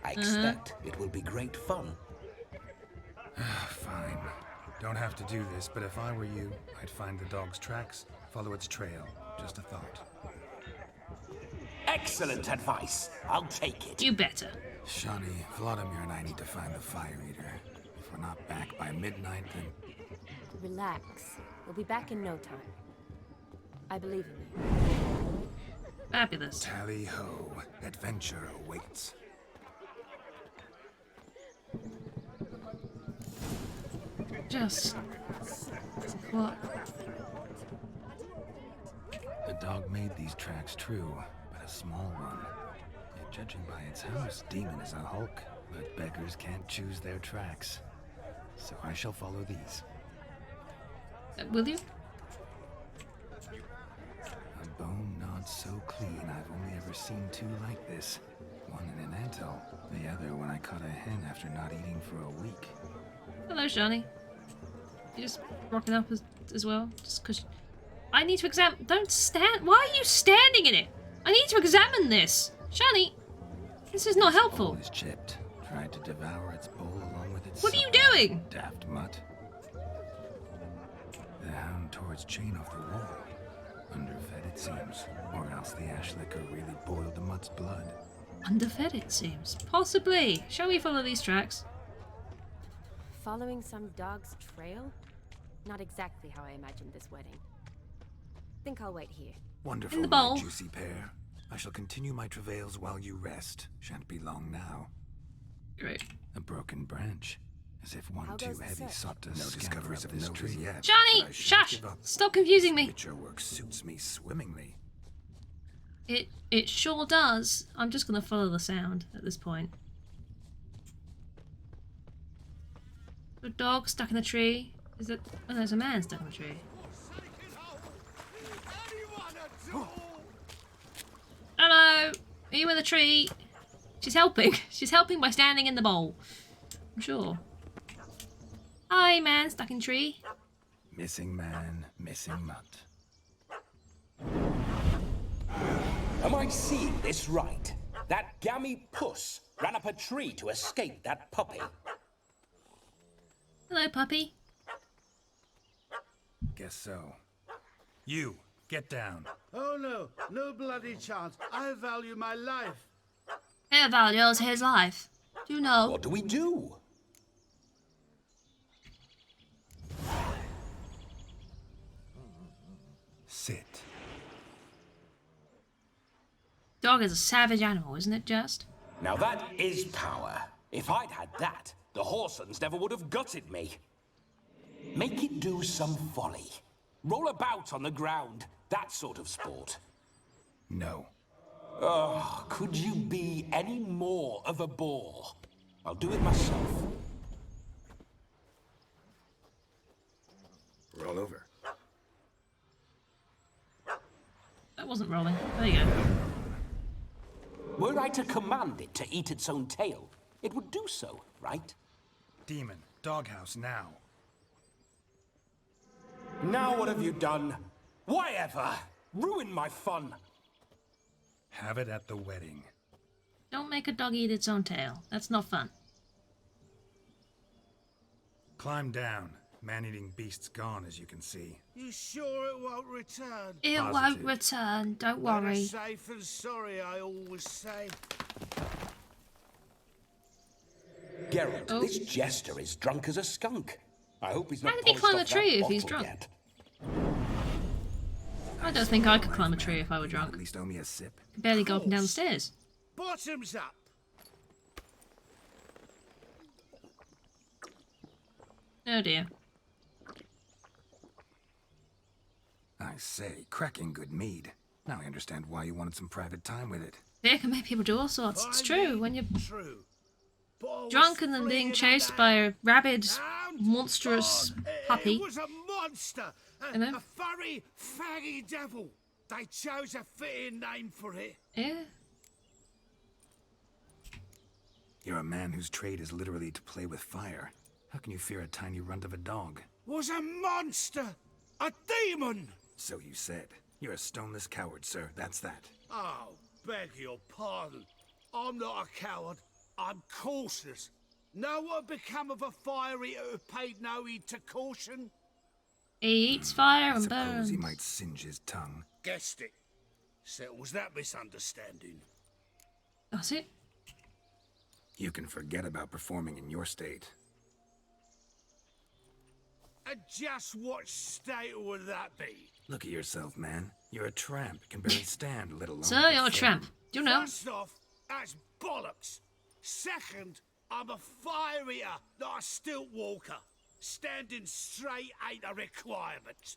I expect it will be great fun. Fine. Don't have to do this, but if I were you, I'd find the dog's tracks, follow its trail. Just a thought. Excellent advice. I'll take it. You better. Shani, Vladimir and I need to find the fire eater. If we're not back by midnight, then... Relax. We'll be back in no time. I believe in you. Fabulous. Tally-ho. Adventure awaits. Just... what? The dog made these tracks true, but a small one. Yet judging by its house, Demon is a hulk, but beggars can't choose their tracks. So I shall follow these. Will you? A bone not so clean I've only ever seen two like this. One in an anthill, the other when I caught a hen after not eating for a week. Hello, Shani. You just rocking up as well? Just because... I need to examine... Don't stand... Why are you standing in it? I need to examine this. Shani, this is not helpful. Bowl is chipped. Tried to devour its bowl along with its... What are you supper. doing? Daft mutt. The hound tore its chain off the wall. Underfed it seems. Or else the ash liquor really boiled the mutt's blood. Underfed, it seems. Possibly. Shall we follow these tracks? Following some dog's trail? Not exactly how I imagined this wedding. Think I'll wait here. Wonderful, In the bowl. my juicy pair. I shall continue my travails while you rest. Shan't be long now. Great. A broken branch. As if one How too goes the heavy search? sought to no discoveries of this tree yet. Johnny, but I shan't shush! give up. Stop confusing me. Witcher work suits me swimmingly. It sure does. I'm just gonna follow the sound at this point. A dog stuck in the tree. Is it? Oh, there's a man stuck in the tree. Hello. Are you in the tree? She's helping. She's helping by standing in the bowl. I'm sure. Hi, man stuck in tree. Missing man, missing mutt. Am I seeing this right? That gammy puss ran up a tree to escape that puppy. Hello, puppy. Guess so. You, get down. Oh no, no bloody chance. I value my life. He values his life. Do you know? What do we do? Sit. Dog is a savage animal, isn't it, Just? Now that is power. If I'd had that, the Horsons never would have gutted me. Make it do some folly. Roll about on the ground. That sort of sport. No. Oh, could you be any more of a bore? I'll do it myself. Roll over. That wasn't rolling. There you go. Were I to command it to eat its own tail, it would do so, right? Demon, doghouse now. Now what have you done? Why ever? Ruin my fun. Have it at the wedding. Don't make a dog eat its own tail. That's not fun. Climb down. Man-eating beast's gone, as you can see. You sure it won't return? It won't return. Don't worry. Better safe than sorry, I always say. Geralt, this jester is drunk as a skunk. I hope he's not. How did he climb a tree if he's drunk? Yet. I don't think I could climb a tree if I were drunk. At least owe me a sip. Could barely go up and down the stairs. Bottoms up. Oh dear. I say, cracking good mead. Now I understand why you wanted some private time with it. Beer can make people do all sorts. It's true. When you're drunk and then being chased by a rabid, monstrous puppy. It was a monster. You know? A furry, faggy devil. They chose a fitting name for it. Yeah. You're a man whose trade is literally to play with fire. How can you fear a tiny runt of a dog? Was a monster. A demon. So you said. You're a stoneless coward, sir. That's that. Oh, beg your pardon. I'm not a coward. I'm cautious. Know what become of a fire eater who paid no heed to caution? He eats fire I and suppose burns. he might singe his tongue. Guessed it. Settles that misunderstanding. That's it. You can forget about performing in your state. And just what state would that be? Look at yourself, man. You're a tramp. Can barely stand, let alone. So you're a tramp. Do you know? First off, that's bollocks. Second, I'm a fire eater, not a stilt walker. Standing straight ain't a requirement.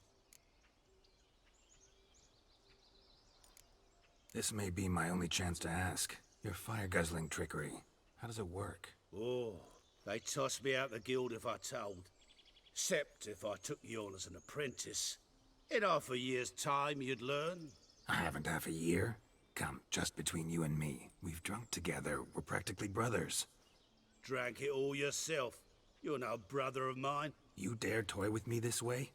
This may be my only chance to ask. Your fire-guzzling trickery. How does it work? Oh, they toss me out the guild if I told. Except if I took you on as an apprentice. In half a year's time, you'd learn. I haven't half a year. Come, just between you and me. We've drunk together. We're practically brothers. Drank it all yourself. You're no brother of mine. You dare toy with me this way?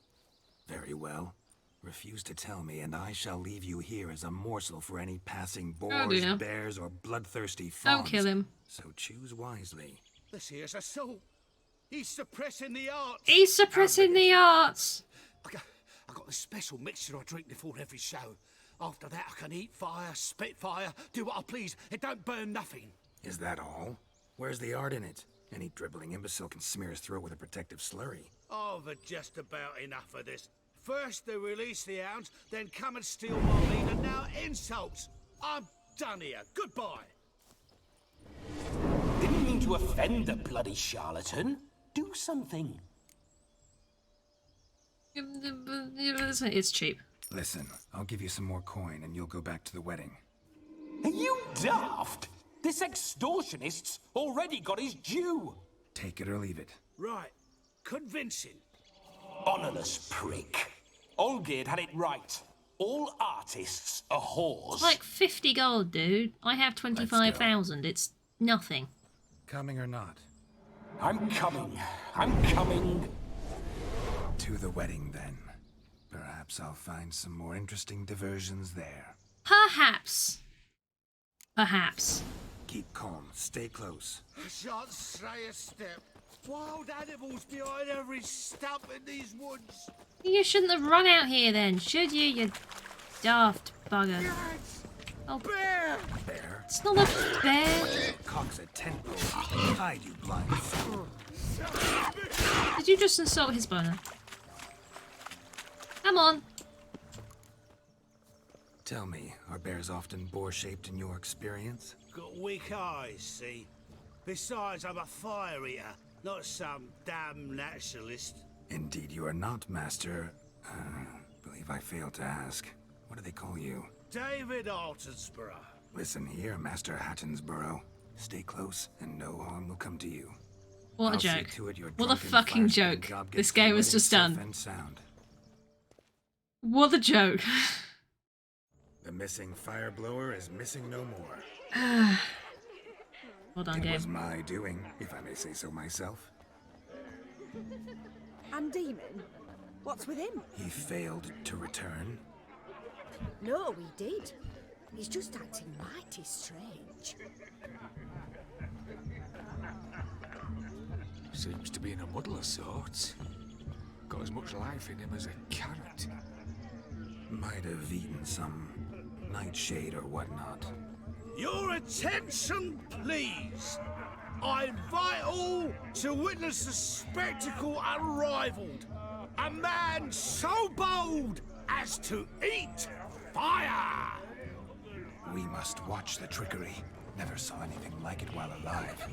Very well. Refuse to tell me, and I shall leave you here as a morsel for any passing boars, dear. bears, or bloodthirsty fawns. Don't kill him. So choose wisely. This here's assault. He's suppressing the arts. He's suppressing the arts. I got a special mixture I drink before every show. After that, I can eat fire, spit fire, do what I please. It don't burn nothing. Is that all? Where's the art in it? Any dribbling imbecile can smear his throat with a protective slurry. I've had just about enough of this. First they release the hounds, then come and steal my meat, and now insults. I'm done here. Goodbye. Didn't mean to offend the bloody charlatan. Do something. It's cheap. Listen, I'll give you some more coin and you'll go back to the wedding. Are you daft? This extortionist's already got his due. Take it or leave it. Right. Convincing. Honorless prick. Olgierd had it right. All artists are whores. It's like 50 gold, dude. I have 25,000. It's nothing. Coming or not? I'm coming. I'm coming. To To the wedding, then. Perhaps I'll find some more interesting diversions there. Perhaps. Perhaps. Keep calm. Stay close. I shan't stray a step. Wild animals behind every stump in these woods. You shouldn't have run out here then, should you, you daft bugger? Oh, bear! Bear? It's not a bear. Cock's a tent pole. Hide, you blind fool. Did you just insult his boner? Come on. Tell me, are bears often boar-shaped in your experience? Got weak eyes, see? Besides, I'm a fire eater, not some damn naturalist. Indeed you are not, Master. Believe I failed to ask. What do they call you? David Altonsborough. Listen here, Master Hattonsborough. Stay close, and no harm will come to you. What a I'll see joke. to it your What a drunken fucking fire-spitting joke job this gets game the has wedding just safe done. and sound. What a joke. The missing fire blower is missing no more. Well done, It game. was my doing, if I may say so myself. And Demon? What's with him? He failed to return. No, he did. He's just acting mighty strange. Seems to be in a muddle of sorts. Got as much life in him as a carrot. Might have eaten some nightshade or whatnot. Your attention, please. I invite all to witness a spectacle unrivaled. A man so bold as to eat fire. We must watch the trickery. Never saw anything like it while alive.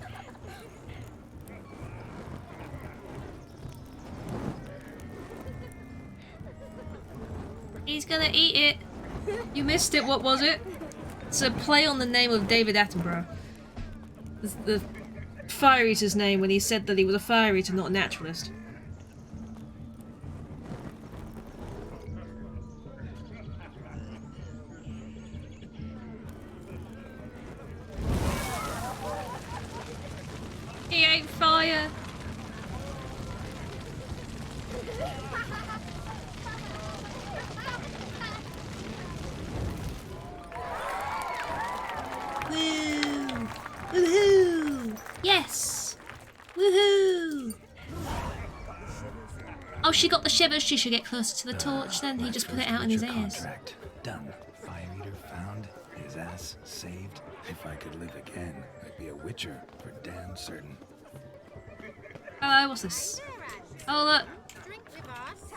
He's gonna eat it. You missed it, what was it? It's a play on the name of David Attenborough. The fire eater's name when he said that he was a fire eater, not a naturalist. He ate fire. Woo! Woohoo! Yes! Woohoo! Oh, she got the shivers. She should get closer to the torch then. He just put it out in his ears. Contract done. Fire eater found. His ass saved. If I could live again, I'd be a witcher for damn certain. Hello, what's this? Oh, look. Drink with us.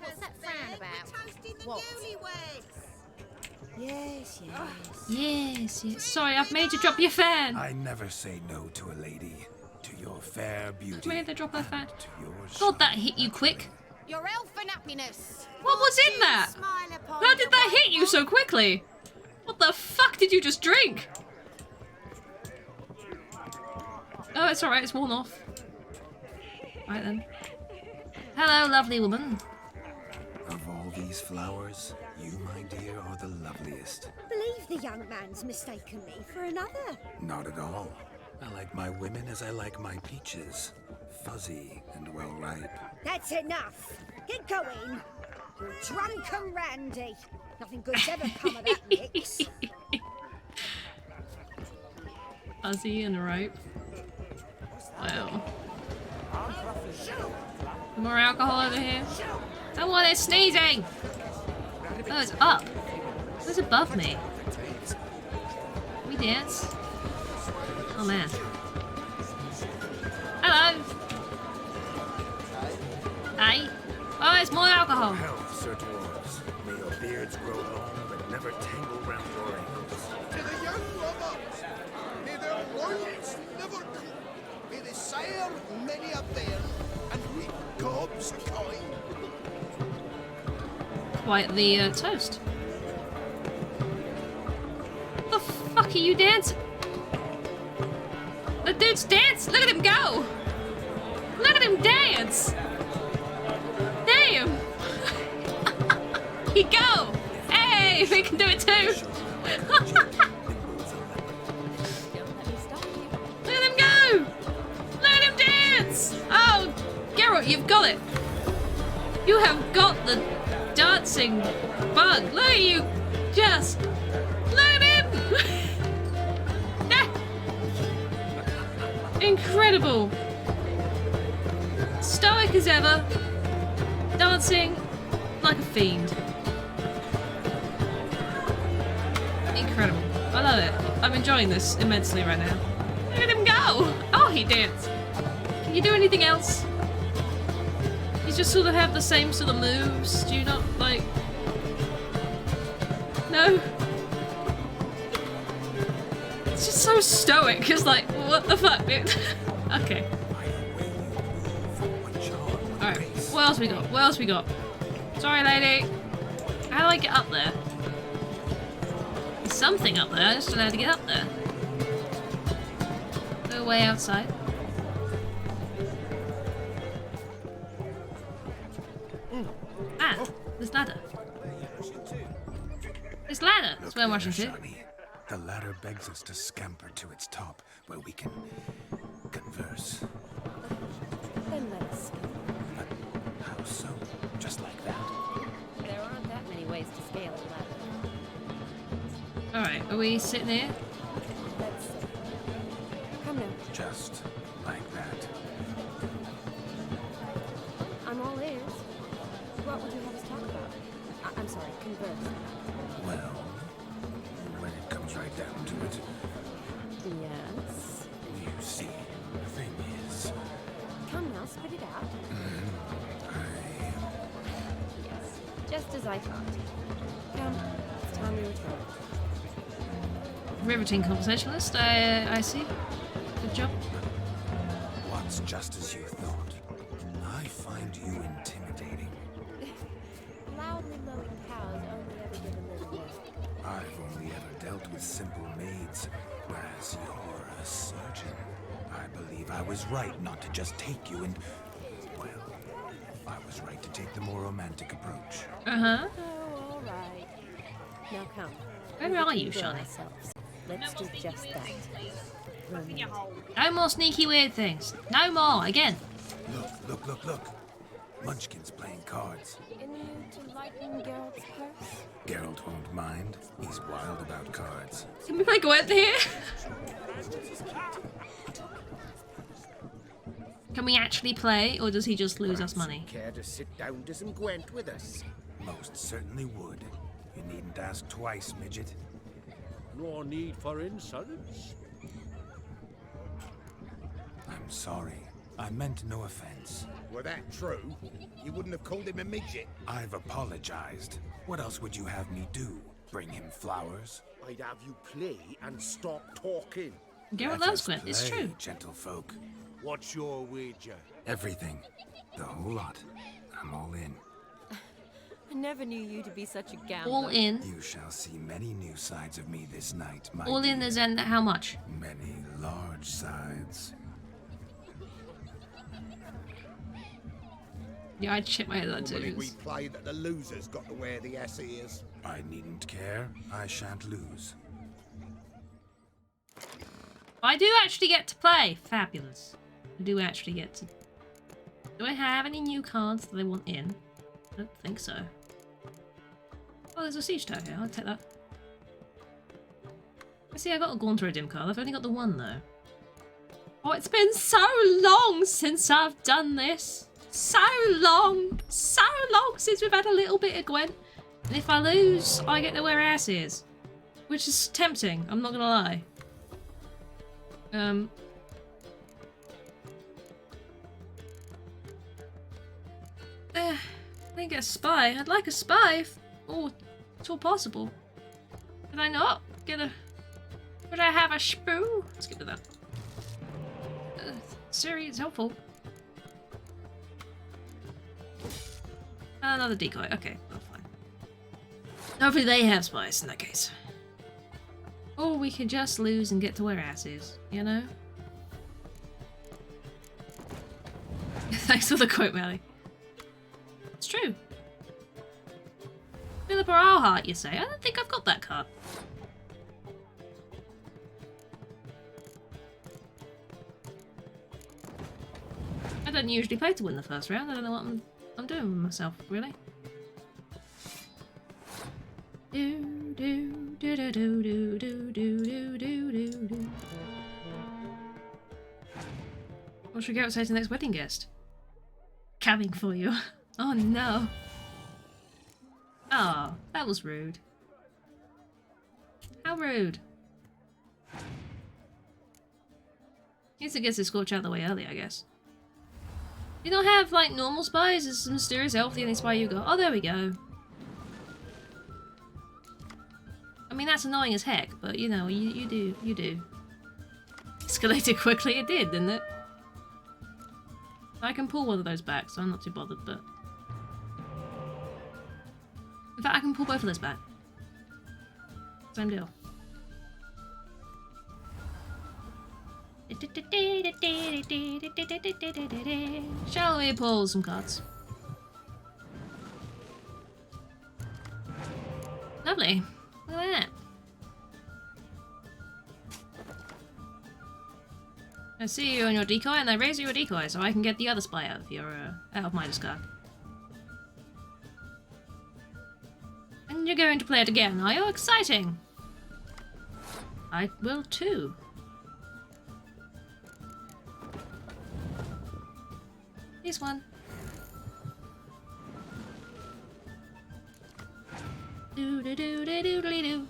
What's that frown about? We're toasting the newlyweds. Yes, yes. Yes, yes. Sorry, I've made you drop your fan. I never say no to a lady. To your fair beauty. I've made her drop her fan. To yours. God, that hit you quick. Your elfin happiness. What was in that? How did that hit you so quickly? What the fuck did you just drink? Oh, it's alright, it's worn off. Right then. Hello, lovely woman. Of all these flowers, you, my dear, are the loveliest. Believe the young man's mistaken me for another. Not at all. I like my women as I like my peaches. Fuzzy and well ripe. That's enough. Get going. You're drunk and randy. Nothing good's ever come of that mix. Fuzzy and ripe. Wow. More alcohol over here. Someone is sneezing! Oh, it's up. Who's above me? Can we dance? Oh man. Hello! Hey! Oh, it's more alcohol! Health, Sir Dwarves. May your beards grow long, but never tangle round your ankles. To the young lovers, may their words never cool. May they sire many a bear and reap gobs of coin. Quite the toast. What the fuck are you dancing? The dude's dance! Look at him go! Look at him dance! Damn! He go! Hey, we can do it too! Look at him go! Look at him dance! Oh, Geralt, you've got it! You have got the dancing bug. Look at you. Just look at him. Incredible. Stoic as ever. Dancing like a fiend. Incredible. I love it. I'm enjoying this immensely right now. Look at him go. Oh, he danced. Can you do anything else? You just sort of have the same sort of moves. Do you not, like... No? It's just so stoic. It's like, what the fuck, dude? Okay. Alright, what else we got? What else we got? Sorry, lady. How do I get up there? There's something up there. I just don't know how to get up there. No way outside. Ah, there's ladder. This ladder. That's where I'm rushing to. The ladder begs us to scamper to its top, where we can converse. Then let us go. How so? Just like that? There aren't that many ways to scale a ladder. Alright, are we sitting here? Let's see. Come now. Just like that. I'm all ears. What would you have us talk about? I'm sorry, converse. Well, when it comes right down to it, Yes. you see, the thing is... Come now, spit it out. Yes, just as I thought. Come, it's time we return. Riveting conversationalist, I see. Good job. What's just as you thought? I find you intimidating. Loudly lowing cows only ever give a little milk. I've only ever dealt with simple maids, whereas you're a surgeon. I believe I was right not to just take you and... Well, I was right to take the more romantic approach. Uh-huh. Oh, all right. Now come. Where are you, Shani? Let's do just that. No more sneaky weird things. No more, again. Look. Munchkin's playing cards. In the mood to lighten Geralt's purse? Geralt won't mind. He's wild about cards. Can we play Gwent here? Can we actually play, or does he just lose us money? Care to sit down to some Gwent with us? Most certainly would. You needn't ask twice, midget. No need for insolence. I'm sorry. I meant no offense. Were that true, you wouldn't have called him a midget. I've apologized. What else would you have me do? Bring him flowers? I'd have you play and stop talking. Geralt Let loves us Gwent, it's play, true. Gentlefolk. What's your wager? Everything. The whole lot. I'm all in. I never knew you to be such a gambler. All in. You shall see many new sides of me this night, my All in dear. as in how much? Many large sides. Yeah, I'd shit my head at that Normally too. we play that the losers got to wear the ass ears. I needn't care. I shan't lose. I do actually get to play. Fabulous. I do actually get to... Do I have any new cards that I want in? I don't think so. Oh, there's a siege tower here. I'll take that. I see I got a Gaunter Dim card. I've only got the one, though. Oh, it's been so long since I've done this. So long since we've had a little bit of Gwent. And if I lose, I get to wear ass ears. Which is tempting, I'm not gonna lie. I didn't get a spy. I'd like a spy if it's all possible. Did I not get a... Would I have a spoo? Let's get to that. Siri, it's helpful. Another decoy. Okay, well, fine. Hopefully they have spies in that case. Or we could just lose and get to where asses, you know? Thanks for the quote, Mally. It's true. Philippa Alhart, you say? I don't think I've got that card. I don't usually play to win the first round. I don't know what I'm I'm doing with myself, really. Do do do do do do do do do do do. What should we go say to the next wedding guest? Coming for you. Oh no. Oh, that was rude. How rude. Needs to get his scorch out of the way early, I guess. You don't have like normal spies? Is a mysterious elf the only spy you got? Oh, there we go. I mean, that's annoying as heck, but you know, you do. Escalated quickly, it did, didn't it? I can pull one of those back, so I'm not too bothered, but... In fact, I can pull both of those back. Same deal. Shall we pull some cards? Lovely. Look at that. I see you on your decoy, and I raise your decoy so I can get the other spy out of your out of my discard. And you're going to play it again, are you? Exciting! I will too. Here's one. Do do do do do do do.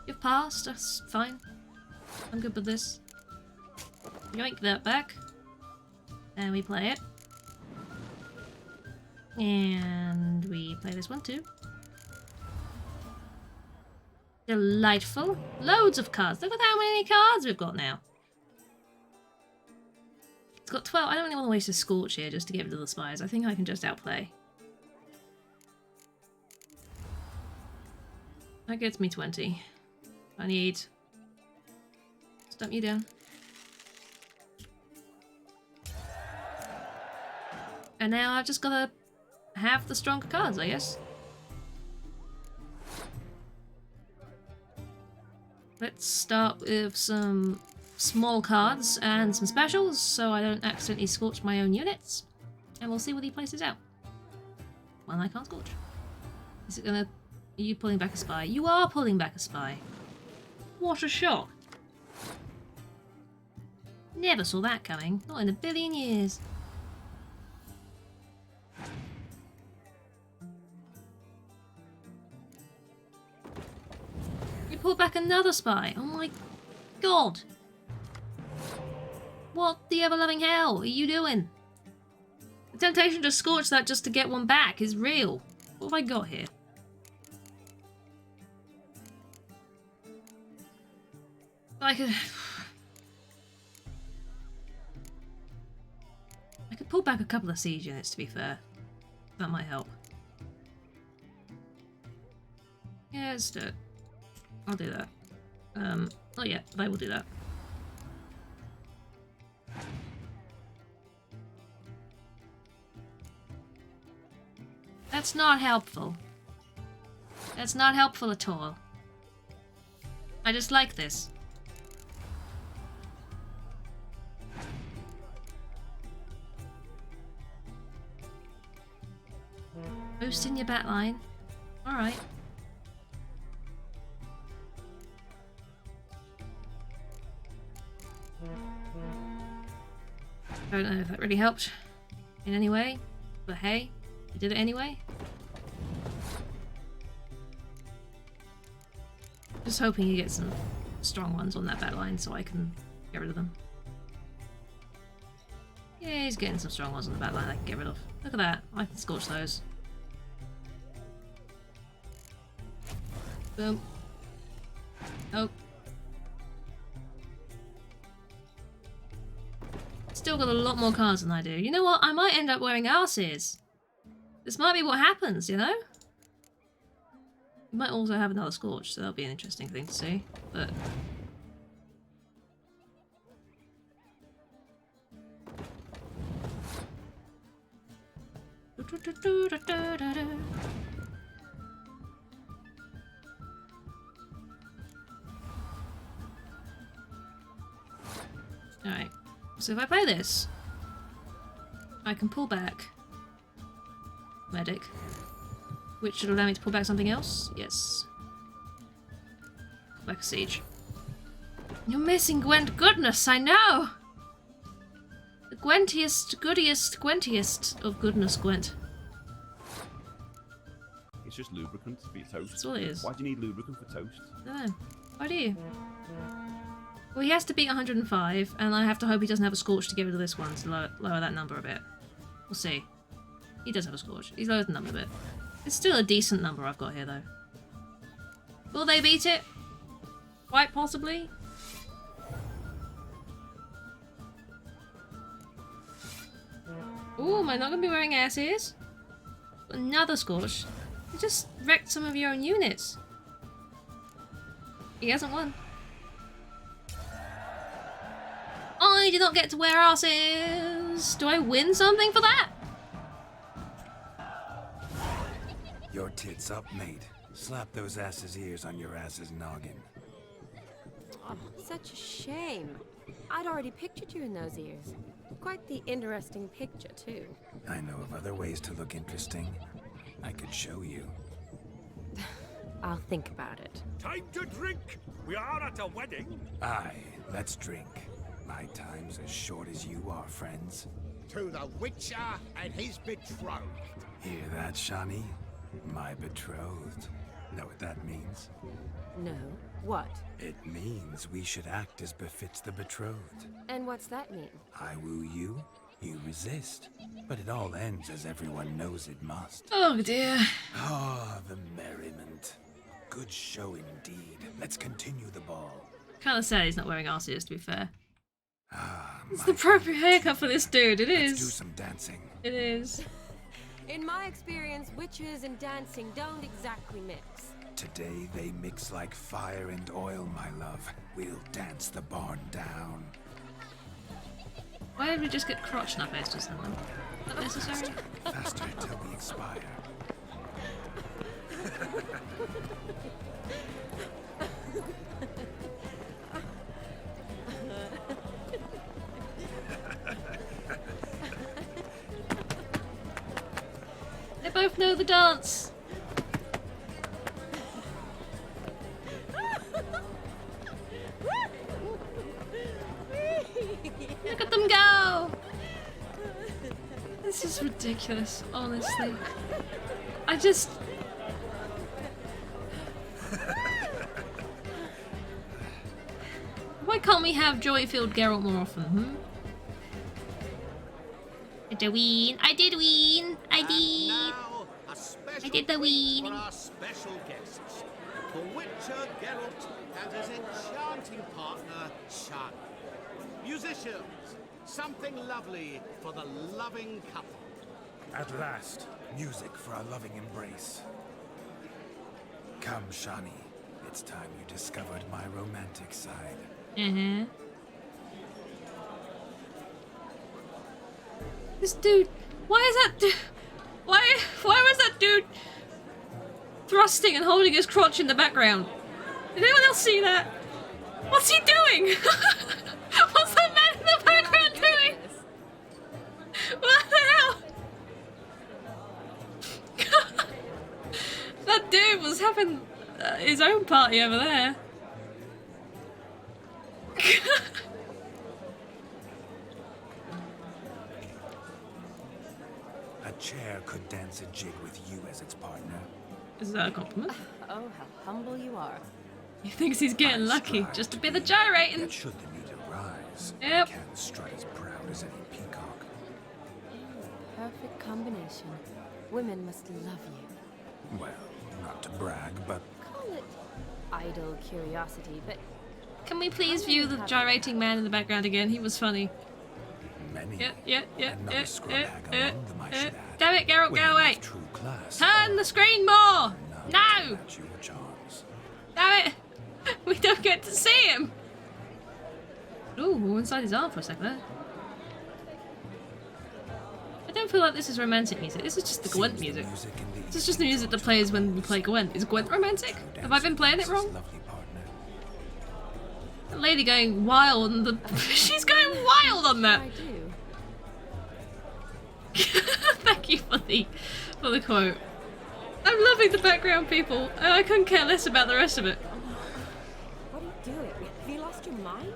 You've passed. That's fine. I'm good with this. Yoink that back. And we play it. And we play this one too. Delightful. Loads of cards. Look at how many cards we've got now. It's got 12. I don't really want to waste a Scorch here just to get rid of the spies. I think I can just outplay. That gets me 20. I need... Stump you down. And now I've just gotta have the stronger cards, I guess. Let's start with some small cards and some specials so I don't accidentally scorch my own units. And we'll see what he places out. Well, I can't scorch. Is it gonna... Are you pulling back a spy? You are pulling back a spy. What a shock. Never saw that coming. Not in a billion years. You pulled back another spy. Oh my god. What the ever-loving hell are you doing? The temptation to scorch that just to get one back is real. What have I got here? I could pull back a couple of siege units, to be fair. That might help. Yeah, let's do it. I'll do that. Not yet, but I will do that. That's not helpful. That's not helpful at all. I just like this. Boosting your bat line. Alright. I don't know if that really helped in any way, but hey, you did it anyway. Just hoping you get some strong ones on that bat line so I can get rid of them. Yeah, he's getting some strong ones on the bat line I can get rid of. Look at that, I can scorch those. Boom. Oh. Still got a lot more cards than I do. You know what? I might end up wearing arses. This might be what happens, you know? We might also have another Scorch, so that'll be an interesting thing to see. But... Alright, so if I play this, I can pull back medic. Which should allow me to pull back something else. Yes. Pull back a siege. You're missing Gwent goodness, I know! The Gwentiest, goodiest, Gwentiest of goodness, Gwent. It's just lubricant for your toast. That's all it is. Why do you need lubricant for toast? I don't know. Why do you? Well, he has to beat 105, and I have to hope he doesn't have a Scorch to get rid of this one to lower that number a bit. We'll see. He does have a Scorch. He's lowered the number a bit. It's still a decent number I've got here, though. Will they beat it? Quite possibly. Ooh, am I not going to be wearing ass ears? Another Scorch. You just wrecked some of your own units. He hasn't won. I did not get to wear asses. Do I win something for that? Your tits up, mate. Slap those asses' ears on your ass's noggin. Oh, such a shame. I'd already pictured you in those ears. Quite the interesting picture, too. I know of other ways to look interesting. I could show you. I'll think about it. Time to drink! We are at a wedding! Aye, let's drink. My time's as short as you are, friends. To the Witcher and his betrothed. Hear that, Shani? My betrothed. Know what that means? No. What? It means we should act as befits the betrothed. And what's that mean? I woo you, you resist. But it all ends as everyone knows it must. Oh dear. Ah, the merriment. Good show indeed. Let's continue the ball. Kind of sad he's not wearing asses, to be fair. Ah, it's the appropriate haircut for this dude, it is. Let's do some dancing. It is. In my experience, witches and dancing don't exactly mix. Today they mix like fire and oil, my love. We'll dance the barn down. Why did we just get crotch nubbers or something? Not necessary. Faster till we expire. They both know the dance. Look at them go! This is ridiculous, honestly. I just... Why can't we have joy-filled Geralt more often, hmm? I did ween! I did ween! I did! I did the ween! For our special guests, the Witcher Geralt and his enchanting partner, Shani. Musicians, something lovely for the loving couple. At last, music for our loving embrace. Come, Shani. It's time you discovered my romantic side. Mm-hmm. This dude... Why is that dude... Why was that dude thrusting and holding his crotch in the background? Did anyone else see that? What's he doing? What's that man in the background doing? What the hell? That dude was having his own party over there. A chair could dance a jig with you as its partner. Is that a compliment? Oh, how humble you are. He thinks he's getting lucky just to be the gyrating. Yet should the need arise, Yep. I can't strut as proud as any peacock. Perfect combination. Women must love you. Well, not to brag, but Call it idle curiosity, but Can we please view the gyrating man in the background again? He was funny. many. Yeah. Another scrub hag among them, I should add. Damn it, Geralt, Women go away! of true class. Turn the screen more! No! Match your charms. Damn it! We don't get to see him! Ooh, we're inside his arm for a second there. I don't feel like this is romantic music. This is just the Gwent music. This is just the music that plays when we play Gwent. Is Gwent romantic? Have I been playing it wrong? That lady going wild on the... She's going wild on that! Thank you for the quote. I'm loving the background people. I couldn't care less about the rest of it. What are you doing? Have you lost your mind?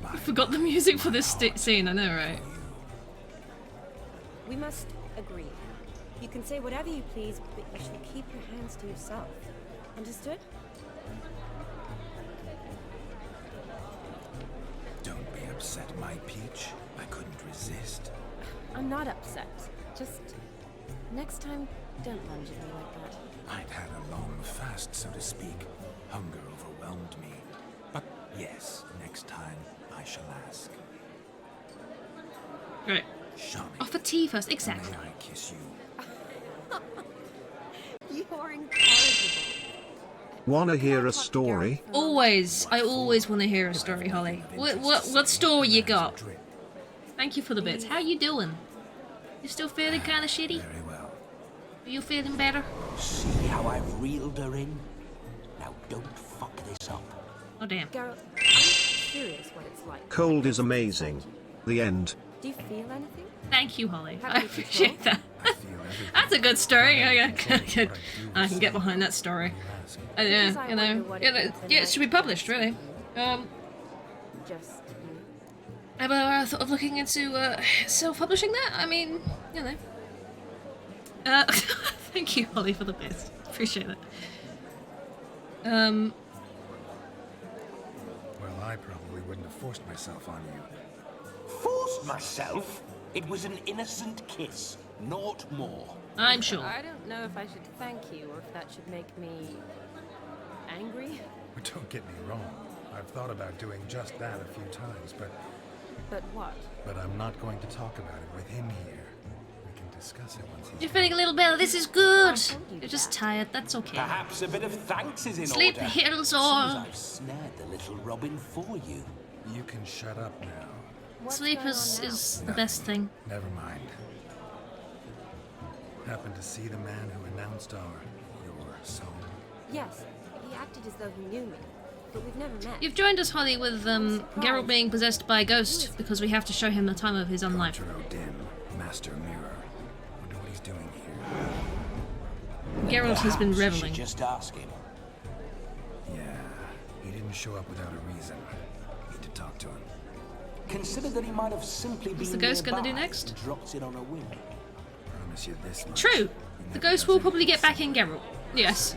I forgot the music for this scene, I know, right? We must agree. You can say whatever you please, but you should keep your hands to yourself. Understood? Don't be upset, my peach. I couldn't resist. I'm not upset. Just next time, don't lunge at me like that. I'd had a long fast, so to speak. Hunger overwhelmed me. But yes, next time I shall ask. Right. Shami, Offer tea first, exactly. may I kiss you? You are incorrigible. Wanna hear a story? Always. I always want to hear a story, Holly. What story you got? Thank you for the bits. How you doing? You still feeling kind of shitty? Very well. Are you feeling better? See how I reeled her in? Now don't fuck this up. Oh damn. Geralt, I'm curious what it's like. Cold is amazing. The end. Do you feel anything? Thank you, Holly. Have I you appreciate that. That's a good story. I can get behind that story. Yeah, you know, yeah, it should be published, really. Just Ever thought of looking into self-publishing that? I mean, you know. Thank you, Holly, for the bits. Appreciate it. Well, I probably wouldn't have forced myself on you. Forced myself? It was an innocent kiss, naught more. I'm sure. I don't know if I should thank you or if that should make me angry. Don't get me wrong. I've thought about doing just that a few times, but what? I'm not going to talk about it with him here. We can discuss it once he's You're feeling a little better. This is good. You're just tired. That's okay. Perhaps a bit of thanks is in Sleep order. hills Seems or I've snared the little robin for you. You can shut up now. sleep is the best thing. Never mind. Happened to see the man who announced your song? Yes, he acted as though he knew me, but we've never met. You've joined us, Holly, with Geralt being possessed by a ghost because we have to show him the time of his unlife. Dim, Master Mirror. Wonder what he's doing here. Geralt has been reveling. Just ask him. Yeah, he didn't show up without a reason. Need to talk to him. Consider that he might have simply been What's the ghost gonna do nearby next? and dropped in on a whim. Promise you this much. True. The ghost will probably get back in Geralt. Yes.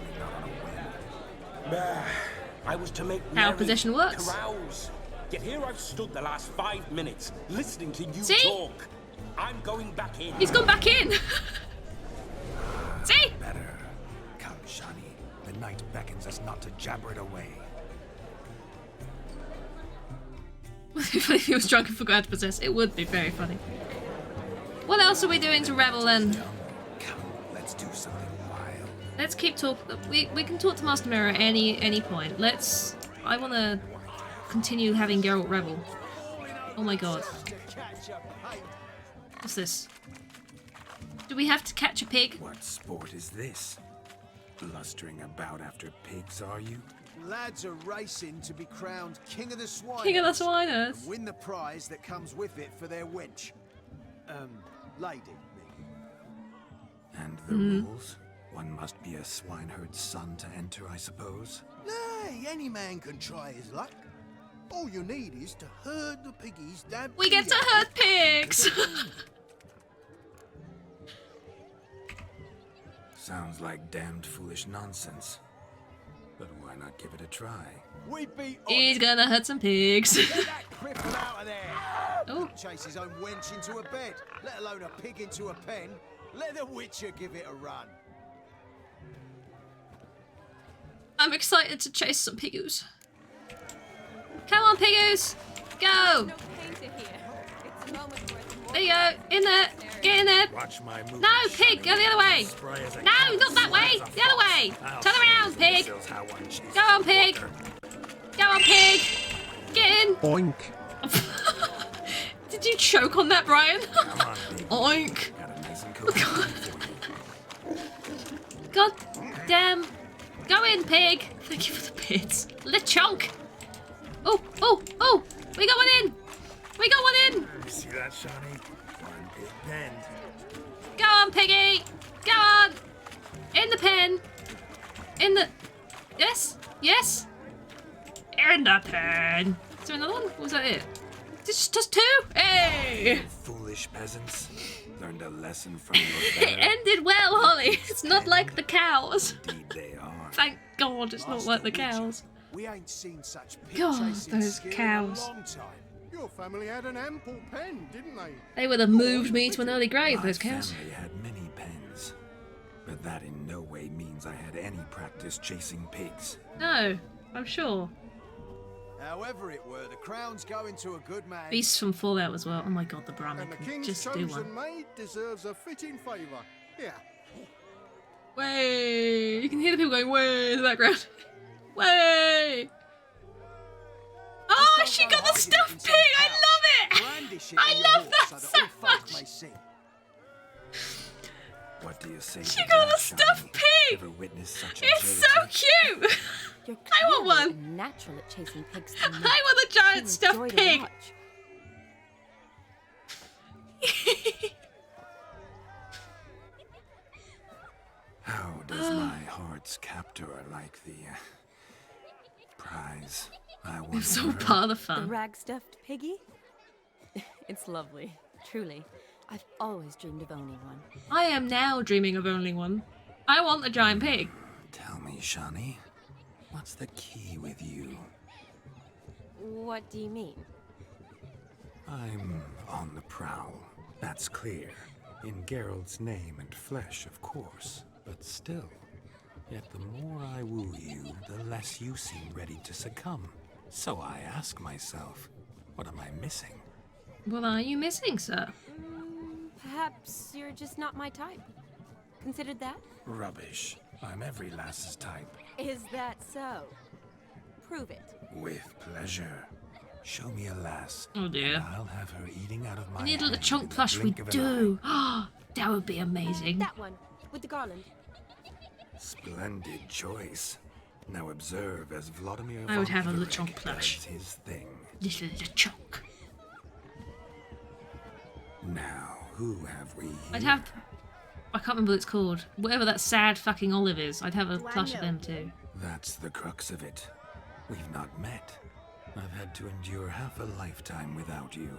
I was to make How merry, possession works. carouse. Yet here I've stood the last 5 minutes listening to you See? talk. I'm going back in. He's gone back in. See? Better. Come, Shani. The night beckons us not to jabber it away. If he was drunk and forgot to possess, it would be very funny. What else are we doing to revel then? Come, let's do something wild. Let's keep talk. We can talk to Master Mirror at any point. I want to continue having Geralt revel. Oh my god. What's this? Do we have to catch a pig? What sport is this? Blustering about after pigs, are you? Lads are racing to be crowned King of the Swiners. King of the Swiners. And win the prize that comes with it for their wench. Lady, And the rules? One must be a swineherd's son to enter, I suppose. Nay, any man can try his luck. All you need is to herd the piggies down. We get to herd pigs. Sounds like damned foolish nonsense. But why not give it a try? We beat He's gonna herd some pigs. Get that cripple out of there! Oh. Chase his own wench into a bed, let alone a pig into a pen. Let the Witcher give it a run. I'm excited to chase some piggoos. Come on, piggoos! Go! There you go. In there. Get in there. Watch my move. No, pig, go the other way. No, not that way. The other way. Turn around, pig. Go on, pig. Go on, pig. Get in. Oink. Did you choke on that, Brian? Oink. God damn. Go in, pig. Thank you for the bits. Lechonk. Oh, we got one in. We got one in! See that, Shawnee? One big pen. Go on, Piggy! Go on! In the pen! In the... Yes? Yes? In the pen! Is there another one? Or was that it? Just two? Hey! Foolish peasants. Learned a lesson from your It ended well, Holly. It's not like the cows. Indeed they are. Thank God it's not like the cows. We ain't seen such pig God, chasing those skill cows. in a long time. Your family had an ample pen, didn't they? They would have moved me to an early grave, My those cows. family had many pens, but that in no way means I had any practice chasing pigs. No, I'm sure. However it were, the crown's going to a good man. Beasts from Fallout as well. Oh my God, the Brahmin And the can king's just do chosen one. maid deserves a fitting favour. Yeah. Way! You can hear the people going way in the background. Way! Oh, she got the stuffed pig! I love it! I love that so much! What do you say? She got the stuffed pig! Ever witnessed such It's so cute! You're I want clearly one! natural at chasing pigs. I want a giant stuffed pig! How does my heart's captor like the prize? I want It's all part of the The fun. rag-stuffed piggy? It's lovely, truly. I've always dreamed of owning one. I am now dreaming of owning one. I want a giant pig. Tell me, Shawnee, what's the key with you? What do you mean? I'm on the prowl. That's clear. In Geralt's name and flesh, of course. But still. Yet the more I woo you, the less you seem ready to succumb. So I ask myself, what am I missing? What are you missing, sir? Perhaps you're just not my type. Considered that? Rubbish. I'm every lass's type. Is that so? Prove it. With pleasure. Show me a lass. Oh dear. And I'll have her eating out of my We need a little hand chunk in the plush. We blink of an do. Oh, that would be amazing. That one, with the garland. eye. Splendid choice. Now observe as Vladimir I would von have a Everec LeChonk plush. does his thing. Little LeChonk. Now, who have we here? I'd have... I can't remember what it's called. Whatever that sad fucking olive is, I'd have a Do I plush of know them too. That's the crux of it. We've not met. I've had to endure half a lifetime without you.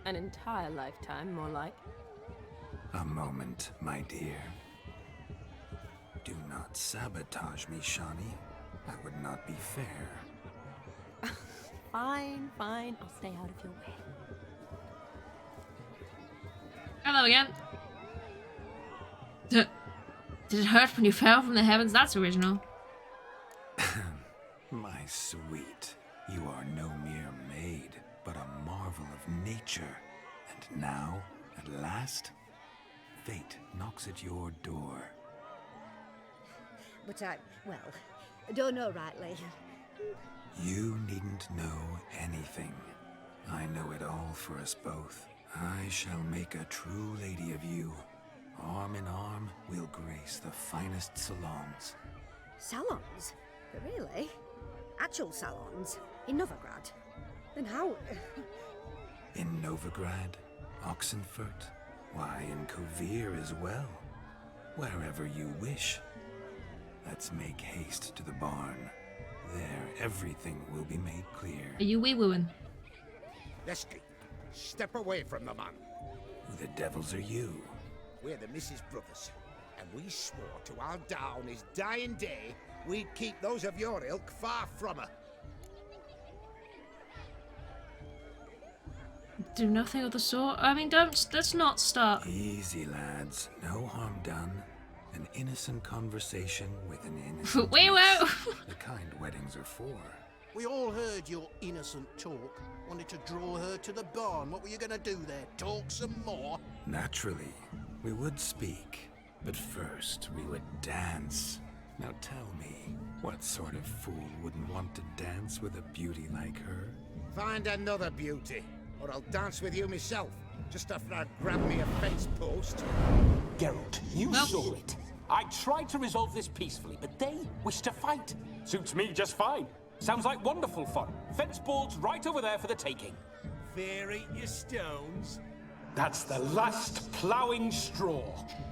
An entire lifetime, more like. A moment, my dear. Do not sabotage me, Shawnee. That would not be fair. Fine, fine. I'll stay out of your way. Hello again. Did it hurt when you fell from the heavens? That's original. My sweet, you are no mere maid, but a marvel of nature. And now, at last, fate knocks at your door. But I don't know rightly. You needn't know anything. I know it all for us both. I shall make a true lady of you. Arm in arm, we'll grace the finest salons. Salons? Really? Actual salons? In Novigrad? Then how... In Novigrad, Oxenfurt, why, in Kovir as well. Wherever you wish. Let's make haste to the barn. There, everything will be made clear. Are you wee-wooing? Leslie, step away from the man. Who the devils are you? We're the Mrs. Brothers, and we swore to our down on his dying day we'd keep those of your ilk far from her. Do nothing of the sort. I mean, let's not start. Easy, lads. No harm done. An innocent conversation with an innocent Wee-woo! The kind weddings are for. We all heard your innocent talk. Wanted to draw her to the barn. What were you going to do there? Talk some more? Naturally, we would speak, but first we would dance. Now tell me, what sort of fool wouldn't want to dance with a beauty like her? Find another beauty, or I'll dance with you myself, just after I grab me a fence post. Geralt, you saw it. I tried to resolve this peacefully, but they wish to fight. Suits me just fine. Sounds like wonderful fun. Fence boards right over there for the taking. Fair eat your stones. That's the last ploughing straw.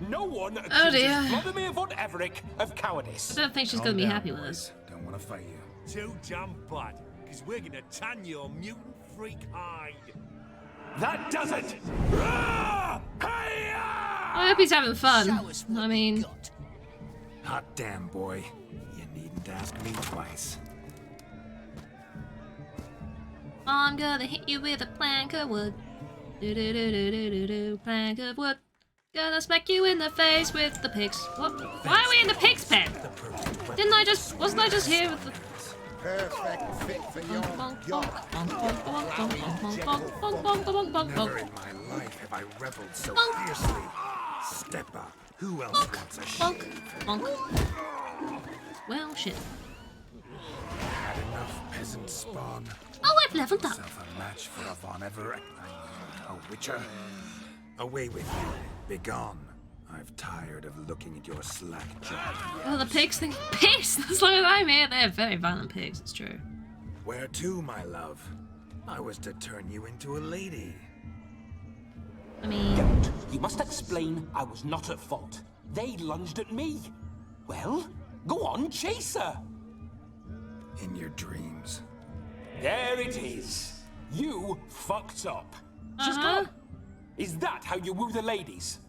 No one Oh, dear. accuses Vladimir von Everett of cowardice. I don't think she's going to be happy with us. Don't want to fight you. Too damn bad, because we're gonna tan your mutant freak hide. That does it! I hope he's having fun. I mean, Hot damn, boy. You needn't ask me twice. I'm gonna hit you with a plank of wood. Do do do do do do do. Plank of wood. Gonna smack you in the face with the pigs. What? Why are we in the pig's pen? Wasn't I just here with the... Perfect fit for your Never in my life have I rebelled so fiercely. Steppa, who else wants a shave? Well, shit. Had enough peasant spawn. Oh, I've leveled up. Self a match for a Von Everett. A witcher. Away with you. Begone. I've tired of looking at your slack jaw. Oh, the pigs think pigs. As long as I'm here, they're very violent pigs. It's true. Where to, my love? I was to turn you into a lady. I mean, Don't. You must explain I was not at fault. They lunged at me. Well, go on, chase her. In your dreams. There it is. You fucked up. She's gone. Is that how you woo the ladies?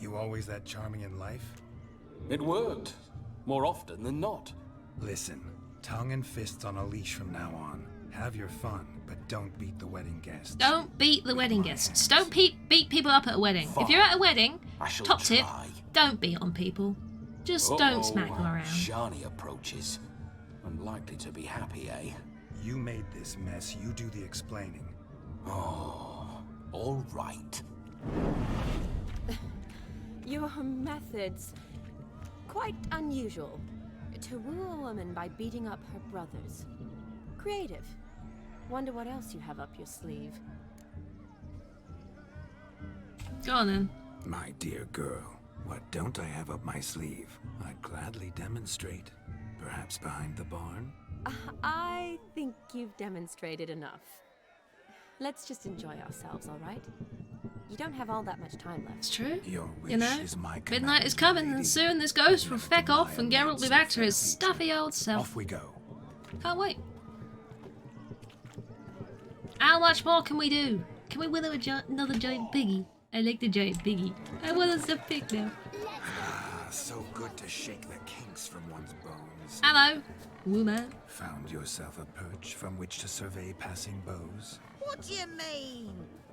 You always that charming in life? It worked. More often than not. Listen, tongue and fists on a leash from now on. Have your fun, but don't beat the wedding guests. don't beat the wedding guests. Don't beat people up at a wedding. If you're at a wedding, top tip, don't beat on people. Just don't smack them around. Shani approaches. Unlikely to be happy, eh? You made this mess. You do the explaining. Oh, all right. Your methods quite unusual. To woo a woman by beating up her brothers. Creative. Wonder what else you have up your sleeve. Go on then. My dear girl, what don't I have up my sleeve? I'd gladly demonstrate. Perhaps behind the barn? I think you've demonstrated enough. Let's just enjoy ourselves, all right? You don't have all that much time left. It's true. Your wish You know, is my midnight is coming, and soon this ghost will feck off, and Geralt will be back to his stuffy old self. Off we go. Can't wait. How much more can we do? Can we wither another giant piggy? I like the giant piggy. I want us a pig now. So good to shake the kinks from one's bones. Hello, woman. Found yourself a perch from which to survey passing bows? What do you mean?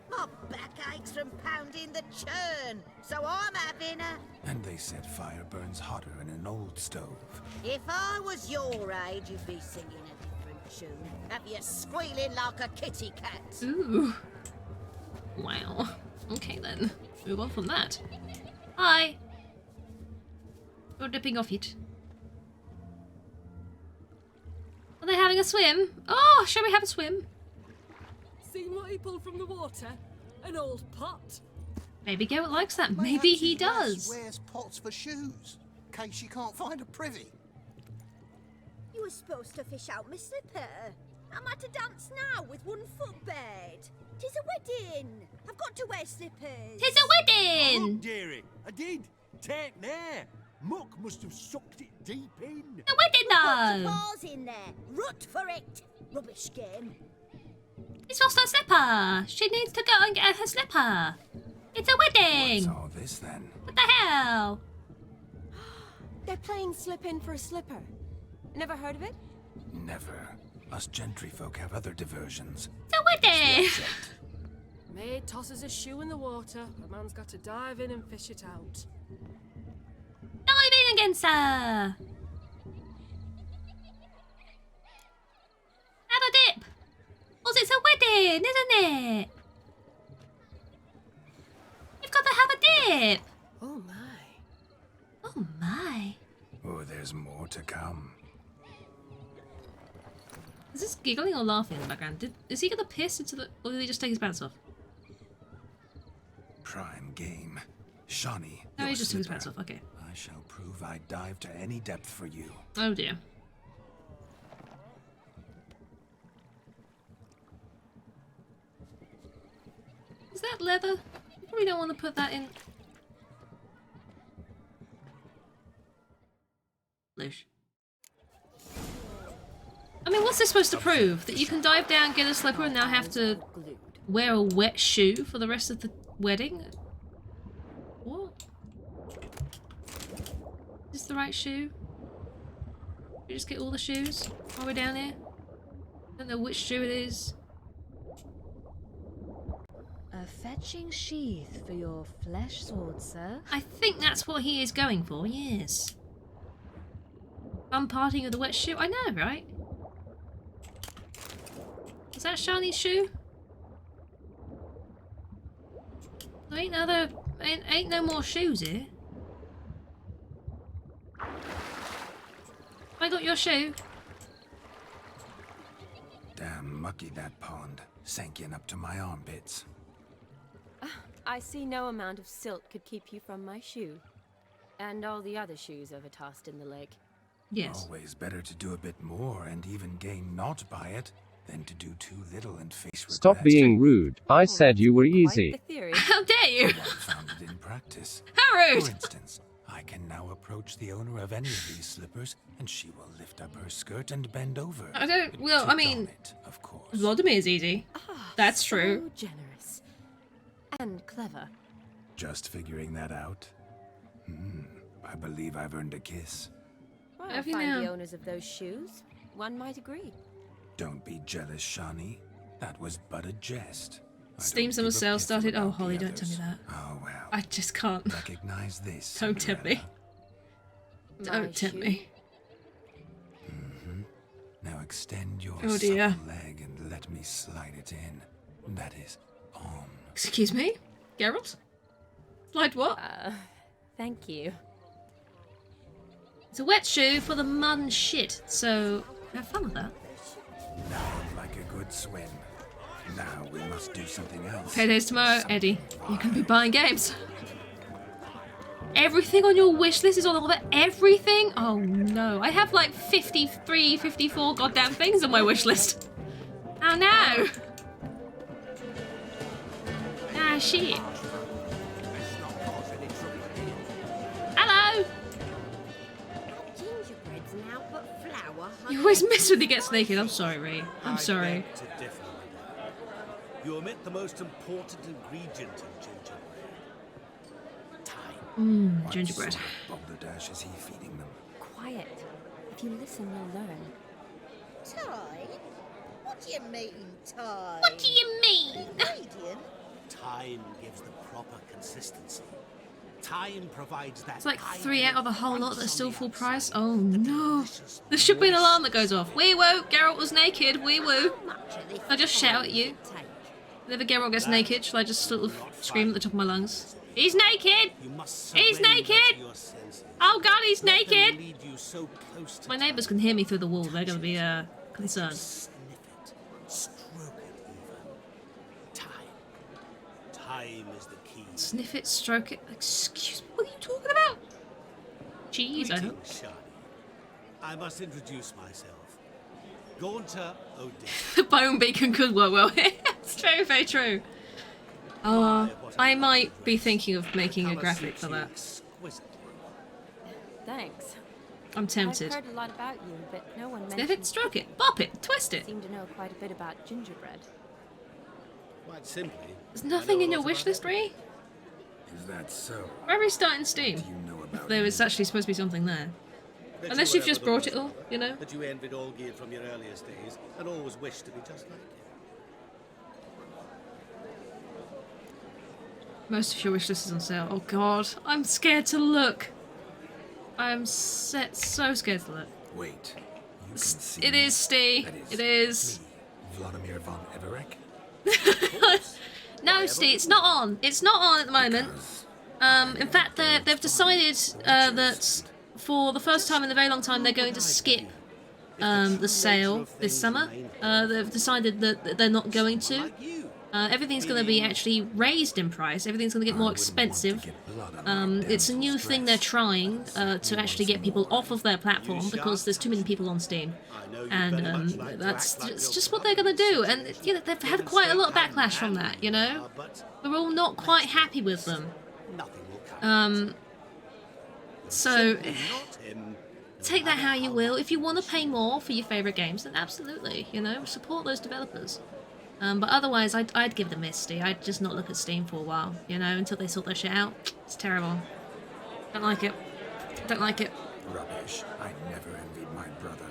My back aches from pounding the churn, so I'm having a... And they said fire burns hotter in an old stove. If I was your age, you'd be singing a different tune. Have you squealing like a kitty cat? Ooh. Wow. Okay then. Move on from that. Hi. You're dipping off it. Are they having a swim? Oh, shall we have a swim? Seen what he pulled from the water? An old pot. Maybe Geralt likes that. Maybe he does. Wears pots for shoes, in case you can't find a privy. You were supposed to fish out my slipper. I'm at a dance now with one foot bared. 'Tis a wedding. I've got to wear slippers. 'Tis a Oh, wedding! look, dearie, I did. Take there. Muck must have sucked it deep in. The wedding Put your though! paws in there. Rut for it. Rubbish game. It's lost her slipper. She needs to go and get her slipper. It's a wedding. What's all this then? What the hell? They're playing slip in for a slipper. Never heard of it? Never. Us gentry folk have other diversions. It's a wedding. Maid tosses a shoe in the water. A man's got to dive in and fish it out. Dive in again, sir. Have a dip. Because it's a wedding, isn't it? You've got to have a dip. Oh my. Oh my. Oh, there's more to come. Is this giggling or laughing in the background? Is he gonna piss into the... Or did he just take his pants off? Prime game. Shawnee. No, he your just took his slipper. pants off, okay. I shall prove I dive to any depth for you. Oh dear. leather? You probably don't want to put that in. Loosh. I mean, what's this supposed to prove? That you can dive down, get a slipper, and now have to wear a wet shoe for the rest of the wedding? What? Is this the right shoe? Did you just get all the shoes while we're down here? I don't know which shoe it is. A fetching sheath for your flesh sword, sir. I think that's what he is going for, yes. Unparting of the wet shoe? I know, right? Is that Shani's shoe? There ain't no more shoes here. I got your shoe. Damn mucky that pond. Sank in up to my armpits. I see no amount of silt could keep you from my shoe. And all the other shoes overtossed in the lake. Yes. Always better to do a bit more and even gain naught by it than to do too little and face regret. Stop being rude. I said you were easy. How dare you? Found it in practice. How rude! For instance, I can now approach the owner of any of these slippers, and she will lift up her skirt and bend over. I don't. Well, I mean, of course. Vladimir's easy. That's So true. generous. And clever. Just figuring that out. I believe I've earned a kiss. Well, Have you find the now? owners of those shoes. One might agree. Don't be jealous, Shani. That was but a jest. Steam Summer Sale started. Oh, Holly, don't tell me that. Oh well. I just can't. Recognize this. Don't tempt me. My Don't tempt me. Now extend your Oh, dear. supple leg and let me slide it in. That is on. Excuse me? Geralt? Slide what? Thank you. It's a wet shoe for the mud and shit, so have fun with that. Now like a good swim. Now we must do something else. Payday's tomorrow, Eddie. You can be buying games. Everything on your wish list is on all that. Everything? Oh no. I have like 53, 54 goddamn things on my wish list. Oh no. Ah, shit. Hello. Gingerbread's now but flour. You always miss when he gets naked. I'm sorry, Ree. I'm sorry. beg to differ. You omit the most important ingredient in gingerbread. Gingerbread. Balderdash is he feeding them? Quiet. If you listen, you'll learn. Time? What do you mean, time? What do you mean? Ingredient? Time gives the proper consistency. Time provides that. It's like 3 out of a whole lot that's still full price. Oh no. There should be an alarm that goes off. Wee woo, Geralt was naked. Wee woo. I just shout at you. Whenever Geralt gets naked, shall I just sort of scream at the top of my lungs? He's naked! He's naked! Oh god, he's naked! My neighbours can hear me through the wall. They're going to be concerned. Time is the key. Sniff it, stroke it. Excuse me, what are you talking about? Jeez, I hope. Greetings, Shani. I must introduce myself. Gaunter O'Dea. The bone beacon could work well here. It's very, very true. I might be thinking of making a graphic for that. Thanks. I'm tempted. I've heard a lot about you, but no one Sniff mentioned... it, stroke it, bop it, twist it. Seem to know quite a bit about gingerbread. Quite simply. There's nothing in your wish list, Ree? Is that so? Where are we starting Steam? If there was actually supposed to be something there. Unless you've just brought it all, you know? That you envied Olgierd from your earliest days and always wished to be just like him. Most of your wish list is on sale. Oh god, I'm scared to look. I'm so scared to look. Wait. You can see It is, Steve. It is. Vladimir von Everec? No, Steve, it's not on. It's not on at the moment. In fact, they've decided that for the first time in a very long time, they're going to skip the sale this summer. They've decided that they're not going to. Everything's going to be actually raised in price. Everything's going to get more expensive. It's a new thing they're trying to actually get people off of their platform because there's too many people on Steam. And that's just what they're going to do. And you know, they've had quite a lot of backlash from that, you know? We're all not quite happy with them. So, take that how you will. If you want to pay more for your favourite games, then absolutely, you know, support those developers. But otherwise, I'd give them Misty. I'd just not look at Steam for a while, you know, until they sort their shit out. It's terrible. Don't like it. Don't like it. Rubbish. I never envied my brother.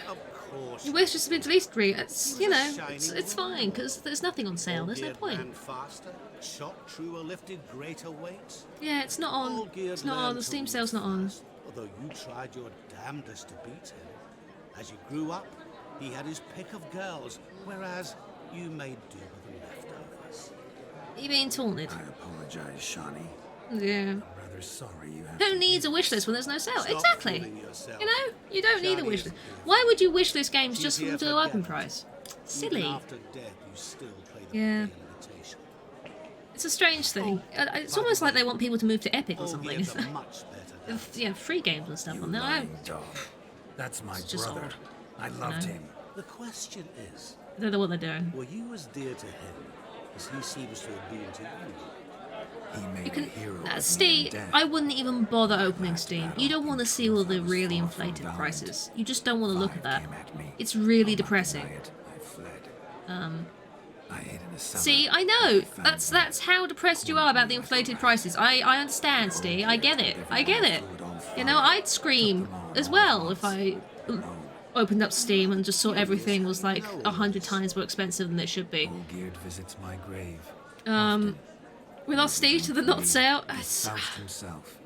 Of course. Your wish has been released, it's, you know, it's fine, because there's nothing on sale. There's no point. Faster, shot truer, lifted greater weights. Yeah, it's not on. It's not on. The Steam sale's not on. Although you tried your damnedest to beat him. As you grew up, he had his pick of girls, whereas you made do with the leftovers. You're being taunted. I apologize, Shawnee. Yeah. I'm rather sorry you have. Who needs a wish list when there's no sale? Exactly. You know, you don't need a wish list. Why would you wish list games just for them to go up in price? Silly. After death, you still play the Yeah. It's a strange thing. It's almost like they want people to move to Epic or something. Yeah, free games and stuff on there. Lying dog. That's my just brother. odd. I loved No. him. The question is, I don't know what they're doing. were you as dear to him as he seems to have been to you? He made You can, a hero of me in Steam, death. I wouldn't even bother opening Steam. You don't want to see all the really inflated prices. You just don't want to look at that. It's really depressing. I fled. I hid in a cellar. See, I know. That's how depressed you are about the inflated prices. I understand, Steve. I get it. I get it. You know, I'd scream as well if I opened up Steam and just saw everything was like 100 times more expensive than it should be. Olgierd visits my grave. We lost Steve to the not sale. Soused himself.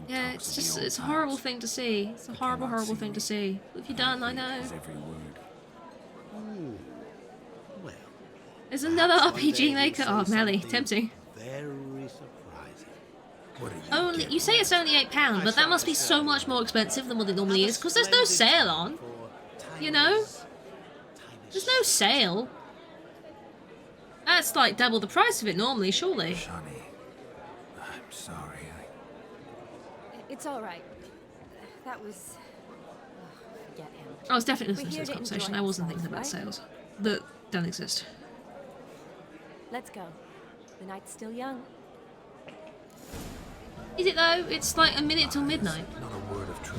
Yeah, it's just, it's a horrible thing to see. It's a horrible, horrible thing to see. What have you done? I know. Every word. There's another RPG maker. Oh, Melly, tempting. Very surprising. Only you say it's only £8, but that must be so much more expensive than what it normally is, because there's no sale on. You know, there's no sale. That's like double the price of it normally, surely. Shawnee, I'm sorry. It's all right. That was. Forget him. I was definitely listening We're to this here to conversation. enjoy I wasn't thinking ourselves, about right? sales that don't exist. Let's go. The night's still young. Is it though? It's like a minute till midnight. Not a word of truth.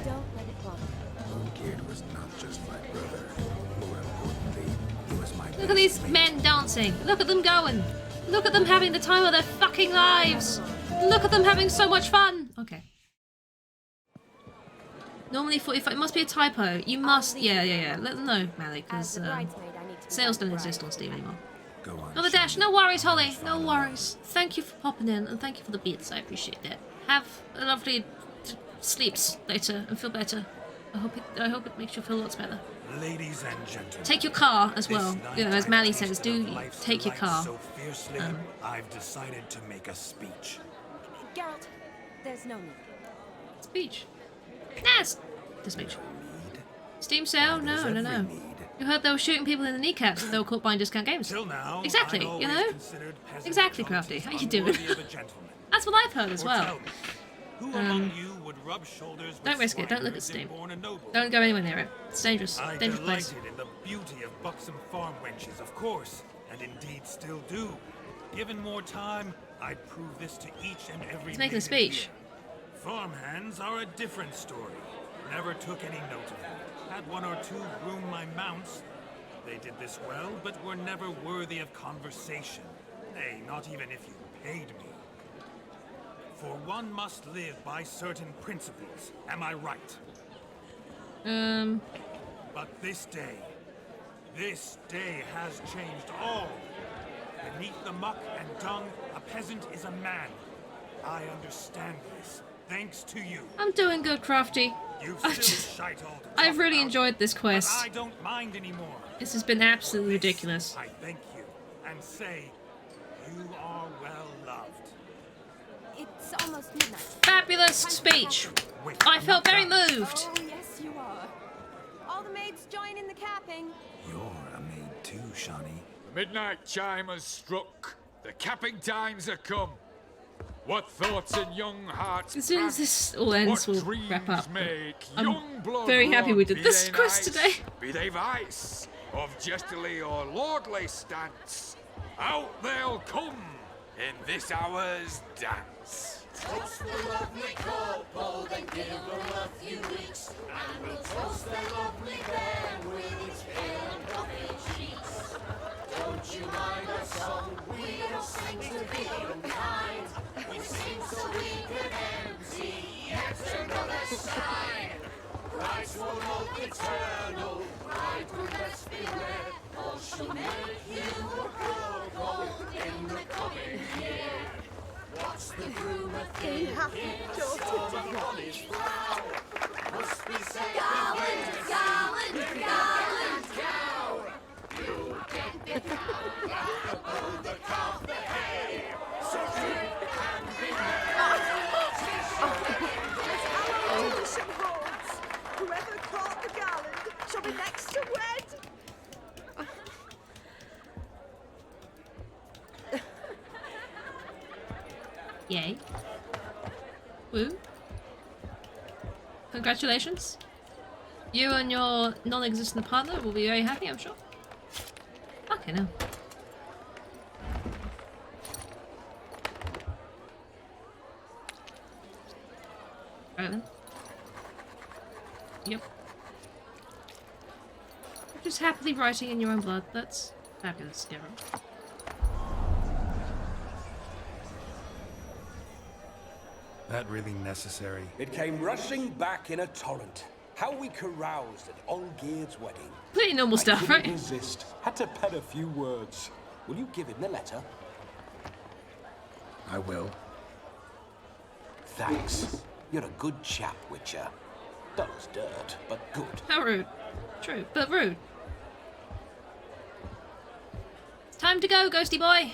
Don't let it bother you. Olgierd was not just my brother. More importantly, he was my Look at these men dancing. Look at them going. Look at them having the time of their fucking lives. Look at them having so much fun. Okay. Normally 45. It must be a typo. You must. Yeah. Let them know, Mally, because sales don't exist on Steam anymore. Go on. Another dash. No worries, Holly. No worries. Thank you for popping in and thank you for the bits. I appreciate that. Have a lovely sleeps later and feel better. I hope it makes you feel lots better. Ladies and gentlemen, Take your car as well. this You know, as night Mally I says, tasted do of life's take your delights car. So fiercely, I've decided to make a speech. Geralt, there's no need. Speech. Yes. The speech. Steam sale? No. You heard they were shooting people in the kneecaps if they were caught buying discount games. Till now, Exactly, I'd you always know? considered peasant Exactly, Crafty. How you doing? unworthy of a gentleman. That's what I've heard as Or well. tell me, who among you would rub shoulders with Don't risk it. Don't look at swineherd if Steam. born a noble? Don't go anywhere near it. It's dangerous. I Dangerous place. delighted in the beauty of buxom farm wenches, of course, and indeed still do. Given more time, I'd prove this to each and every He's making a native speech. here. Farmhands are a different story. Never took any note of them. Had one or two groom my mounts. They did this well, but were never worthy of conversation. Nay, not even if you paid me. For one must live by certain principles. Am I right? But this day has changed all. Beneath the muck and dung, a peasant is a man. I understand this, thanks to you. I'm doing good, Crafty. You've still shite all to I've talk really about, enjoyed this but quest. I don't mind anymore. This has been absolutely For this, ridiculous. I thank you and say you are well loved. It's almost midnight. Fabulous speech. I felt very moved. Oh, yes, you are. All the maids join in the capping. You're a maid too, Shawnee. The midnight chime has struck. The capping times are come. What thoughts in young hearts As soon as this all ends, we'll wrap up. I'm young blood very happy we run, did be this they quest nice, today. Be they vice, of jestily or lordly stance, out they'll come in this hour's dance. Toast the lovely couple, then give them a few weeks, and we'll toast the lovely bear with its pale and puffy cheeks. Don't you mind our song? We don't sing to be unkind. We sing so we can empty yet another side. Christ will hope eternal, pride will best beware, or she'll make you a cold in the coming year. What's the groom a thing? Storm of Ronnie's plow. Must be said Garland, cow. You'll get the cow back above the calf the hay. So drink and be Our tradition holds. Whoever caught the garland shall be next to wed. Yay. Woo. Congratulations. You and your non-existent partner will be very happy, I'm sure. Okay, now. Right then. Yep. You're just happily writing in your own blood. That's fabulous, Geralt. That really necessary? It came rushing back in a torrent. How we caroused at Olgierd's wedding. Pretty normal stuff, right? I couldn't resist. Had to pen a few words. Will you give him the letter? I will. Thanks. You're a good chap, Witcher. Dull as dirt, but good. How rude. True, but rude. It's time to go, ghosty boy.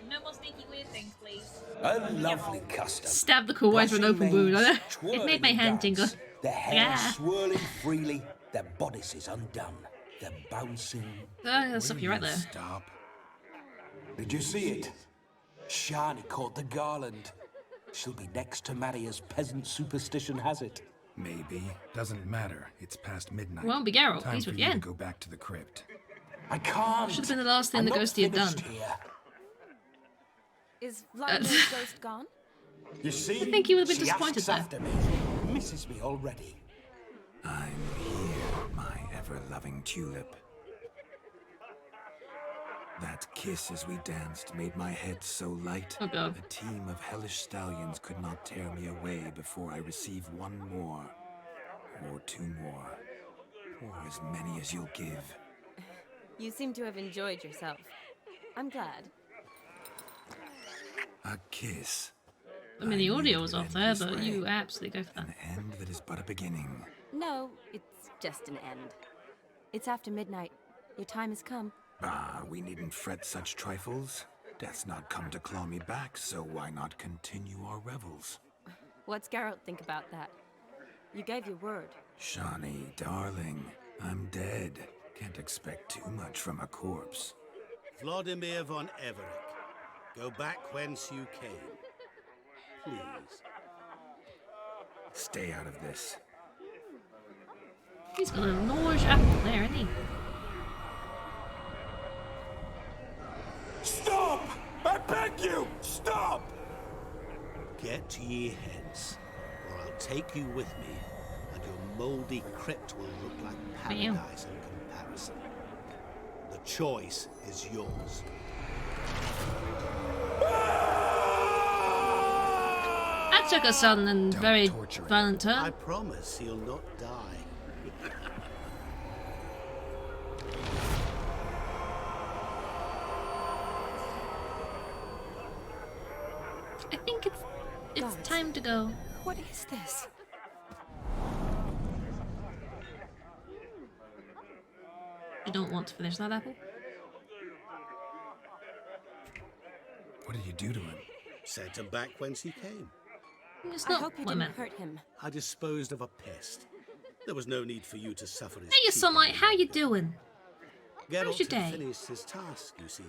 No more sneaky weird things, please. A lovely custom. Stab the cool with an open wound. I know. It made my hand tingle. Their hair Yeah. swirling freely, their bodices undone, their bouncing. I'll stop you right there. Stop. Did you see it? Shani caught the garland. She'll be next to marry as peasant superstition has it. Maybe. Doesn't matter. It's past midnight. Won't be Geralt. Time He's for with you to Yen. go back to the crypt. I can't. Should have been the last thing the ghosty had done. Is Vladimir's ghost gone? You see? I think he would have been she disappointed asks there. after me. Misses me already. I'm here, my ever-loving tulip. That kiss as we danced made my head so light. Oh God. A team of hellish stallions could not tear me away before I receive one more. Or two more. Or as many as you'll give. You seem to have enjoyed yourself. I'm glad. A kiss. I mean, the audio was off there, but you absolutely go for that. An end that is but a beginning. No, it's just an end. It's after midnight. Your time has come. Ah, we needn't fret such trifles. Death's not come to claw me back, so why not continue our revels? What's Geralt think about that? You gave your word. Shani, darling, I'm dead. Can't expect too much from a corpse. Vladimir von Everett, go back whence you came. Please. Stay out of this. He's got a large apple there, isn't he? Stop! I beg you! Stop! Get ye hence, or I'll take you with me, and your mouldy crypt will look like paradise in comparison. The choice is yours. That took a sudden and very violent turn. I promise he'll not die. I think it's time to go. What is this? You don't want to finish that apple? What did you do to him? Sent him back whence he came. It's I not hope you what I didn't meant. hurt him. I disposed of a pest. There was no need for you to suffer his Hey, you teeth Sunlight, any how you longer. doing? Geralt How's your had day? finished his task, you see,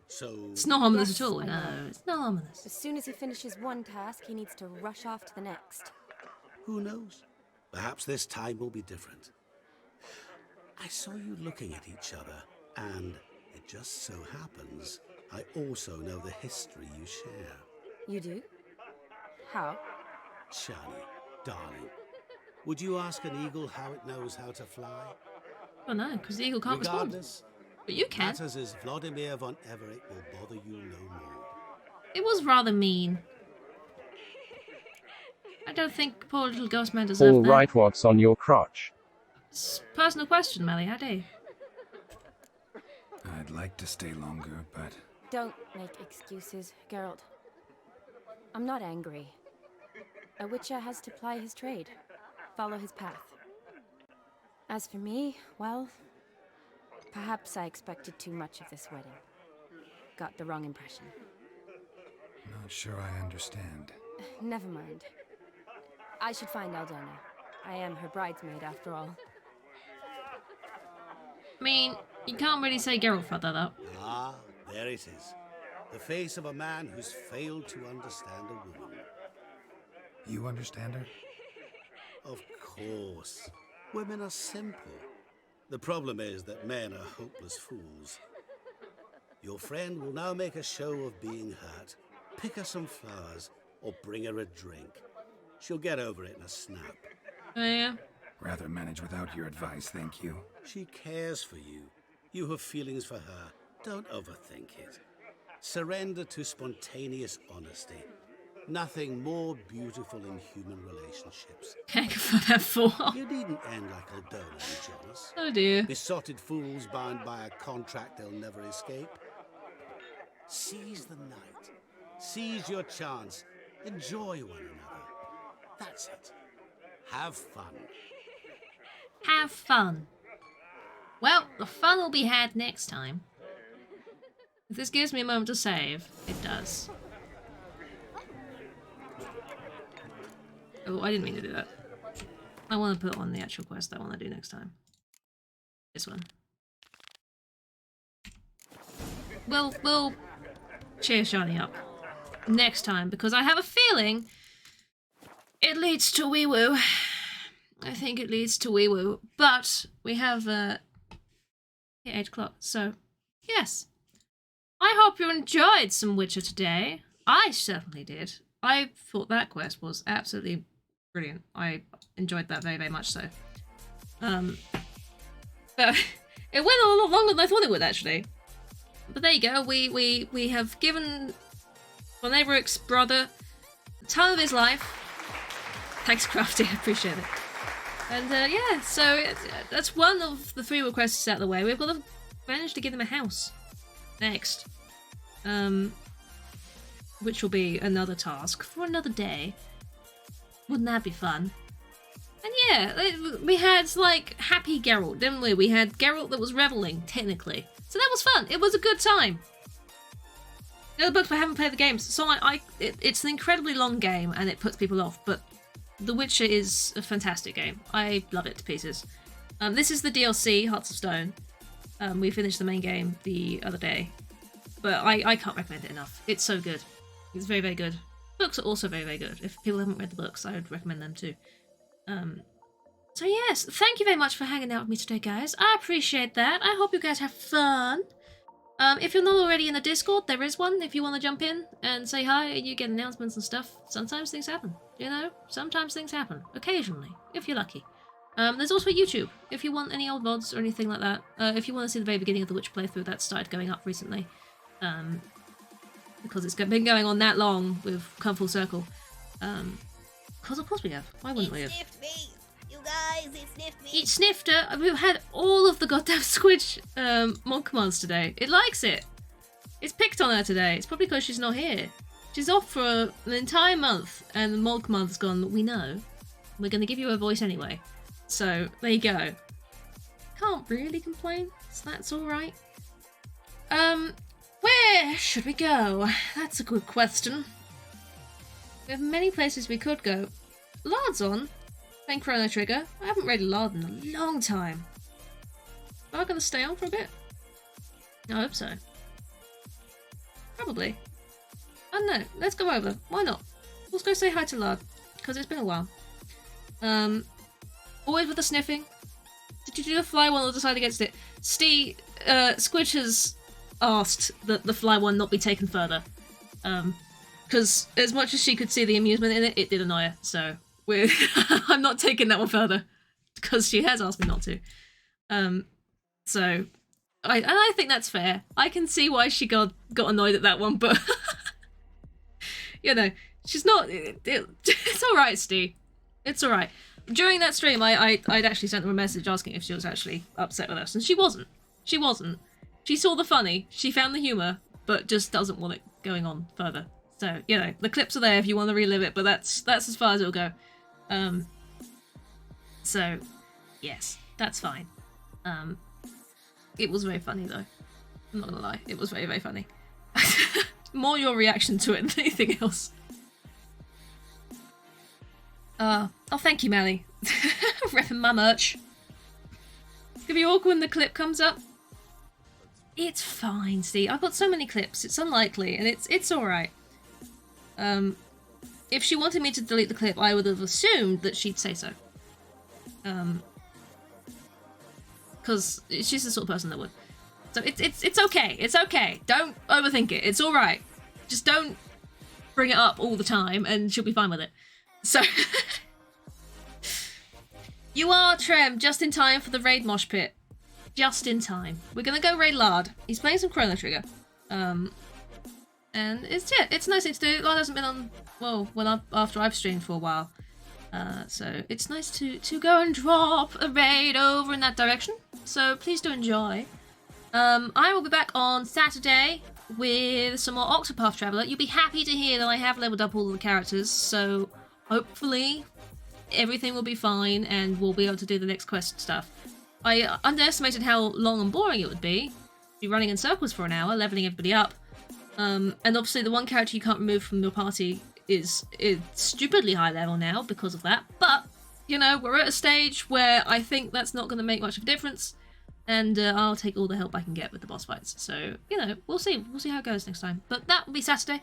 so... It's not ominous Yes, at all, I no, know. it's not ominous. As soon as he finishes one task, he needs to rush off to the next. Who knows? Perhaps this time will be different. I saw you looking at each other, and it just so happens I also know the history you share. You do? How? Shani, darling, would you ask an eagle how it knows how to fly? Oh no, because the eagle can't respond. Regardless, But you can. matters is Vladimir von Everett will bother you no more. It was rather mean. I don't think poor little ghost man deserved All that. right, what's on your crotch? Personal question, Melly, how do you? I'd like to stay longer, but Don't make excuses, Geralt. I'm not angry. A Witcher has to ply his trade, follow his path. As for me, well, perhaps I expected too much of this wedding. Got the wrong impression. not sure I understand. Never mind. I should find Aldona. I am her bridesmaid, after all. I mean, you can't really say Geralt fucked that up. Ah, there it is. The face of a man who's failed to understand a woman. You understand her? Of course. Women are simple. The problem is that men are hopeless fools. Your friend will now make a show of being hurt, pick her some flowers, or bring her a drink. She'll get over it in a snap. Oh, yeah? Rather manage without your advice, thank you. She cares for you. You have feelings for her. Don't overthink it. Surrender to spontaneous honesty. Nothing more beautiful in human relationships. Can't go for that for. You needn't end like Aldona and Jonas. Oh dear. Besotted fools bound by a contract they'll never escape. Seize the night. Seize your chance. Enjoy one another. That's it. Have fun. Have fun. Well, the fun will be had next time. If this gives me a moment to save, it does. Oh, I didn't mean to do that. I want to put on the actual quest I want to do next time. This one. We'll cheer Shani up next time, because I have a feeling it leads to wee woo. I think it leads to wee woo, but we have hit 8 o'clock, so yes. I hope you enjoyed some Witcher today. I certainly did. I thought that quest was absolutely brilliant. I enjoyed that very, very much so. But it went a lot longer than I thought it would, actually. But there you go. We have given Von Everett's brother the time of his life. Thanks, Crafty. I appreciate it. And yeah, so that's one of the 3 requests out of the way. We've got to manage to give them a house next, which will be another task for another day. Wouldn't that be fun? And yeah, we had like happy Geralt, didn't we? We had Geralt that was reveling, technically. So that was fun. It was a good time. The other books, I haven't played the games, so it's an incredibly long game and it puts people off, but The Witcher is a fantastic game. I love it to pieces. This is the DLC, Hearts of Stone. We finished the main game the other day, but I can't recommend it enough. It's so good. It's very, very good. Books are also very, very good. If people haven't read the books, I would recommend them too. So yes, thank you very much for hanging out with me today, guys. I appreciate that. I hope you guys have fun. If you're not already in the Discord, there is one if you want to jump in and say hi and you get announcements and stuff. Sometimes things happen, you know? Sometimes things happen. Occasionally, if you're lucky. There's also YouTube, if you want any old VODs or anything like that. If you want to see the very beginning of the Witcher playthrough, that started going up recently. Because it's been going on that long, we've come full circle. Because of course we have. Why wouldn't we have? Sniffed me. You guys, it sniffed me. It sniffed her. We've had all of the goddamn Squidge mod commands today. It likes it. It's picked on her today. It's probably because she's not here. She's off for an entire month, and the mod command's gone, we know. We're going to give you a voice anyway. So, there you go. Can't really complain, so that's alright. Where should we go? That's a good question. We have many places we could go. Lard's on. Playing Chrono Trigger. I haven't read Lard in a long time. Am I going to stay on for a bit? I hope so. Probably. I don't know. Let's go over. Why not? Let's go say hi to Lard. Because it's been a while. Always with the sniffing. Did you do the fly one or decide against it? Steve, Squidge has asked that the fly one not be taken further. Because as much as she could see the amusement in it, it did annoy her. So I'm not taking that one further. Because she has asked me not to. So I think that's fair. I can see why she got annoyed at that one, but you know, she's not. It's all right, Steve. It's all right. During that stream, I'd actually sent her a message asking if she was actually upset with us, and she wasn't. She wasn't. She saw the funny, she found the humour, but just doesn't want it going on further. So you know, the clips are there if you want to relive it, but that's as far as it'll go. So yes, that's fine. It was very funny though. I'm not gonna lie, it was very, very funny. More your reaction to it than anything else. Oh, thank you, Melly. Repping my merch. It's gonna be awkward when the clip comes up. It's fine, Steve. I've got so many clips. It's unlikely, and it's all right. If she wanted me to delete the clip, I would have assumed that she'd say so. Because she's the sort of person that would. So it's okay. It's okay. Don't overthink it. It's all right. Just don't bring it up all the time, and she'll be fine with it. So you are, Trem, just in time for the raid mosh pit. Just in time. We're gonna go raid Lard. He's playing some Chrono Trigger. And it's a nice thing to do. Lard hasn't been on after I've streamed for a while. So it's nice to go and drop a raid over in that direction. So please do enjoy. I will be back on Saturday with some more Octopath Traveler. You'll be happy to hear that I have leveled up all of the characters, so hopefully everything will be fine and we'll be able to do the next quest stuff. I underestimated how long and boring it would be running in circles for an hour, leveling everybody up. And obviously the one character you can't remove from your party is stupidly high level now because of that. But, you know, we're at a stage where I think that's not going to make much of a difference. And I'll take all the help I can get with the boss fights. So, you know, we'll see. We'll see how it goes next time. But that will be Saturday.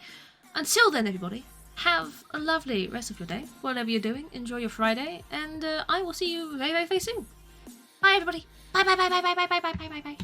Until then, everybody, have a lovely rest of your day. Whatever you're doing, enjoy your Friday. And I will see you very, very, very soon. Bye, everybody. Bye, bye, bye, bye, bye, bye, bye, bye, bye, bye.